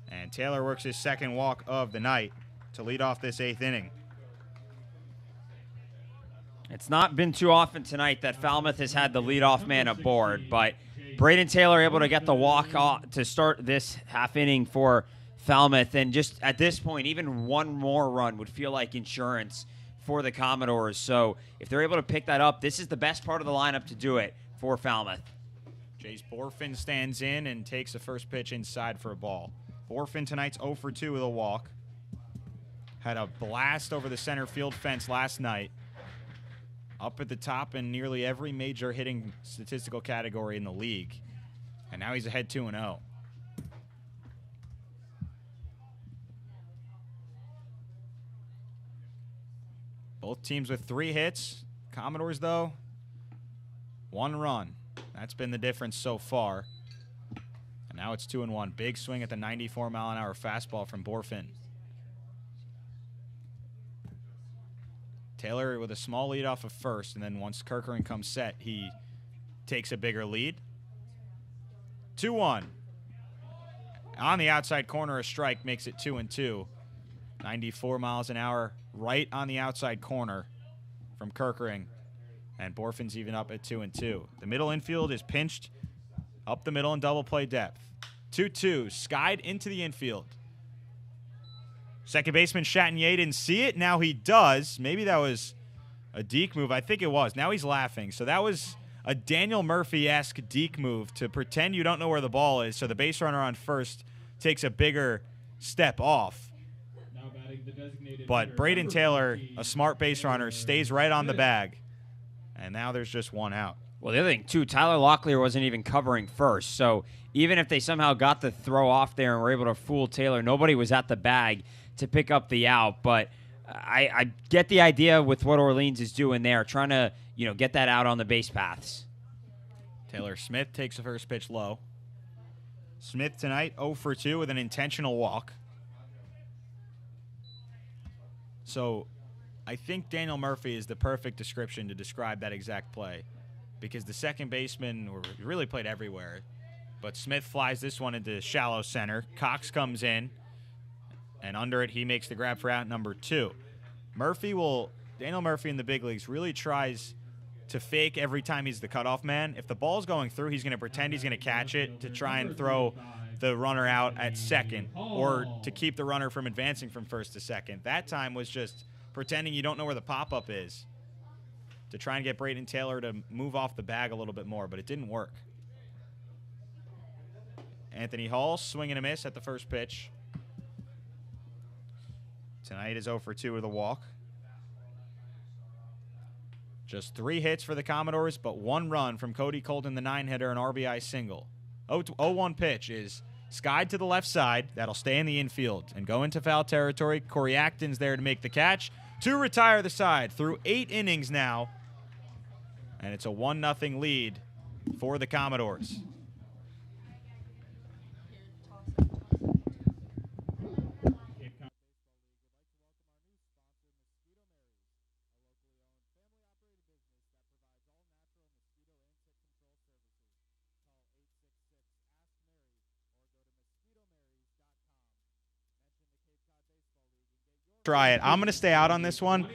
And Taylor works his 2nd walk of the night to lead off this 8th inning. It's not been too often tonight that Falmouth has had the leadoff man aboard, but Braden Taylor able to get the walk off to start this half inning for Falmouth. And just at this point, even one more run would feel like insurance for the Commodores. So if they're able to pick that up, this is the best part of the lineup to do it for Falmouth. Jace Borfin stands in and takes the first pitch inside for a ball. Borfin tonight's 0 for 2 with a walk. Had a blast over the center field fence last night. Up at the top in nearly every major hitting statistical category in the league. And now he's ahead 2-0. Both teams with 3 hits. Commodores, though, 1 run. That's been the difference so far. And now it's 2-1. Big swing at the 94-mile-an-hour fastball from Borfin. Taylor with a small lead off of first, and then once Kirkering comes set, he takes a bigger lead. 2-1. On the outside corner, a strike makes it 2-2. 94 miles an hour right on the outside corner from Kirkering. And Borfin's even up at 2-2. The middle infield is pinched up the middle in double play depth. 2-2, skied into the infield. Second baseman Chatinier didn't see it. Now he does. Maybe that was a deke move. I think it was. Now he's laughing. So that was a Daniel Murphy-esque deke move to pretend you don't know where the ball is. So the base runner on first takes a bigger step off. But Braden Taylor, a smart base runner, stays right on the bag. And now there's just 1 out. Well, the other thing, too, Tyler Locklear wasn't even covering first. So even if they somehow got the throw off there and were able to fool Taylor, nobody was at the bag to pick up the out. But I get the idea with what Orleans is doing there, trying to, get that out on the base paths. Taylor Smith takes the first pitch low. Smith tonight 0 for 2 with an intentional walk. So I think Daniel Murphy is the perfect description to describe that exact play, because the second baseman really played everywhere. But Smith flies this one into shallow center. Cox comes in, and under it, he makes the grab for out number 2. Daniel Murphy in the big leagues really tries to fake every time he's the cutoff man. If the ball's going through, he's going to pretend he's going to catch it to try and throw the runner out at second, or to keep the runner from advancing from first to second. That time was just pretending you don't know where the pop-up is to try and get Braden Taylor to move off the bag a little bit more, but it didn't work. Anthony Hall, swing and a miss at the first pitch. Tonight is 0 for 2 with a walk. Just 3 hits for the Commodores, but 1 run from Cody Colden, the 9-hitter, an RBI single. 0-1 pitch is skied to the left side. That'll stay in the infield and go into foul territory. Corey Acton's there to make the catch to retire the side through 8 innings now. And it's a 1-0 lead for the Commodores. try it. I'm going to stay out on this one,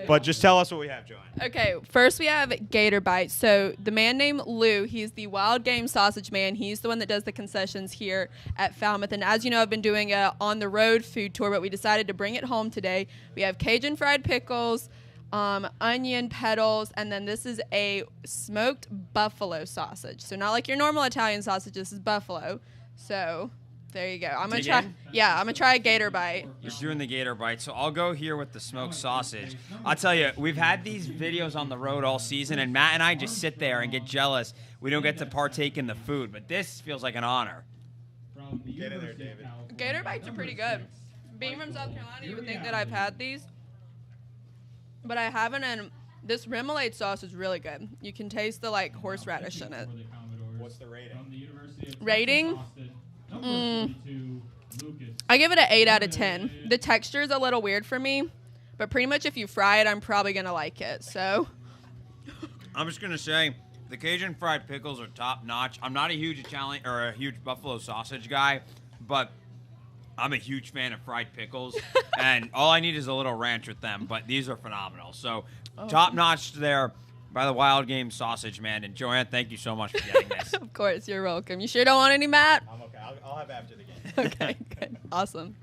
but just tell us what we have, Joanne. Okay, first we have Gator Bites. So the man named Lou, he's the wild game sausage man. He's the one that does the concessions here at Falmouth. And as you know, I've been doing a on-the-road food tour, but we decided to bring it home today. We have Cajun fried pickles, onion petals, and then this is a smoked buffalo sausage. So not like your normal Italian sausage. This is buffalo. So there you go. I'm gonna try. Yeah, I'm gonna try a Gator Bite. You're doing the Gator Bite, so I'll go here with the smoked sausage. I'll tell you, we've had these videos on the road all season, and Matt and I just sit there and get jealous. We don't get to partake in the food, but this feels like an honor. Get in there, David. Gator Bites are pretty good. Being from South Carolina, you would think that I've had these, but I haven't. And this remoulade sauce is really good. You can taste the horseradish in it. What's the rating? Rating? I give it an 8 out of 10. The texture is a little weird for me, but pretty much if you fry it, I'm probably going to like it. So I'm just going to say the Cajun fried pickles are top notch. I'm not a huge Italian or a huge buffalo sausage guy, but I'm a huge fan of fried pickles, and all I need is a little ranch with them, but these are phenomenal. So top notch there by the Wild Game Sausage Man. And Joanne, thank you so much for getting this. Of course, you're welcome. You sure don't want any, Matt? I'm okay. I'll have after the game. Okay, good. Awesome.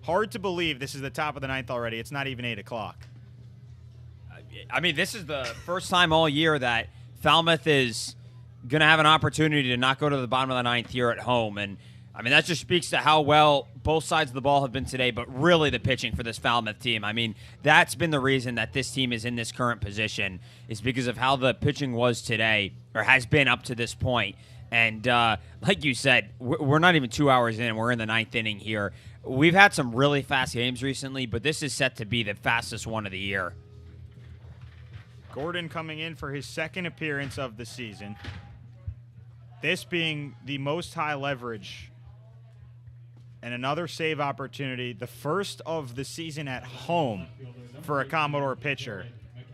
Hard to believe this is the top of the ninth already. It's not even 8 o'clock. I mean, this is the first time all year that Falmouth is going to have an opportunity to not go to the bottom of the ninth here at home. And, I mean, that just speaks to how well both sides of the ball have been today, but really the pitching for this Falmouth team. I mean, that's been the reason that this team is in this current position, is because of how the pitching was today, or has been up to this point. And like you said, we're not even 2 hours in. We're in the ninth inning here. We've had some really fast games recently, but this is set to be the fastest one of the year. Gordon coming in for his second appearance of the season. This being the most high leverage and another save opportunity, the first of the season at home for a Commodore pitcher.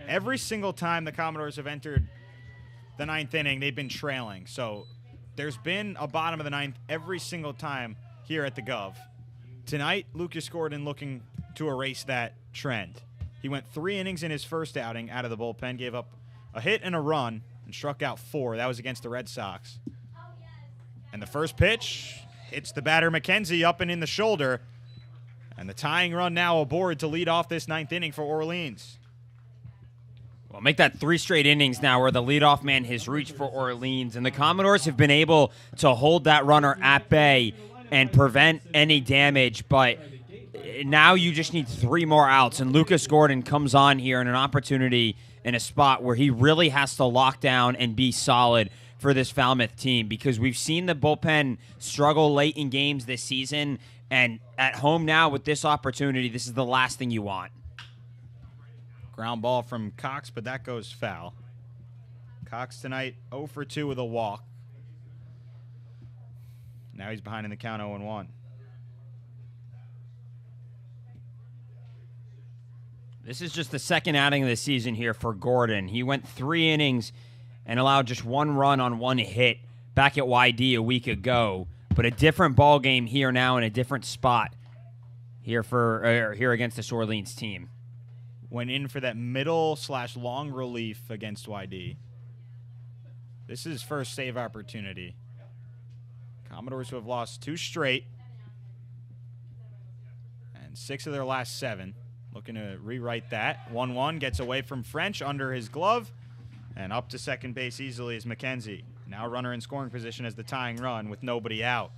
Every single time the Commodores have entered the ninth inning, they've been trailing. So there's been a bottom of the ninth every single time here at the Gov. Tonight, Lucas Gordon looking to erase that trend. He went 3 innings in his first outing out of the bullpen, gave up a hit and a run, and struck out 4. That was against the Red Sox. And the first pitch hits the batter McKenzie up and in the shoulder. And the tying run now aboard to lead off this ninth inning for Orleans. Well, make that 3 straight innings now where the leadoff man has reached for Orleans. And the Commodores have been able to hold that runner at bay and prevent any damage, but now you just need 3 more outs, and Lucas Gordon comes on here in an opportunity in a spot where he really has to lock down and be solid for this Falmouth team, because we've seen the bullpen struggle late in games this season, and at home now with this opportunity, this is the last thing you want. Ground ball from Cox, but that goes foul. Cox tonight 0 for 2 with a walk. Now he's behind in the count 0-1. This is just the second outing of the season here for Gordon. He went 3 innings and allowed just 1 run on 1 hit back at YD a week ago, but a different ball game here now in a different spot here here against this Orleans team. Went in for that middle/long relief against YD. This is his first save opportunity. Commodores who have lost 2 straight and 6 of their last 7. Looking to rewrite that. 1-1 gets away from French under his glove and up to second base easily is McKenzie. Now runner in scoring position as the tying run with nobody out.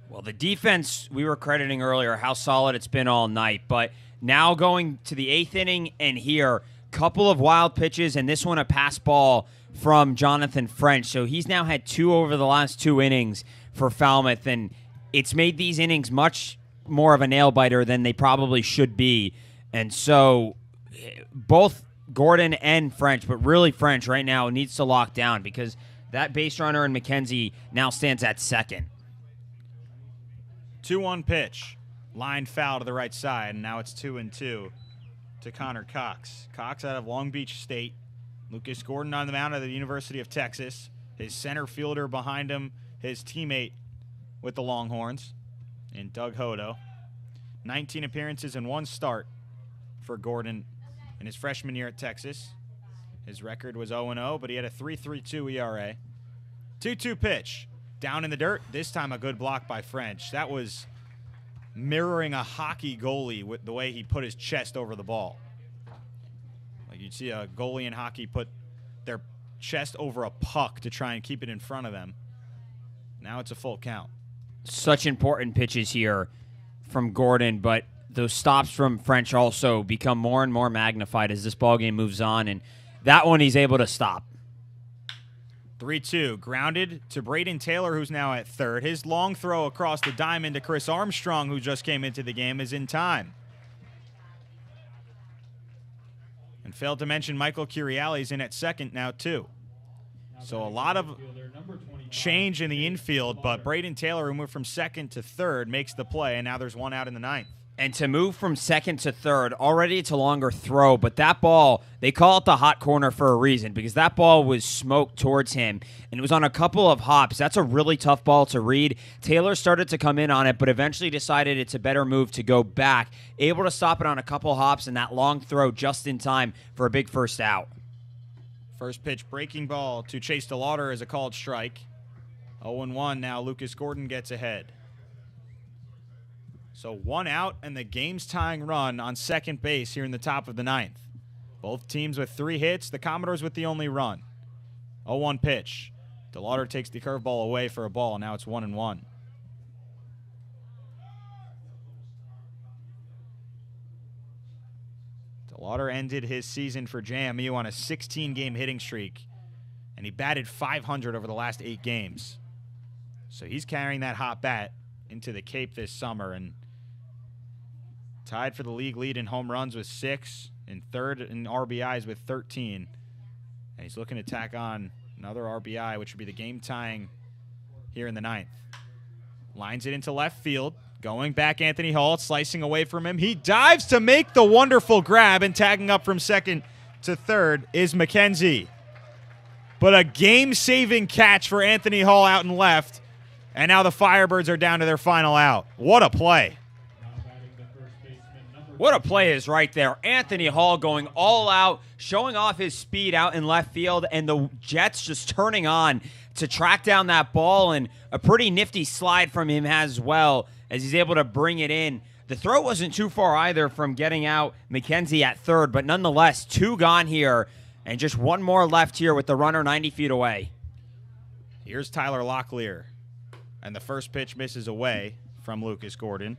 Well, the defense we were crediting earlier, how solid it's been all night, but now going to the 8th inning and here, couple of wild pitches and this one a pass ball from Jonathan French. So he's now had 2 over the last 2 innings for Falmouth, and it's made these innings much more of a nail-biter than they probably should be. And so both Gordon and French, but really French right now, needs to lock down because that base runner in McKenzie now stands at second. 2-1 pitch. line foul to the right side, and now it's 2-2 to Connor Cox. Cox out of Long Beach State. Lucas Gordon on the mound of the University of Texas. His center fielder behind him, his teammate with the Longhorns, and Doug Hodo. 19 appearances and 1 start for Gordon in his freshman year at Texas. His record was 0-0, but he had a 3.32 ERA. 2-2 pitch. Down in the dirt. This time a good block by French. That was mirroring a hockey goalie with the way he put his chest over the ball. Like you'd see a goalie in hockey put their chest over a puck to try and keep it in front of them. Now it's a full count. Such important pitches here from Gordon, but those stops from French also become more and more magnified as this ballgame moves on, and that one he's able to stop. 3-2, grounded to Braden Taylor, who's now at third. His long throw across the diamond to Chris Armstrong, who just came into the game, is in time. And failed to mention Michael Curiali's in at second now, too. So a lot of change in the infield, but Braden Taylor, who moved from second to third, makes the play, and now there's 1 out in the 9th. And to move from second to third, already it's a longer throw, but that ball, they call it the hot corner for a reason because that ball was smoked towards him, and it was on a couple of hops. That's a really tough ball to read. Taylor started to come in on it, but eventually decided it's a better move to go back, able to stop it on a couple hops, and that long throw just in time for a big first out. First pitch, breaking ball to Chase DeLauder is a called strike. 0-1 now, Lucas Gordon gets ahead. So 1 out and the game's tying run on second base here in the top of the 9th. Both teams with 3 hits, the Commodores with the only run. 0-1 pitch. DeLauder takes the curveball away for a ball. Now it's 1-1. DeLauder ended his season for JMU on a 16-game hitting streak, and he batted .500 over the last 8 games. So he's carrying that hot bat into the Cape this summer, and tied for the league lead in home runs with 6, and third in RBIs with 13. And he's looking to tack on another RBI, which would be the game tying here in the 9th. Lines it into left field. Going back, Anthony Hall, slicing away from him. He dives to make the wonderful grab, and tagging up from second to third is McKenzie. But a game-saving catch for Anthony Hall out in left, and now the Firebirds are down to their final out. What a play. What a play is right there. Anthony Hall going all out, showing off his speed out in left field, and the Jets just turning on to track down that ball, and a pretty nifty slide from him as well as he's able to bring it in. The throw wasn't too far either from getting out McKenzie at third, but nonetheless, 2 gone here, and just 1 more left here with the runner 90 feet away. Here's Tyler Locklear, and the first pitch misses away from Lucas Gordon.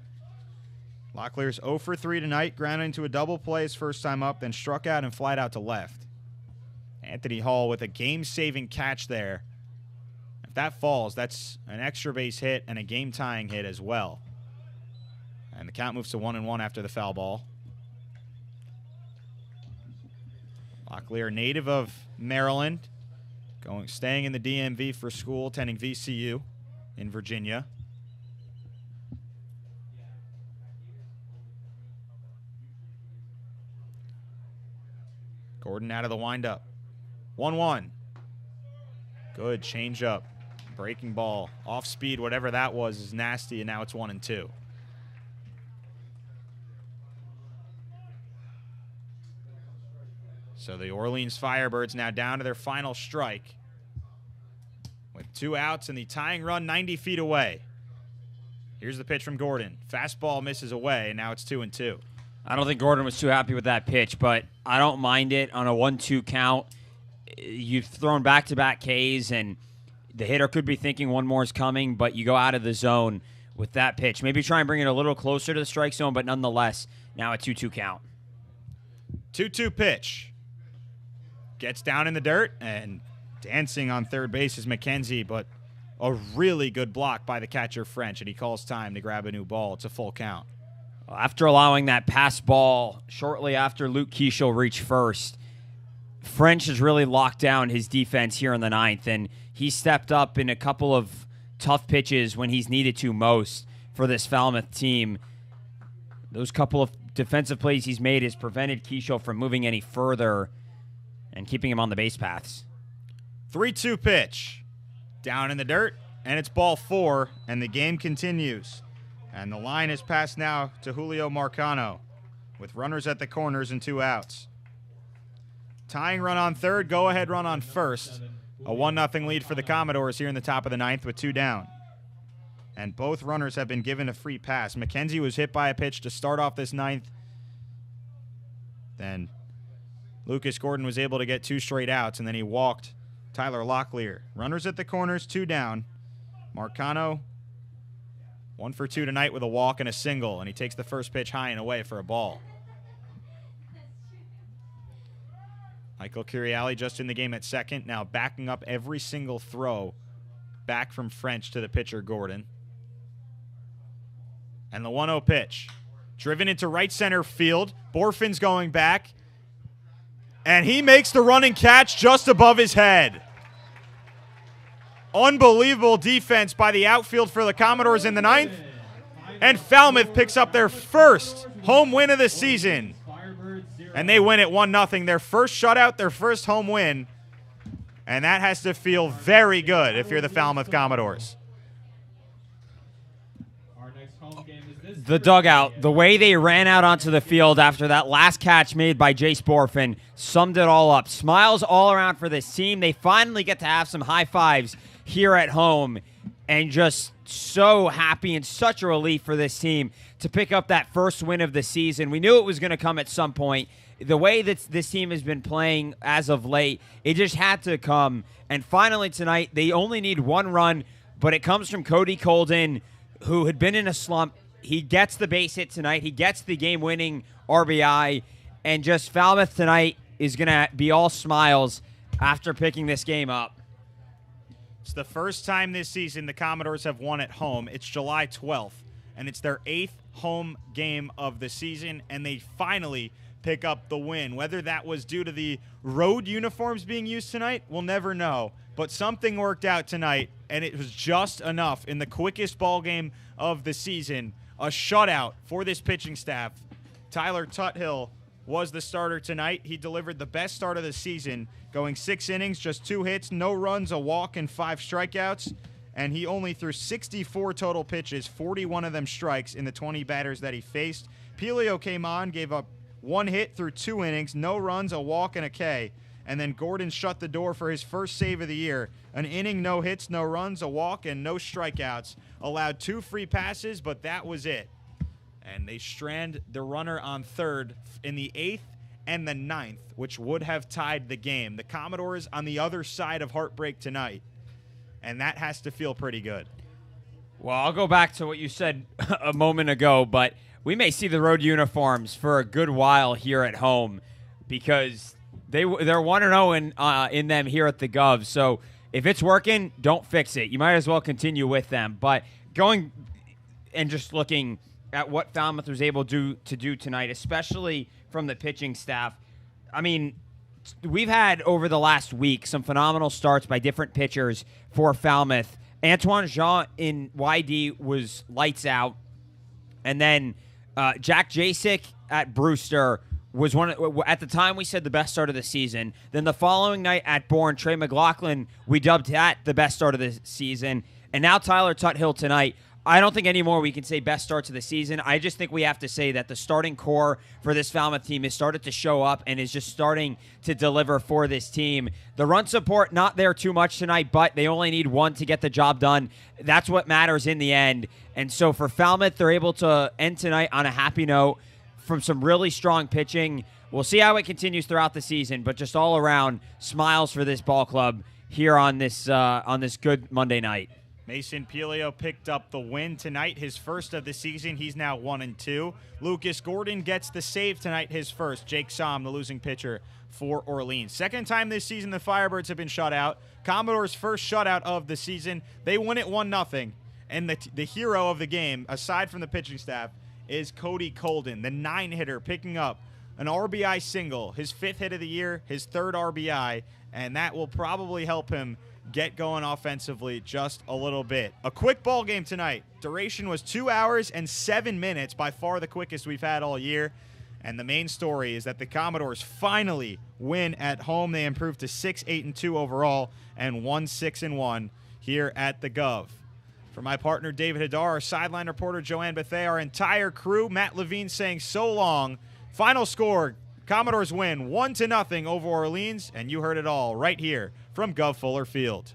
Locklear's 0 for 3 tonight, grounded into a double play his first time up, then struck out and flied out to left. Anthony Hall with a game-saving catch there. If that falls, that's an extra base hit and a game-tying hit as well. And the count moves to 1-1 after the foul ball. Locklear, native of Maryland, staying in the DMV for school, attending VCU in Virginia. Gordon out of the windup. 1-1. Good changeup. Breaking ball. Off speed, whatever that was, is nasty, and now it's 1-2. So the Orleans Firebirds now down to their final strike with 2 outs and the tying run 90 feet away. Here's the pitch from Gordon. Fastball misses away, and now it's 2-2. I don't think Gordon was too happy with that pitch, but I don't mind it on a 1-2 count. You've thrown back-to-back Ks, and the hitter could be thinking one more is coming, but you go out of the zone with that pitch. Maybe try and bring it a little closer to the strike zone, but nonetheless, now a 2-2 count. 2-2 pitch. Gets down in the dirt, and dancing on third base is McKenzie, but a really good block by the catcher French, and he calls time to grab a new ball. It's a full count. After allowing that pass ball shortly after Luke Keishel reached first, French has really locked down his defense here in the 9th, and he stepped up in a couple of tough pitches when he's needed to most for this Falmouth team. those couple of defensive plays he's made has prevented Keisho from moving any further and keeping him on the base paths. 3-2 pitch. Down in the dirt, and it's ball 4, and the game continues. And the line is passed now to Julio Marcano with runners at the corners and 2 outs. Tying run on third, go-ahead run on first. A 1-0 lead for the Commodores here in the top of the 9th with 2 down. And both runners have been given a free pass. McKenzie was hit by a pitch to start off this 9th. Then Lucas Gordon was able to get 2 straight outs, and then he walked Tyler Locklear. Runners at the corners, 2 down. Marcano, 1 for 2 tonight with a walk and a single, and he takes the first pitch high and away for a ball. Michael Curiali just in the game at second, now backing up every single throw back from French to the pitcher Gordon. And the 1-0 pitch. Driven into right center field. Borfin's going back. And he makes the running catch just above his head. Unbelievable defense by the outfield for the Commodores in the 9th. And Falmouth picks up their first home win of the season. And they win it 1-0. Their first shutout, their first home win. And that has to feel very good if you're the Falmouth Commodores. The dugout, the way they ran out onto the field after that last catch made by Jace Borfin summed it all up. Smiles all around for this team. They finally get to have some high fives here at home, and just so happy and such a relief for this team to pick up that first win of the season. We knew it was going to come at some point. The way that this team has been playing as of late, it just had to come. And finally tonight, they only need 1 run, but it comes from Cody Colden, who had been in a slump. He gets the base hit tonight. He gets the game-winning RBI. And just Falmouth tonight is going to be all smiles after picking this game up. It's the first time this season the Commodores have won at home. It's July 12th, and it's their 8th home game of the season, and they finally pick up the win. Whether that was due to the road uniforms being used tonight, we'll never know. But something worked out tonight, and it was just enough in the quickest ball game of the season. A shutout for this pitching staff. Tyler Tuthill was the starter tonight. He delivered the best start of the season, going 6 innings, just 2 hits, no runs, a walk, and 5 strikeouts. And he only threw 64 total pitches, 41 of them strikes in the 20 batters that he faced. Pelio came on, gave up 1 hit through 2 innings, no runs, a walk, and a K. And then Gordon shut the door for his first save of the year. An inning, no hits, no runs, a walk, and no strikeouts. Allowed 2 free passes, but that was it. And they strand the runner on third in the 8th and the 9th, which would have tied the game. The Commodores on the other side of heartbreak tonight, and that has to feel pretty good. Well, I'll go back to what you said a moment ago, but we may see the road uniforms for a good while here at home because they're 1-0 in them here at the Gov. So if it's working, don't fix it. You might as well continue with them. But going and just looking at what Falmouth was able to do tonight, especially from the pitching staff, I mean, we've had over the last week some phenomenal starts by different pitchers for Falmouth. Antoine Jean in YD was lights out. And then Jack Jasek at Brewster was at the time we said the best start of the season. Then the following night at Bourne, Trey McLaughlin, we dubbed that the best start of the season. And now Tyler Tuthill tonight. I don't think anymore we can say best starts of the season. I just think we have to say that the starting core for this Falmouth team has started to show up and is just starting to deliver for this team. The run support, not there too much tonight, but they only need 1 to get the job done. That's what matters in the end. And so for Falmouth, they're able to end tonight on a happy note from some really strong pitching. We'll see how it continues throughout the season, but just all around, smiles for this ball club here on this good Monday night. Mason Pelio picked up the win tonight, his first of the season. He's now 1-2. Lucas Gordon gets the save tonight, his first. Jake Somm, the losing pitcher for Orleans. Second time this season the FireBirds have been shut out. Commodores' first shutout of the season. They win it 1-0. And the hero of the game, aside from the pitching staff, is Cody Colden, the 9-hitter, picking up an RBI single, his 5th hit of the year, his 3rd RBI, and that will probably help him get going offensively just a little bit. A quick ball game tonight. Duration was 2 hours and 7 minutes, by far the quickest we've had all year. And the main story is that the Commodores finally win at home. They improved to 6-8-2 overall and 1-6-1 here at the Gov. For my partner David Hadar, our sideline reporter Joanne Bethea, our entire crew, Matt Levine saying so long. Final score, Commodores win 1-0 over Orleans, and you heard it all right here from Gov Fuller Field.